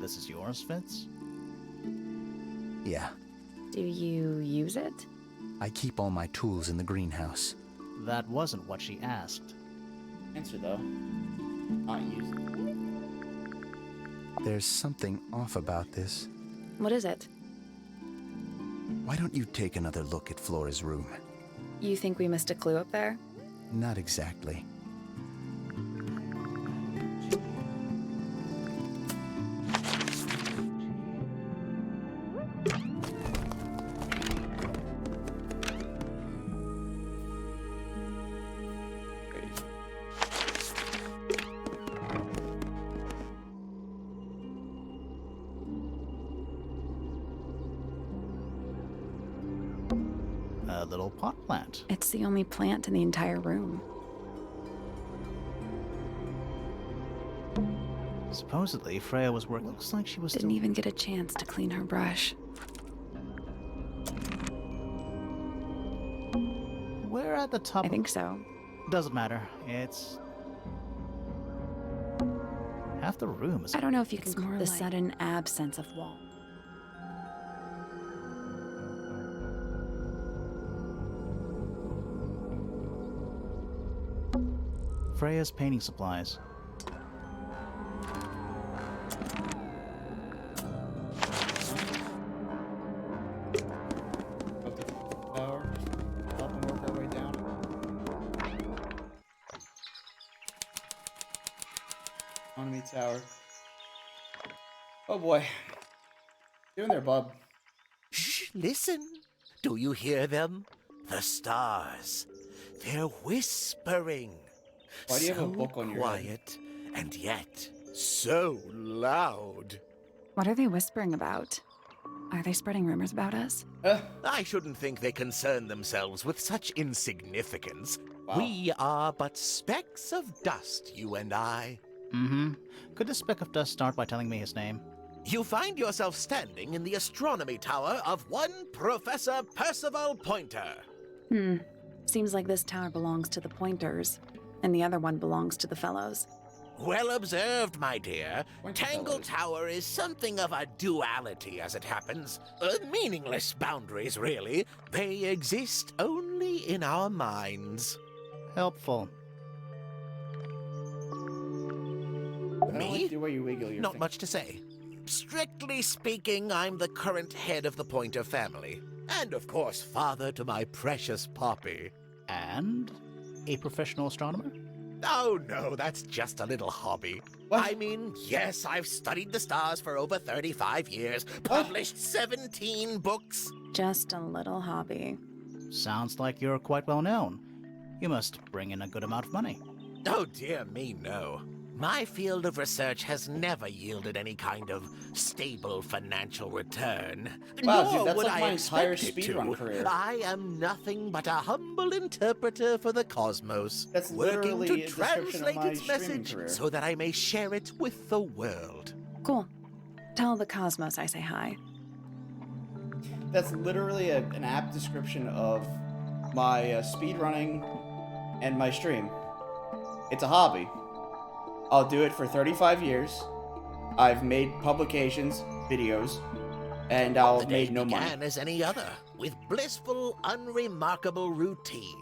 This is yours, Fitz? Yeah, Do you use it? I keep all my tools in the greenhouse. That wasn't what she asked. Answer though. Not used. There's something off about this. What is it? Why don't you take another look at Flora's room? You think we missed a clue up there? Not exactly. A little pot plant. It's the only plant in the entire room. Supposedly, Freya was working. Looks like she was Didn't even get a chance to clean her brush. We're at the top. I think so. Doesn't matter. It's half the room is. I don't know if you It's can more the like- sudden absence of wall. Freya's painting supplies. Up the tower. Up and work our way down. Economy tower. Oh boy. Doing there, bub. Shh, listen. Do you hear them? The stars. They're whispering. Why do you have a So book on your head? quiet and yet so loud. What are they whispering about? Are they spreading rumors about us? I shouldn't think they concern themselves with such insignificance. Wow. We are but specks of dust, you and I. Mm-hmm. Could this speck of dust start by telling me his name? You find yourself standing in the astronomy tower of one Professor Percival Pointer. Seems like this tower belongs to the Pointers, and the other one belongs to the Fellows. Well observed, my dear. Pointer Tangle Fellows. Tower is something of a duality, as it happens. Meaningless boundaries, really. They exist only in our minds. Helpful. I don't Me? like the way you wiggle your Not thing. much to say. Strictly speaking, I'm the current head of the Pointer family. And of course, father to my precious Poppy. And a professional astronomer? Oh no, that's just a little hobby. What? I mean, yes, I've studied the stars for over 35 years, published 17 books. Just a little hobby. Sounds like you're quite well known. You must bring in a good amount of money. Oh dear me, no. My field of research has never yielded any kind of stable financial return. Wow, Nor dude, that's would like I my entire expect it speedrun to. career. I am nothing but a humble interpreter for the cosmos, That's working literally to a description of translate my its streaming message career. so that I may share it with the world. Cool. Tell the Cosmos I say hi. That's literally an apt description of my speedrunning and my stream. It's a hobby. I'll do it for 35 years. I've made publications, videos, and The I'll day made no began money. as any other, with blissful, unremarkable routine.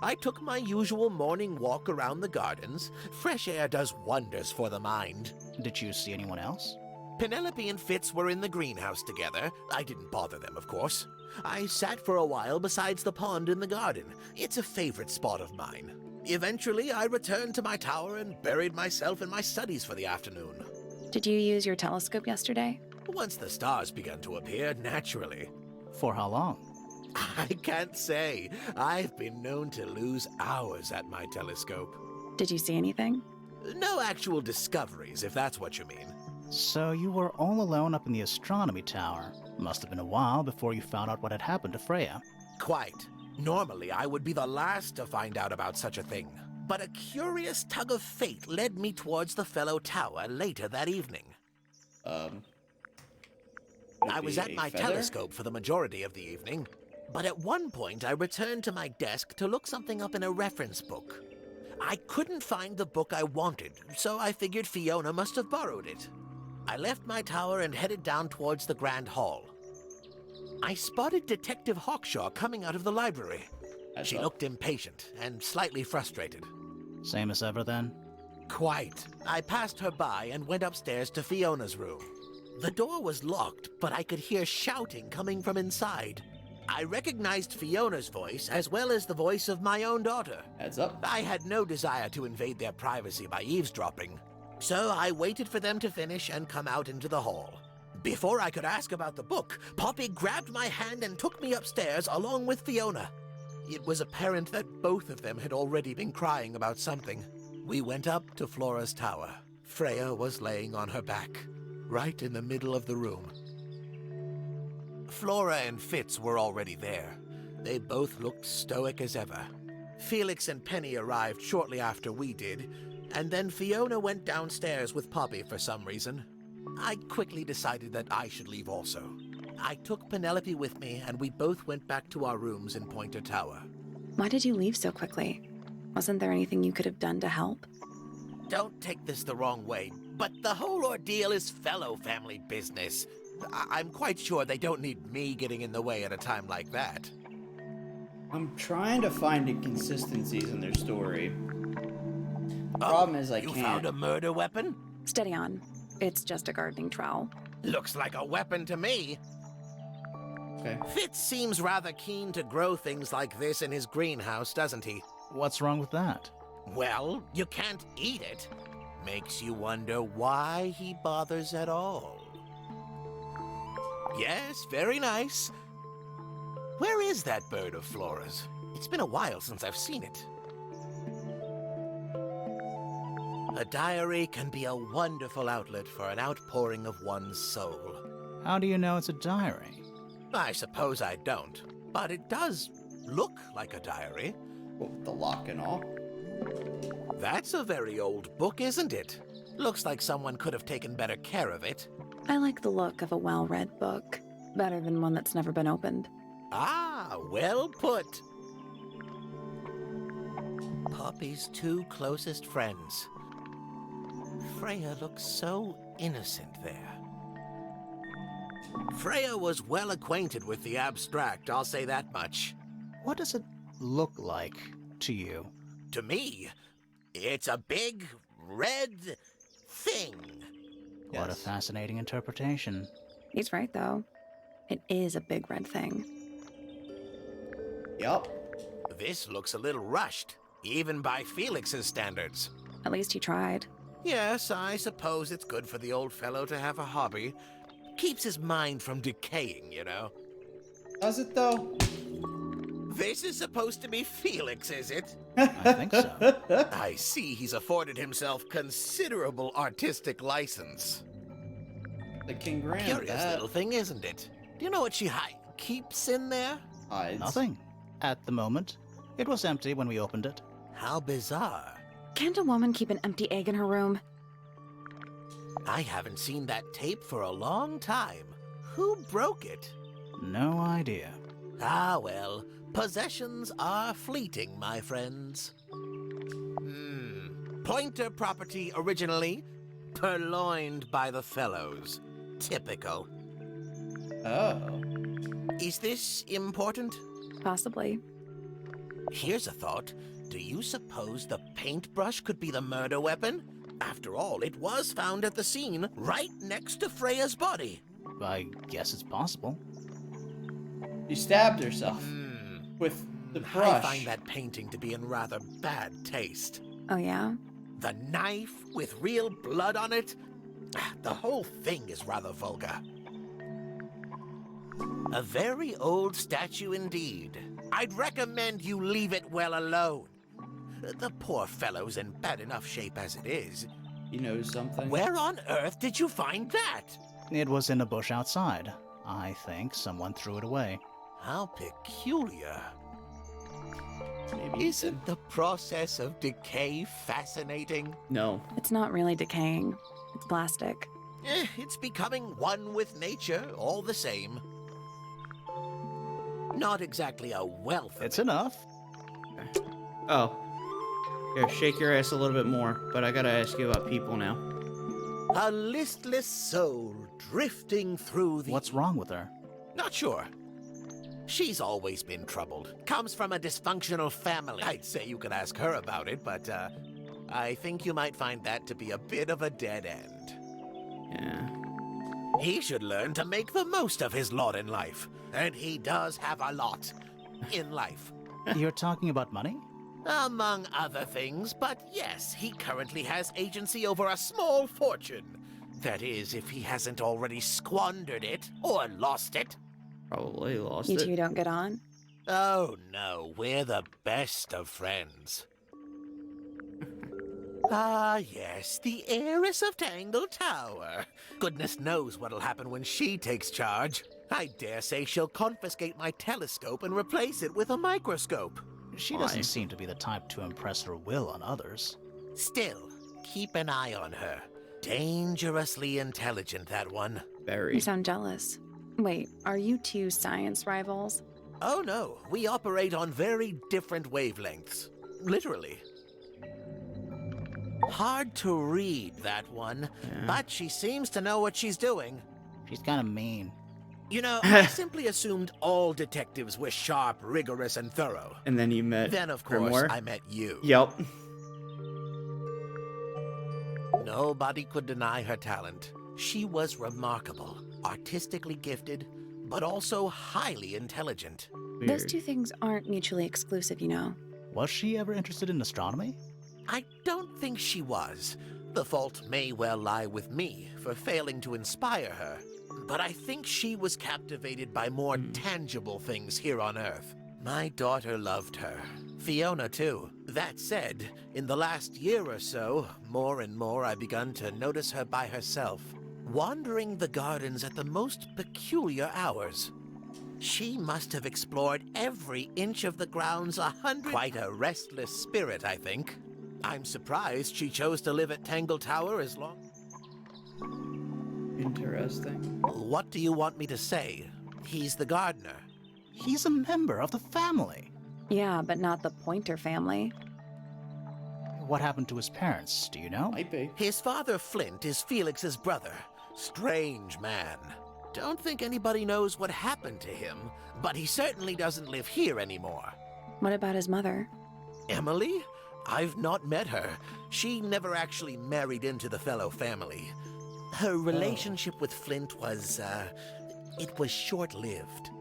I took my usual morning walk around the gardens. Fresh air does wonders for the mind. Did you see anyone else? Penelope and Fitz were in the greenhouse together. I didn't bother them, of course. I sat for a while besides the pond in the garden. It's a favorite spot of mine. Eventually, I returned to my tower and buried myself in my studies for the afternoon. Did you use your telescope yesterday? Once the stars began to appear, naturally. For how long? I can't say. I've been known to lose hours at my telescope. Did you see anything? No actual discoveries, if that's what you mean. So you were all alone up in the astronomy tower. Must have been a while before you found out what had happened to Freya. Quite. Normally, I would be the last to find out about such a thing. But a curious tug of fate led me towards the fellow tower later that evening. Would I was be at a my feather? telescope for the majority of the evening, but at one point I returned to my desk to look something up in a reference book. I couldn't find the book I wanted, so I figured Fiona must have borrowed it. I left my tower and headed down towards the Grand Hall. I spotted Detective Hawkshaw coming out of the library. That's She up. looked impatient and slightly frustrated. Same as ever then? Quite. I passed her by and went upstairs to Fiona's room. The door was locked, but I could hear shouting coming from inside. I recognized Fiona's voice as well as the voice of my own daughter. Heads up. I had no desire to invade their privacy by eavesdropping, so I waited for them to finish and come out into the hall. Before I could ask about the book, Poppy grabbed my hand and took me upstairs along with Fiona. It was apparent that both of them had already been crying about something. We went up to Flora's tower. Freya was laying on her back, right in the middle of the room. Flora and Fitz were already there. They both looked stoic as ever. Felix and Penny arrived shortly after we did, and then Fiona went downstairs with Poppy for some reason. I quickly decided that I should leave also. I took Penelope with me, and we both went back to our rooms in Pointer Tower. Why did you leave so quickly? Wasn't there anything you could have done to help? Don't take this the wrong way, but the whole ordeal is fellow family business. I'm quite sure they don't need me getting in the way at a time like that. I'm trying to find inconsistencies in their story. The problem is I You can't. found a murder weapon? Steady on. It's just a gardening trowel. Looks like a weapon to me. Okay. Fitz seems rather keen to grow things like this in his greenhouse, doesn't he? What's wrong with that? Well, you can't eat it. Makes you wonder why he bothers at all. Yes, very nice. Where is that bird of Flora's? It's been a while since I've seen it. A diary can be a wonderful outlet for an outpouring of one's soul. How do you know it's a diary? I suppose I don't, but it does look like a diary. Well, with the lock and all. That's a very old book, isn't it? Looks like someone could have taken better care of it. I like the look of a well-read book, better than one that's never been opened. Ah, well put. Poppy's two closest friends. Freya looks so innocent there. Freya was well acquainted with the abstract, I'll say that much. What does it look like to you? To me, it's a big, red thing. What a Yes. fascinating interpretation. He's right, though. It is a big red thing. Yup. This looks a little rushed, even by Felix's standards. At least he tried. Yes, I suppose it's good for the old fellow to have a hobby. Keeps his mind from decaying, you know. Does it though? This is supposed to be Felix, is it? I think so. I see he's afforded himself considerable artistic license. The King Grant. Curious little thing, isn't it? Do you know what she keeps in there? Hides. Nothing. At the moment. It was empty when we opened it. How bizarre. Can't a woman keep an empty egg in her room? I haven't seen that tape for a long time. Who broke it? No idea. Ah, well, possessions are fleeting, my friends. Pointer property originally, purloined by the fellows. Typical. Oh. Is this important? Possibly. Here's a thought. Do you suppose the paintbrush could be the murder weapon? After all, it was found at the scene, right next to Freya's body. I guess it's possible. She stabbed herself with the brush. I find that painting to be in rather bad taste. Oh, yeah? The knife with real blood on it? The whole thing is rather vulgar. A very old statue indeed. I'd recommend you leave it well alone. The poor fellow's in bad enough shape as it is. You know something? Where on earth did you find that? It was in a bush outside. I think someone threw it away. How peculiar. Maybe he Isn't the process of decay fascinating? No. It's not really decaying. It's plastic. It's becoming one with nature, all the same. Not exactly a wealth of It's it. enough. Oh. Here, shake your ass a little bit more, but I gotta ask you about people now. A listless soul drifting through the... What's wrong with her? Not sure. She's always been troubled. Comes from a dysfunctional family. I'd say you could ask her about it, but I think you might find that to be a bit of a dead end. Yeah. He should learn to make the most of his lot in life. And he does have a lot in life. You're talking about money? Among other things, but yes, he currently has agency over a small fortune. That is, if he hasn't already squandered it or lost it. Probably lost You it. two don't get on? Oh no, we're the best of friends. Ah, yes, the heiress of Tangle Tower. Goodness knows what'll happen when she takes charge. I dare say she'll confiscate my telescope and replace it with a microscope. She Why? doesn't seem to be the type to impress her will on others. Still, keep an eye on her. Dangerously intelligent, that one. Very. You sound jealous. Wait, are you two science rivals? Oh no, we operate on very different wavelengths. Literally. Hard to read, that one, Yeah. but she seems to know what she's doing. She's kind of mean. You know, I simply assumed all detectives were sharp, rigorous, and thorough. And then you met Then, of course, Grimoire? I met you. Yep. Nobody could deny her talent. She was remarkable, artistically gifted, but also highly intelligent. Those Weird. two things aren't mutually exclusive, you know. Was she ever interested in astronomy? I don't think she was. The fault may well lie with me for failing to inspire her. But I think she was captivated by more tangible things here on Earth. My daughter loved her. Fiona, too. That said, in the last year or so, more and more I've begun to notice her by herself. wandering the gardens at the most peculiar hours. She must have explored every inch of the grounds 100. Quite a restless spirit, I think. I'm surprised she chose to live at Tangle Tower as long. Interesting. What do you want me to say? He's the gardener. He's a member of the family. Yeah, but not the Pointer family. What happened to his parents, do you know? Might be. His father, Flint, is Felix's brother. Strange man. Don't think anybody knows what happened to him, but he certainly doesn't live here anymore. What about his mother? Emily? I've not met her. She never actually married into the fellow family. Her relationship with Flint was, it was short-lived.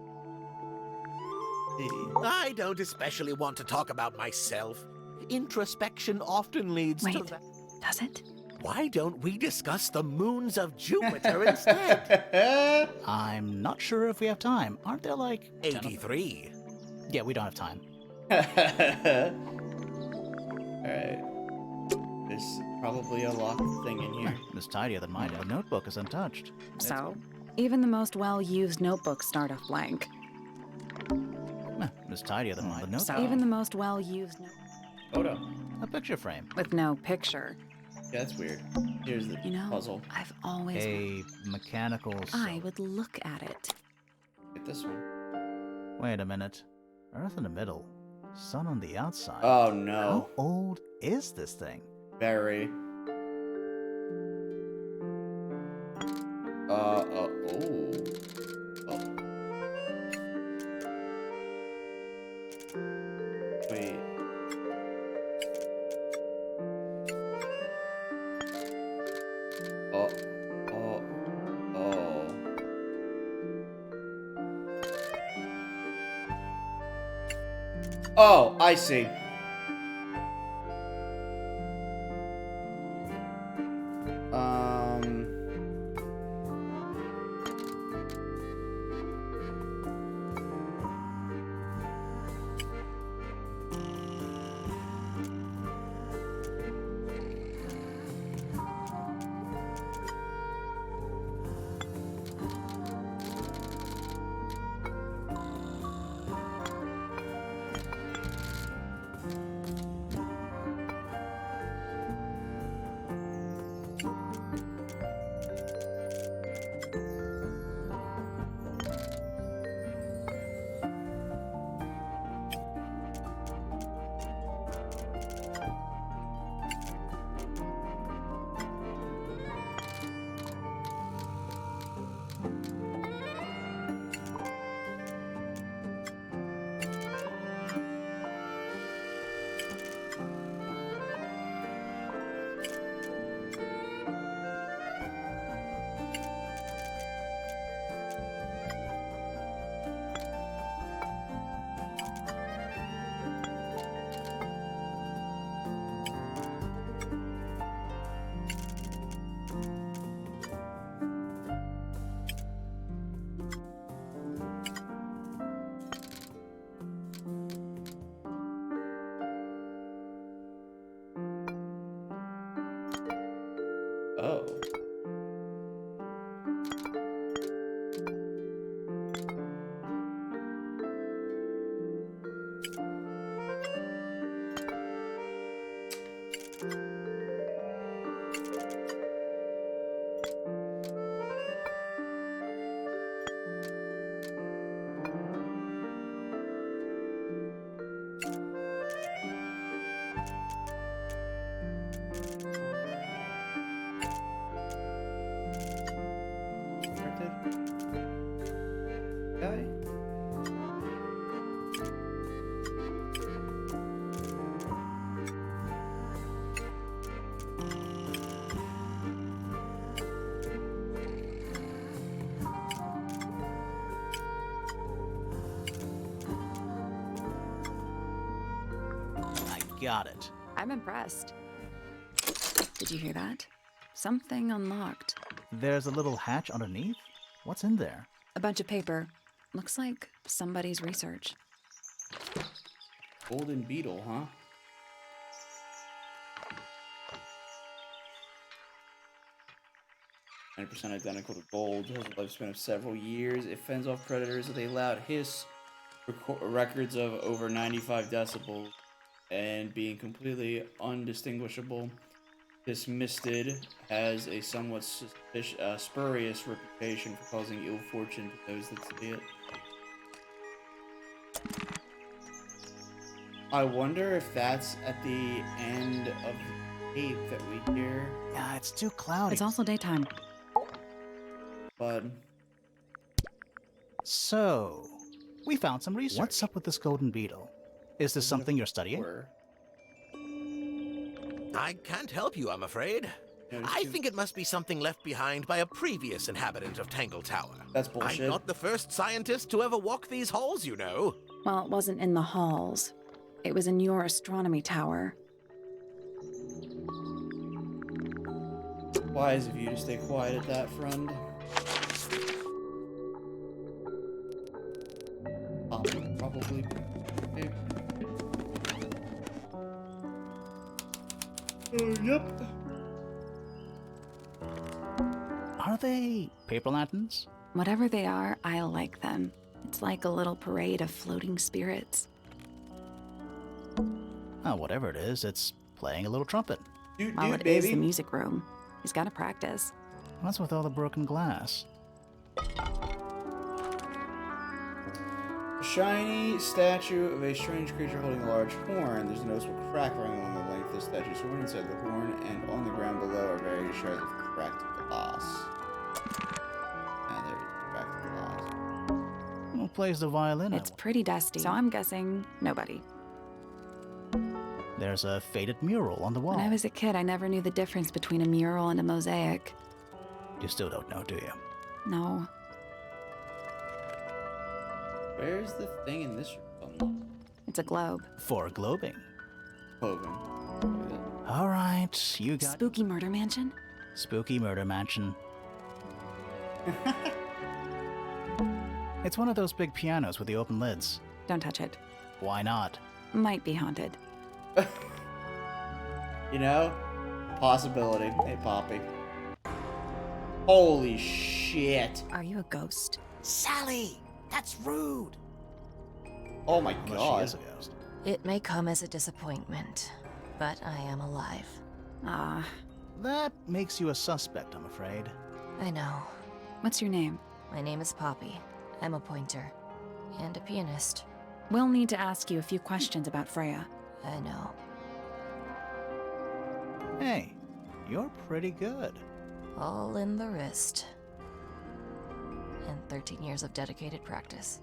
I don't especially want to talk about myself. Introspection often leads to Wait, that. does it? Why don't we discuss the moons of Jupiter instead? I'm not sure if we have time. Aren't there like 10 of them? 83. Yeah, we don't have time. Alright. There's probably a locked thing in here. It's tidier than mine. The notebook is untouched. So, even the most well-used notebooks start off blank. It's tidier than mine. The notebook. So, even the most well-used Photo. A picture frame. with no picture. Yeah, that's weird. Here's the You know, puzzle. I've always... A mechanical... I would look at it. Get this one. Wait a minute. Earth in the middle. Sun on the outside. Oh How no. old is this thing? Very. Oh. Wait. Oh. Oh, I see. Oh. Guy? I got it. I'm impressed. Did you hear that? Something unlocked. There's a little hatch underneath? What's in there? A bunch of paper. Looks like somebody's research. Golden beetle, huh? 90% identical to gold. Has a lifespan of several years. It fends off predators with a loud hiss. Records of over 95 decibels. And being completely undistinguishable. This mistid has a somewhat spurious reputation for causing ill fortune to those that see it. I wonder if that's at the end of the tape that we hear. Yeah, it's too cloudy. It's also daytime. But So, we found some research. What's up with this golden beetle? Is this something you're studying? I can't help you, I'm afraid. No, I think it must be something left behind by a previous inhabitant of Tangle Tower. That's bullshit. I'm not the first scientist to ever walk these halls, you know. Well, it wasn't in the halls. It was in your astronomy tower. Wise of you to stay quiet at that, friend. Probably. Okay. Yep. Are they paper lanterns? Whatever they are, I like them. It's like a little parade of floating spirits. Oh, whatever it is, it's playing a little trumpet. Well, it is the music room. He's got to practice. What's with all the broken glass? A shiny statue of a strange creature holding a large horn. There's a noticeable crack running along the length of the statue's horn. Inside the horn and on the ground below are various shards of cracked glass. And there's cracked glass. Who plays the violin? It's pretty dusty, so I'm guessing nobody. There's a faded mural on the wall. When I was a kid, I never knew the difference between a mural and a mosaic. You still don't know, do you? No. Where's the thing in this room? It's a globe. For globing. Clothing. All right, you got Spooky murder mansion? Spooky murder mansion. It's one of those big pianos with the open lids. Don't touch it. Why not? Might be haunted. You know? Possibility. Hey, Poppy. Holy shit. Are you a ghost? Sally! That's rude! Oh my Unless she god. is a ghost. It may come as a disappointment, but I am alive. Ah, That makes you a suspect, I'm afraid. I know. what's your name? My name is Poppy. I'm a pointer. And a pianist. We'll need to ask you a few questions about Freya. I know. Hey, you're pretty good. All in the wrist. And 13 years of dedicated practice.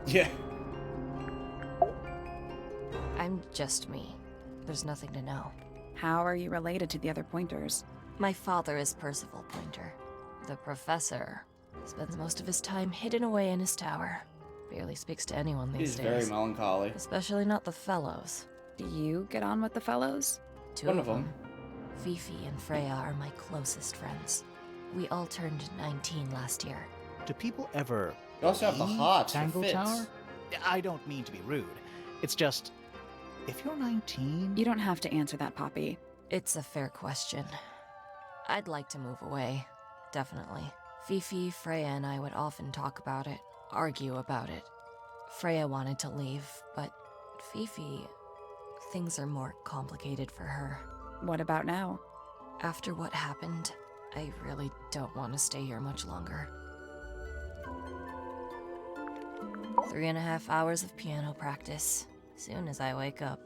Yeah. I'm just me. There's nothing to know. How are you related to the other pointers? My father is Percival Pointer. The professor spends most of his time hidden away in his tower. Barely speaks to anyone these He's days. very melancholy. Especially not the fellows. Do you get on with the fellows? Two One of of them. Fifi and Freya are my closest friends. We all turned 19 last year. Do people ever You also have the leave hots for Tangle fits. Tower? I don't mean to be rude. It's just, if you're 19... You don't have to answer that, Poppy. It's a fair question. I'd like to move away. Definitely. Fifi, Freya, and I would often talk about it, argue about it. Freya wanted to leave, but Fifi... things are more complicated for her. What about now? After what happened, I really don't want to stay here much longer. 3.5 hours of piano practice. Soon as I wake up.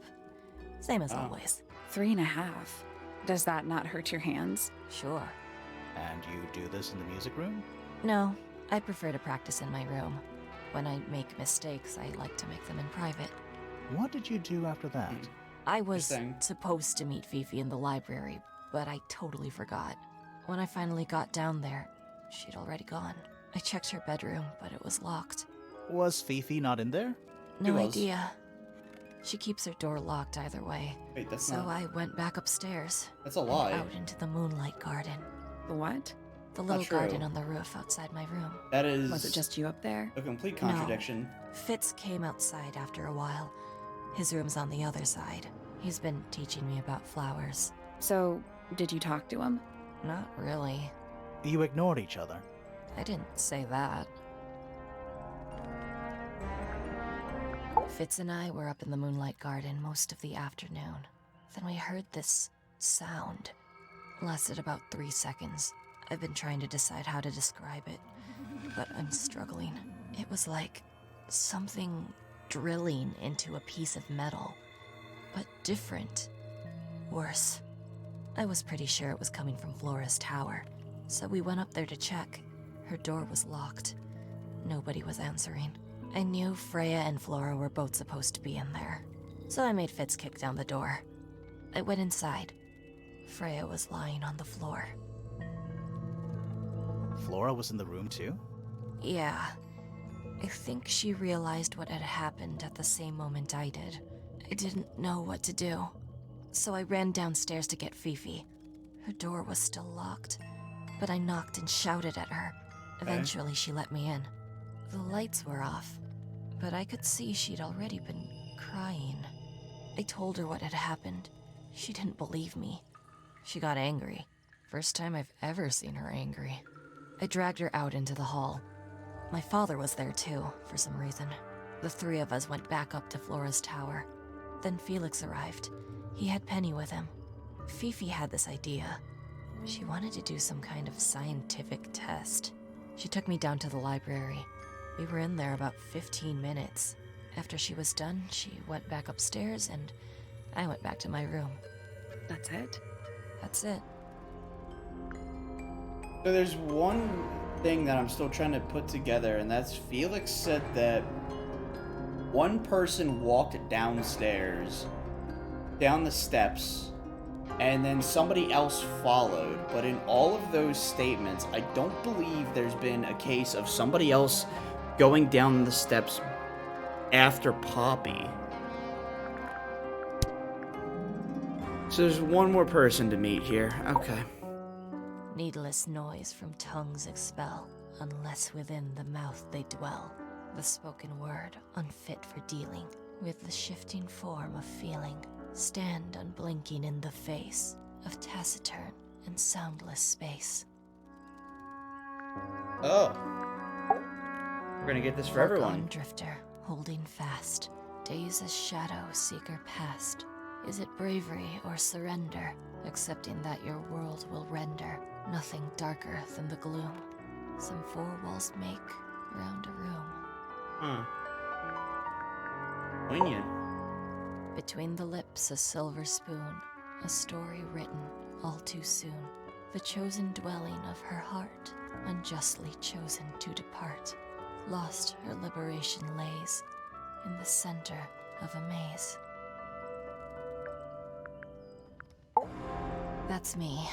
Same as always. 3.5. Does that not hurt your hands? Sure. And you do this in the music room? No, I prefer to practice in my room. When I make mistakes, I like to make them in private. What did you do after that? I was Interesting. supposed to meet Fifi in the library, but I totally forgot. When I finally got down there, she'd already gone. I checked her bedroom, but it was locked. Was Fifi not in there? No was. idea. She keeps her door locked either way. Wait, that's So not... I went back upstairs. That's a and lie. Out into the moonlight garden. The what? The Not little true. garden on the roof outside my room. That is... Was it just you up there? a complete contradiction. Fitz came outside after a while. His room's on the other side. He's been teaching me about flowers. So, did you talk to him? Not really. You ignored each other. I didn't say that. Fitz and I were up in the Moonlight Garden most of the afternoon. Then we heard this sound. Lasted about 3 seconds. I've been trying to decide how to describe it, but I'm struggling. It was like something drilling into a piece of metal, but different. Worse. I was pretty sure it was coming from Flora's tower, so we went up there to check. Her door was locked. Nobody was answering. I knew Freya and Flora were both supposed to be in there, so I made Fitz kick down the door. I went inside. Freya was lying on the floor. Flora was in the room too? Yeah. I think she realized what had happened at the same moment I did. I didn't know what to do, so I ran downstairs to get Fifi. Her door was still locked, but I knocked and shouted at her. Eventually, she let me in. The lights were off, but I could see she'd already been crying. I told her what had happened. She didn't believe me. She got angry. First time I've ever seen her angry. I dragged her out into the hall. My father was there too, for some reason. The three of us went back up to Flora's tower. Then Felix arrived. He had Penny with him. Fifi had this idea. She wanted to do some kind of scientific test. She took me down to the library. We were in there about 15 minutes. After she was done, she went back upstairs and I went back to my room. That's it? That's it. So there's one thing that I'm still trying to put together, and that's Felix said that one person walked downstairs, down the steps, and then somebody else followed. But in all of those statements, I don't believe there's been a case of somebody else going down the steps after Poppy. So there's one more person to meet here. Okay. Needless noise from tongues expel, unless within the mouth they dwell. The spoken word, unfit for dealing with the shifting form of feeling. Stand unblinking in the face of taciturn and soundless space. Oh. We're gonna get this for Walk everyone. on, drifter, holding fast. Days as shadow seeker past. Is it bravery or surrender? Accepting that your world will render nothing darker than the gloom. Some four walls make round a room. Huh. Poignant. Between the lips a silver spoon, a story written all too soon. The chosen dwelling of her heart, unjustly chosen to depart. Lost her liberation lays in the center of a maze. That's me.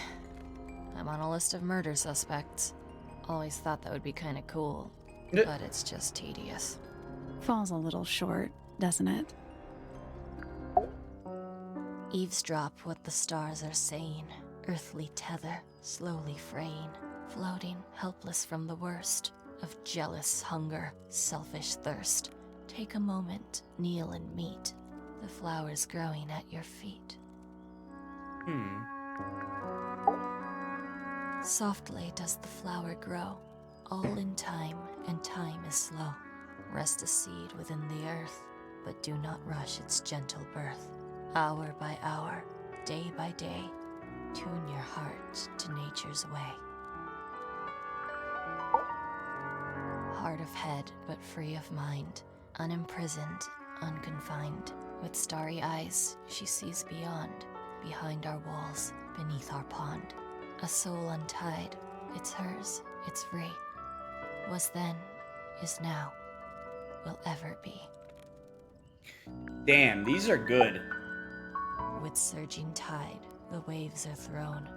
I'm on a list of murder suspects. Always thought that would be kinda cool, but it's just tedious. Falls a little short, doesn't it? Eavesdrop what the stars are saying. Earthly tether, slowly fraying. Floating, helpless from the worst of jealous hunger, selfish thirst. Take a moment, kneel and meet the flowers growing at your feet. Softly does the flower grow, all in time, and time is slow. Rest a seed within the earth, but do not rush its gentle birth. Hour by hour, day by day, tune your heart to nature's way. Hard of head, but free of mind, unimprisoned, unconfined. With starry eyes, she sees beyond, behind our walls, beneath our pond. A soul untied, it's hers, it's free. Was then, is now, will ever be. Damn, these are good. With surging tide, the waves are thrown,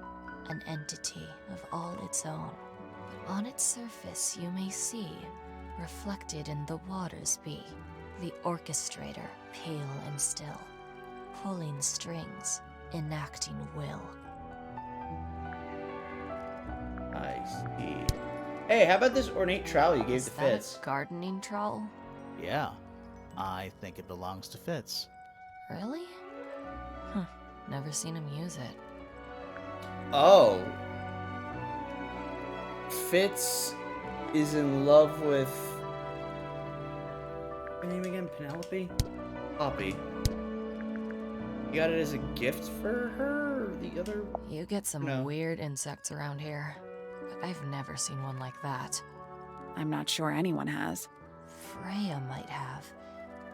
an entity of all its own. But on its surface you may see, reflected in the waters be, the orchestrator, pale and still, pulling strings, enacting will. I see. Hey, how about this ornate trowel you gave Is to that Fitz? a gardening trowel? Yeah. I think it belongs to Fitz. Really? Huh. Never seen him use it. Oh. Fitz is in love with... Her name again? Penelope? Poppy. You got it as a gift for her, or the other? You get some No. weird insects around here, but I've never seen one like that. I'm not sure anyone has. Freya might have.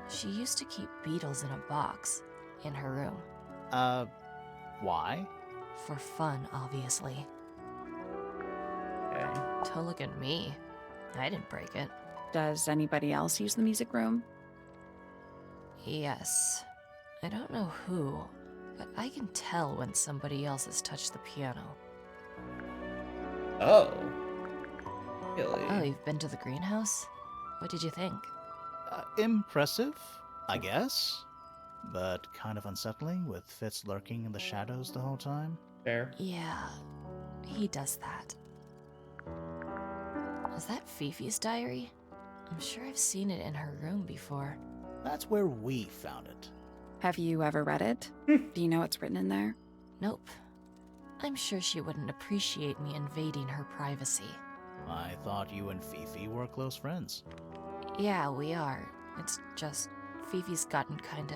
She used to keep beetles in a box in her room. Why? For fun, obviously. Okay. Don't look at me. I didn't break it. Does anybody else use the music room? Yes. I don't know who, but I can tell when somebody else has touched the piano. Oh. Really? Oh, you've been to the greenhouse? What did you think? Impressive, I guess. But kind of unsettling with Fitz lurking in the shadows the whole time. Fair. Yeah, he does that. Is that Fifi's diary? I'm sure I've seen it in her room before. That's where we found it. Have you ever read it? Do you know what's written in there? Nope. I'm sure she wouldn't appreciate me invading her privacy. I thought you and Fifi were close friends. Yeah, we are. It's just Fifi's gotten kinda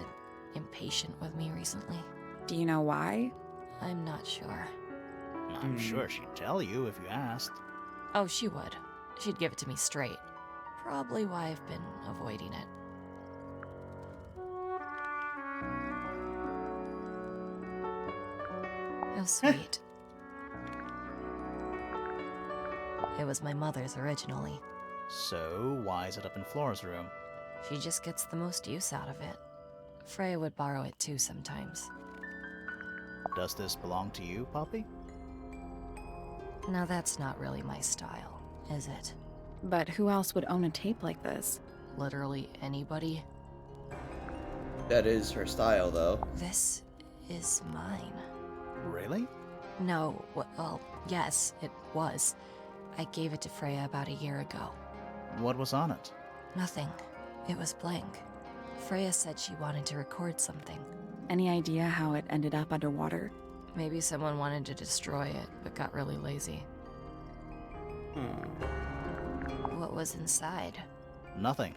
impatient with me recently. Do you know why? I'm not sure. I'm sure she'd tell you if you asked. Oh, she would. She'd give it to me straight. Probably why I've been avoiding it. How sweet. It was my mother's originally. So, why is it up in Flora's room? She just gets the most use out of it. Freya would borrow it too sometimes. Does this belong to you, Poppy? Now that's not really my style, is it? But who else would own a tape like this? Literally anybody? That is her style, though. This is mine. Really? No, well, yes, it was. I gave it to Freya about a year ago. What was on it? Nothing. It was blank. Freya said she wanted to record something. Any idea how it ended up underwater? Maybe someone wanted to destroy it, but got really lazy. What was inside? Nothing.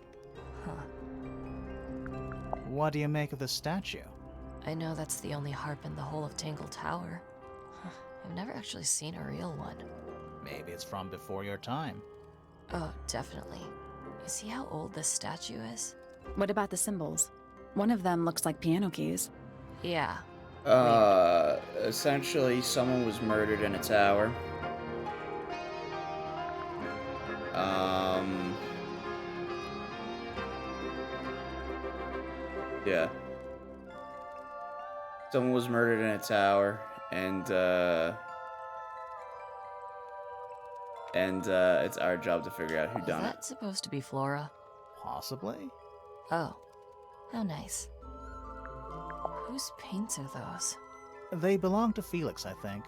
Huh. What do you make of the statue? I know that's the only harp in the whole of Tangle Tower. I've never actually seen a real one. Maybe it's from before your time. Oh, definitely. You see how old this statue is? What about the symbols? One of them looks like piano keys. Yeah. Essentially, someone was murdered in a tower. Yeah. Someone was murdered in a tower, and it's our job to figure out who Is done it. that supposed to be Flora? Possibly? Oh. How nice. Whose paints are those? They belong to Felix, I think.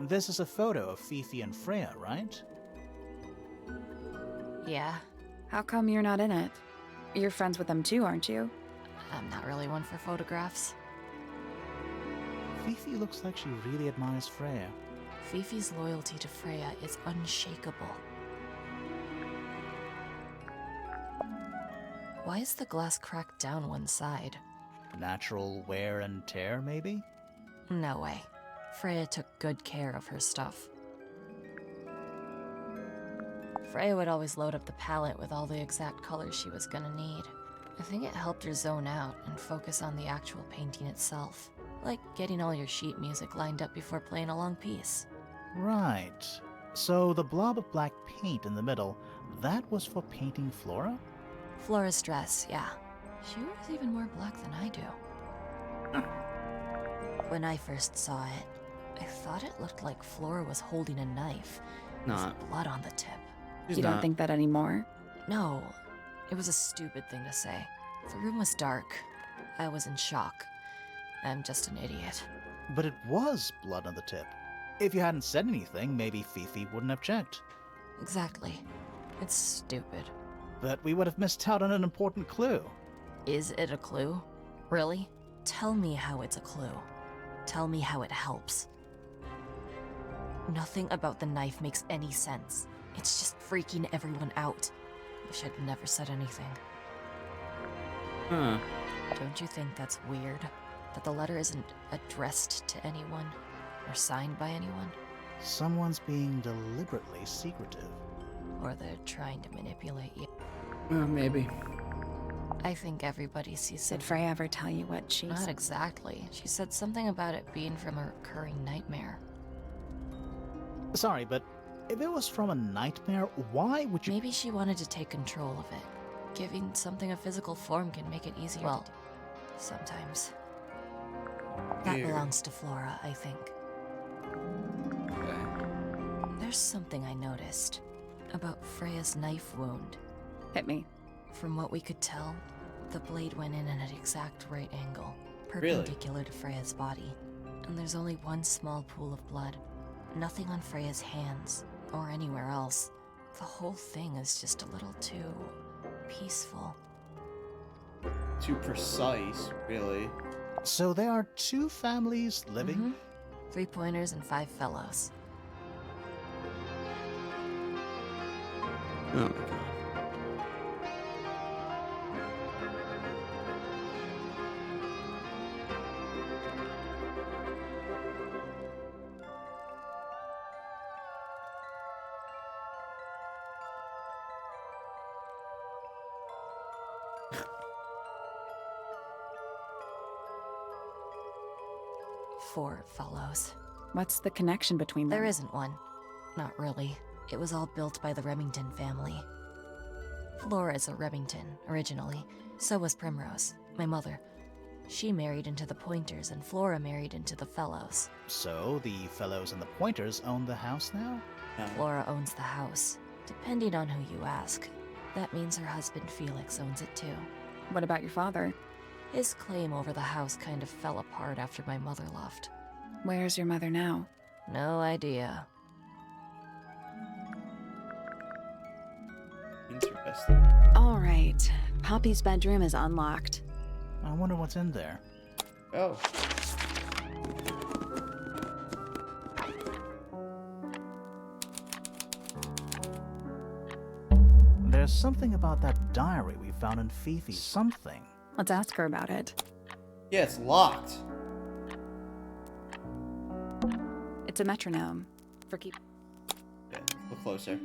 This is a photo of Fifi and Freya, right? Yeah. How come you're not in it? You're friends with them too, aren't you? I'm not really one for photographs. Fifi looks like she really admires Freya. Fifi's loyalty to Freya is unshakable. Why is the glass cracked down one side? Natural wear and tear, maybe? No way. Freya took good care of her stuff. Freya would always load up the palette with all the exact colors she was gonna need. I think it helped her zone out and focus on the actual painting itself. Like getting all your sheet music lined up before playing a long piece. Right. So the blob of black paint in the middle, that was for painting Flora? Flora's dress, yeah. She wears even more black than I do. When I first saw it, I thought it looked like Flora was holding a knife. Not. With blood on the tip. She's You don't not. think that anymore? No, it was a stupid thing to say. The room was dark. I was in shock. I'm just an idiot. But it was blood on the tip. If you hadn't said anything, maybe Fifi wouldn't have checked. Exactly. It's stupid. But we would have missed out on an important clue. Is it a clue? Really? Tell me how it's a clue. Tell me how it helps. Nothing about the knife makes any sense. It's just freaking everyone out. Wish I'd never said anything. Huh. Don't you think that's weird? That the letter isn't addressed to anyone? Or signed by anyone? Someone's being deliberately secretive. Or they're trying to manipulate you? Maybe. I think everybody sees Did it. Freya ever tell you what she Not said? exactly. She said something about it being from a recurring nightmare. Sorry, but if it was from a nightmare, why would you... Maybe she wanted to take control of it. Giving something a physical form can make it easier. Well, sometimes. That Weird. belongs to Flora, I think. Okay. There's something I noticed about Freya's knife wound. Hit me. From what we could tell, the blade went in at an exact right angle, Really? perpendicular to Freya's body. And there's only one small pool of blood. Nothing on Freya's hands, or anywhere else. The whole thing is just a little too peaceful. Too precise, really. So there are two families living? Mhm. 3 pointers and 5 fellows. Oh my god. Four fellows. What's the connection between them? There isn't one. Not really. It was all built by the Remington family. Flora is a Remington, originally. So was Primrose, my mother. She married into the Pointers, and Flora married into the Fellows. So the fellows and the pointers own the house now? Flora owns the house. Depending on who you ask. That means her husband Felix owns it too. What about your father? His claim over the house kind of fell apart after my mother left. Where's your mother now? No idea. Interesting. All right. Poppy's bedroom is unlocked. I wonder what's in there. Oh. There's something about that diary we found in Fifi. Something. Let's ask her about it. Yeah, it's locked. It's a metronome. For keep. Yeah, look closer.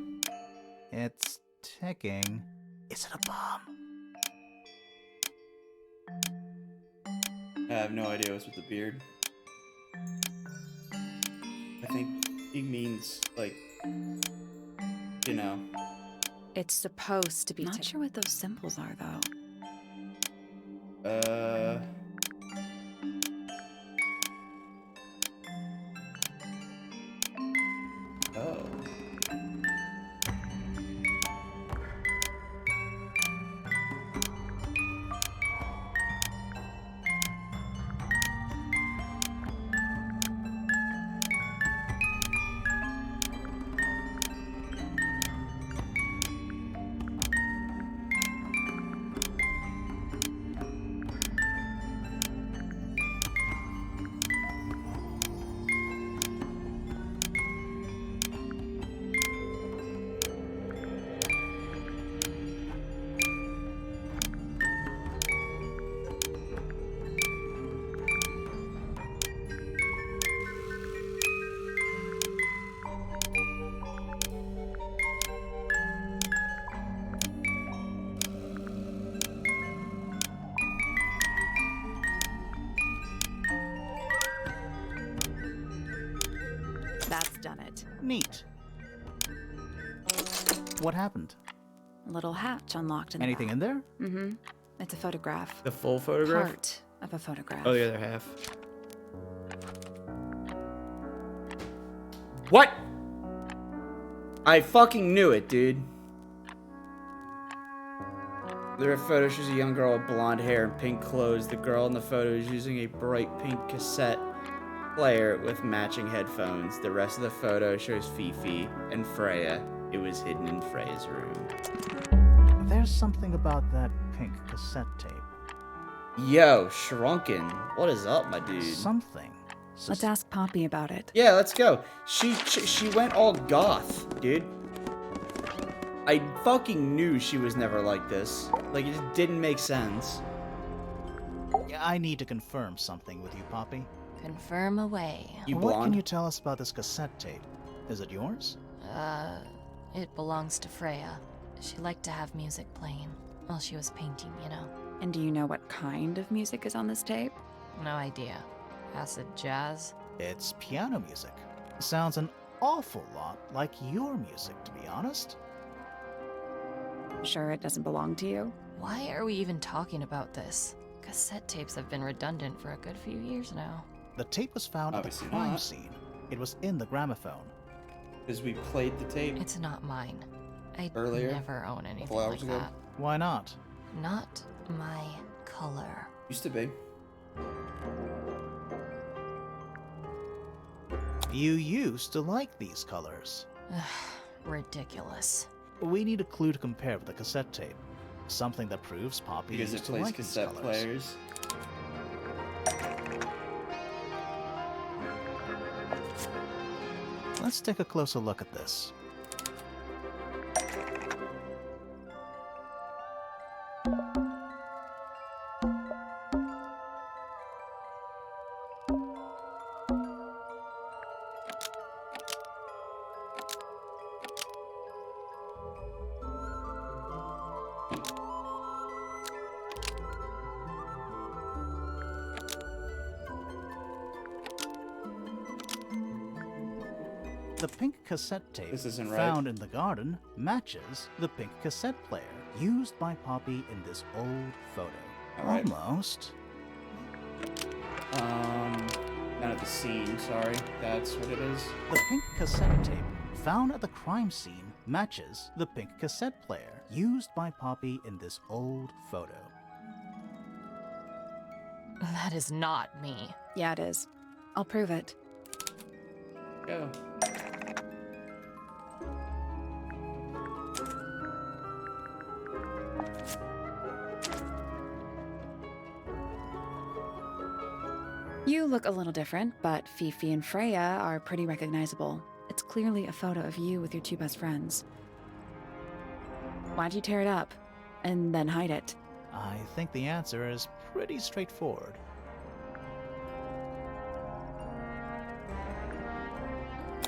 It's ticking. Is it a bomb? I have no idea what's with the beard. I think he means, like, you know. It's supposed to be. Not sure what those symbols are, though. Oh. That's done it. Neat. What happened? A little hatch unlocked in Anything the in there? Mm-hmm. It's a photograph. The full photograph? Part of a photograph. Oh, the other half. What? I fucking knew it, dude. There are photos shows a young girl with blonde hair and pink clothes. The girl in the photo is using a bright pink cassette player with matching headphones. The rest of the photo shows Fifi and Freya. It was hidden in Freya's room. There's something about that pink cassette tape. Yo, Shrunken. What is up, my dude? Something. Let's ask Poppy about it. Yeah, let's go. She went all goth, dude. I fucking knew she was never like this. Like, it just didn't make sense. I need to confirm something with you, Poppy. Confirm away. You What blonde? can you tell us about this cassette tape? Is it yours? It belongs to Freya. She liked to have music playing while she was painting, you know. And do you know what kind of music is on this tape? No idea. Acid jazz? It's piano music. Sounds an awful lot like your music, to be honest. Sure it doesn't belong to you? Why are we even talking about this? Cassette tapes have been redundant for a good few years now. The tape was found Obviously at the crime not. scene. It was in the gramophone. Because we played the tape. It's not mine. I Earlier? never own anything Couple hours like ago? that. Why not? Not my color. Used to be. You used to like these colors. Ridiculous. We need a clue to compare with the cassette tape. Something that proves Poppy Because it used to plays like these cassette colors. players. Let's take a closer look at this. The pink cassette tape This isn't right. found in the garden matches the pink cassette player used by Poppy in this old photo. All right. Almost. Not at the scene, sorry. That's what it is. The pink cassette tape found at the crime scene matches the pink cassette player used by Poppy in this old photo. That is not me. Yeah, it is. I'll prove it. Go. You look a little different, but Fifi and Freya are pretty recognizable. It's clearly a photo of you with your two best friends. Why'd you tear it up? And then hide it? I think the answer is pretty straightforward.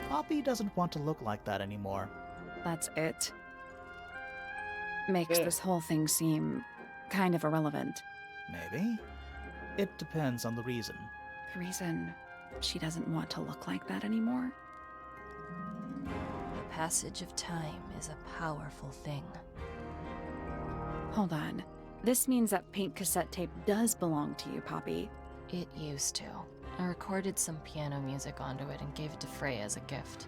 Poppy doesn't want to look like that anymore. That's it. Makes Yeah. this whole thing seem kind of irrelevant. Maybe. It depends on the reason. The reason she doesn't want to look like that anymore? The passage of time is a powerful thing. Hold on. This means that pink cassette tape does belong to you, Poppy. It used to. I recorded some piano music onto it and gave it to Freya as a gift.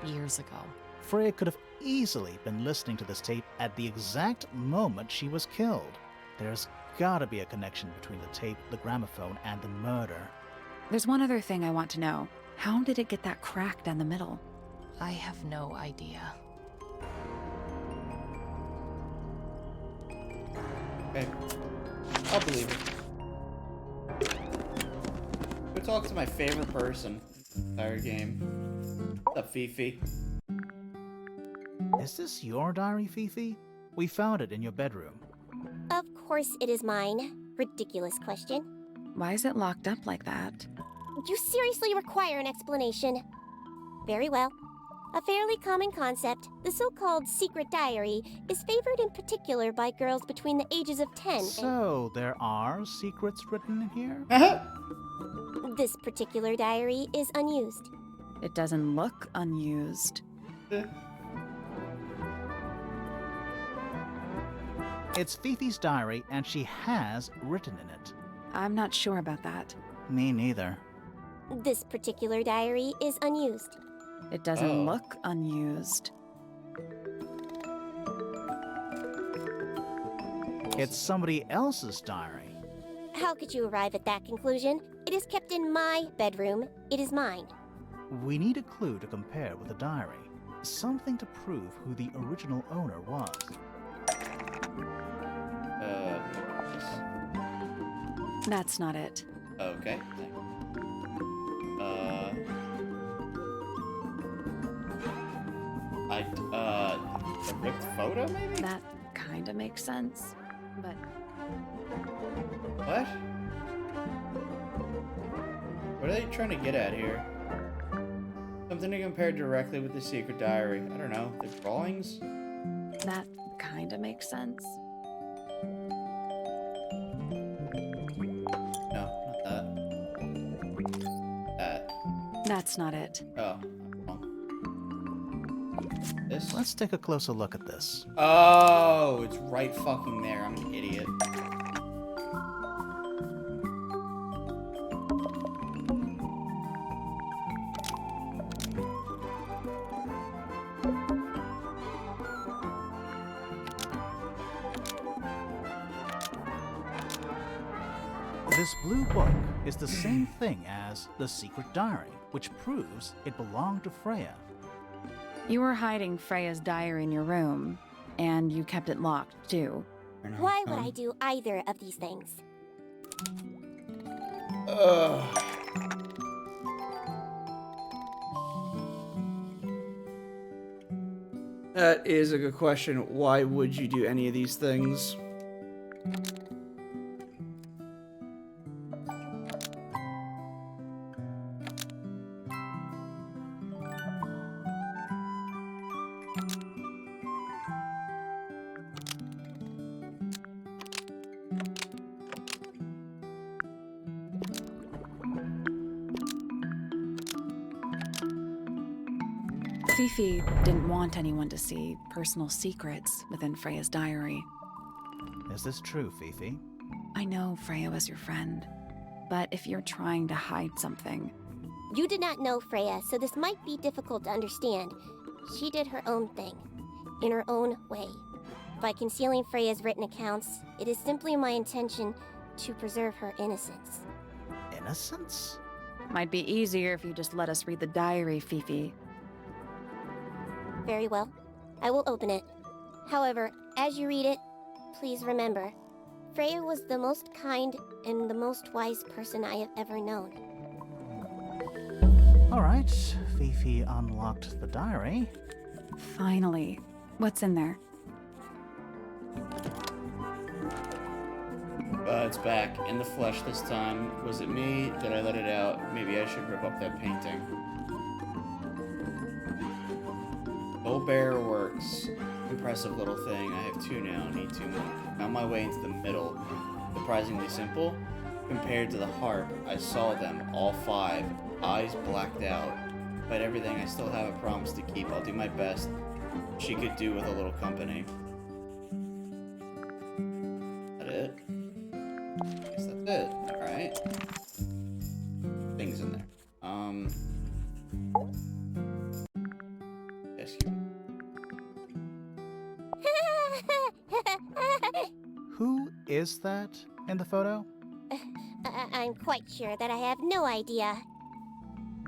Years ago. Freya could have easily been listening to this tape at the exact moment she was killed. There's gotta be a connection between the tape, the gramophone, and the murder. There's one other thing I want to know. How did it get that crack down the middle? I have no idea. Okay. I'll believe it. Go talk to my favorite person. Entire game. What's up, Fifi? Is this your diary, Fifi? We found it in your bedroom. Of course it is mine. Ridiculous question. Why is it locked up like that? You seriously require an explanation. Very well. A fairly common concept, the so-called secret diary, is favored in particular by girls between the ages of 10 So, there are secrets written in here? and this particular diary is unused. It doesn't look unused. It's Fifi's diary, and she has written in it. I'm not sure about that. Me neither. This particular diary is unused. It doesn't Oh. look unused. It's somebody else's diary. How could you arrive at that conclusion? It is kept in my bedroom. It is mine. We need a clue to compare with the diary. Something to prove who the original owner was. That's not it. Okay. A ripped photo, maybe? That kinda makes sense, but What? What are they trying to get at here? Something to compare directly with the secret diary. I don't know. The drawings? that kinda makes sense. No, not that. That. That's not it. Oh. Wrong. This? Let's take a closer look at this. Oh, it's right fucking there. I'm an idiot. This blue book is the same thing as the secret diary, which proves it belonged to Freya. You were hiding Freya's diary in your room, and you kept it locked, too. Why would I do either of these things? Ugh. That is a good question. Why would you do any of these things? Fifi didn't want anyone to see personal secrets within Freya's diary. Is this true, Fifi? I know Freya was your friend, but if you're trying to hide something, You did not know Freya, so this might be difficult to understand. She did her own thing, in her own way. By concealing Freya's written accounts, it is simply my intention to preserve her innocence. Innocence? might be easier if you just let us read the diary, Fifi. Very well. I will open it. However, as you read it, please remember, Freya was the most kind and the most wise person I have ever known. Alright, Fifi unlocked the diary. Finally. What's in there? It's back. In the flesh this time. Was it me? Did I let it out? Maybe I should rip up that painting. Old Bear works. Impressive little thing. I have 2 now. Need 2 more. Found my way into the middle. Surprisingly simple. Compared to the harp, I saw them, all 5. Eyes blacked out. But everything, I still have a promise to keep. I'll do my best. She could do with a little company. Is that it? I guess that's it. Alright. Things in there. Yes, Who is that in the photo? I'm quite sure that I have no idea.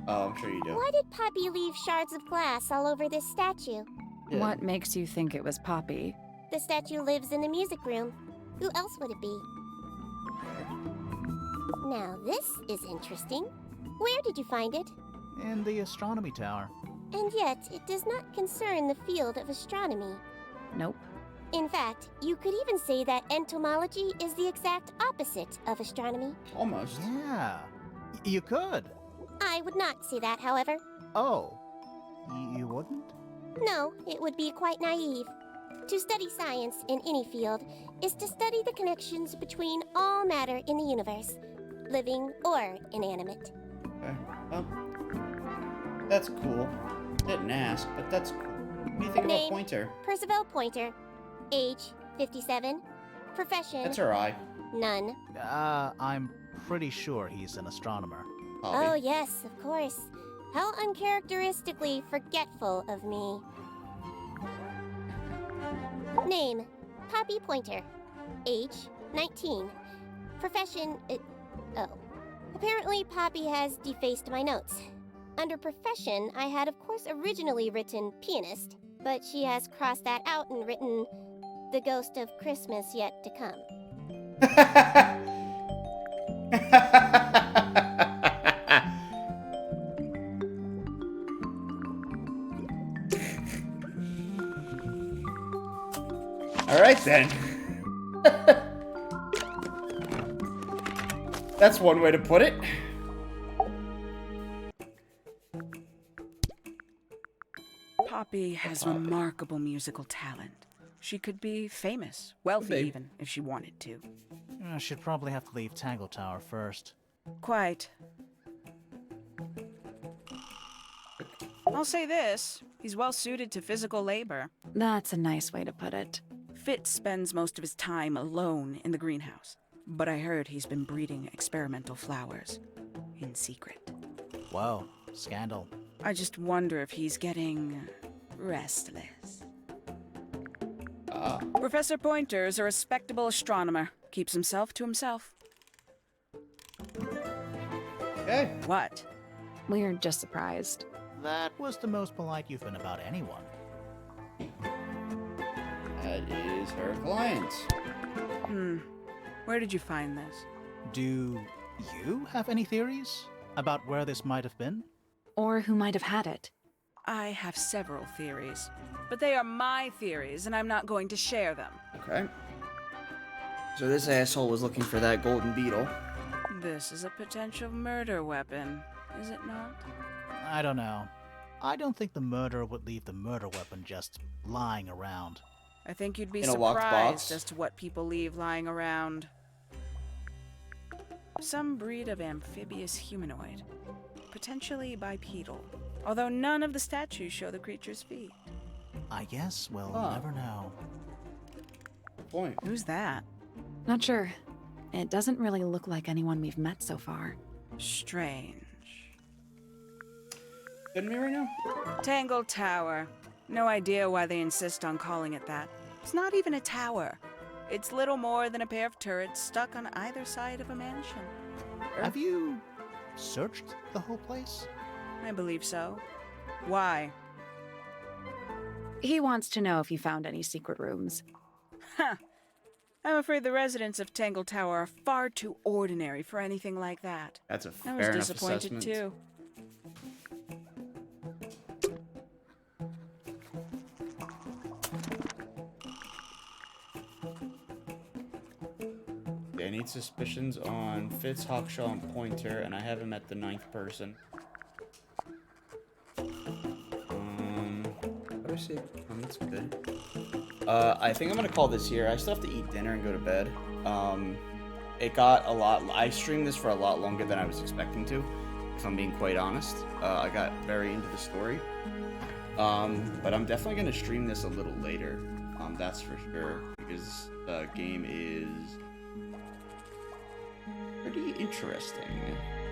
Oh, I'm sure you do. Why did Poppy leave shards of glass all over this statue? Yeah. What makes you think it was Poppy? The statue lives in the music room. Who else would it be? Now, this is interesting. Where did you find it? In the astronomy tower. And yet, it does not concern the field of astronomy. Nope. In fact, you could even say that entomology is the exact opposite of astronomy. Almost. Yeah, you could. I would not say that, however. Oh, you wouldn't? No, it would be quite naive. To study science in any field is to study the connections between all matter in the universe, living or inanimate. Okay. That's cool. Didn't ask, but that's cool. What do you think about Name? Pointer? Percival Pointer. Age, 57. Profession, That's her eye. none. I'm pretty sure he's an astronomer. Hobby. Oh, yes, of course. How uncharacteristically forgetful of me. Name, Poppy Pointer. Age, 19. Profession, oh. Apparently, Poppy has defaced my notes. Under profession, I had, of course, originally written pianist, but she has crossed that out and written the ghost of Christmas yet to come. Alright then. That's one way to put it. Poppy has remarkable musical talent. She could be famous, wealthy even, if she wanted to. She'd probably have to leave Tangle Tower first. Quite. I'll say this, he's well suited to physical labor. That's a nice way to put it. Fitz spends most of his time alone in the greenhouse, but I heard he's been breeding experimental flowers in secret. Whoa, scandal. I just wonder if he's getting restless. Professor Pointer is a respectable astronomer. Keeps himself to himself. Okay. What? We're just surprised. That was the most polite you've been about anyone. That is her client. Where did you find this? Do you have any theories about where this might have been? Or who might have had it. I have several theories, but they are my theories, and I'm not going to share them. Okay. So this asshole was looking for that golden beetle. This is a potential murder weapon, is it not? I don't know. I don't think the murderer would leave the murder weapon just lying around. I think you'd be In a locked box? surprised as to what people leave lying around. Some breed of amphibious humanoid, potentially bipedal, although none of the statues show the creature's feet. I guess we'll never know. Good point. Who's that? Not sure. It doesn't really look like anyone we've met so far. Strange. Kidding me right now? Tangle Tower. No idea why they insist on calling it that. It's not even a tower. It's little more than a pair of turrets stuck on either side of a mansion. Have you searched the whole place? I believe so. Why? He wants to know if you found any secret rooms. Huh. I'm afraid the residents of Tangle Tower are far too ordinary for anything like that. That's a I fair was enough disappointed assessment. too. I need suspicions on Fitz, Hawkshaw, and Pointer, and I haven't met the 9th person. What do I say? That's good. I think I'm gonna call this here. I still have to eat dinner and go to bed. It got a lot. I streamed this for a lot longer than I was expecting to, if I'm being quite honest. I got very into the story. But I'm definitely gonna stream this a little later. That's for sure, because the game is pretty interesting.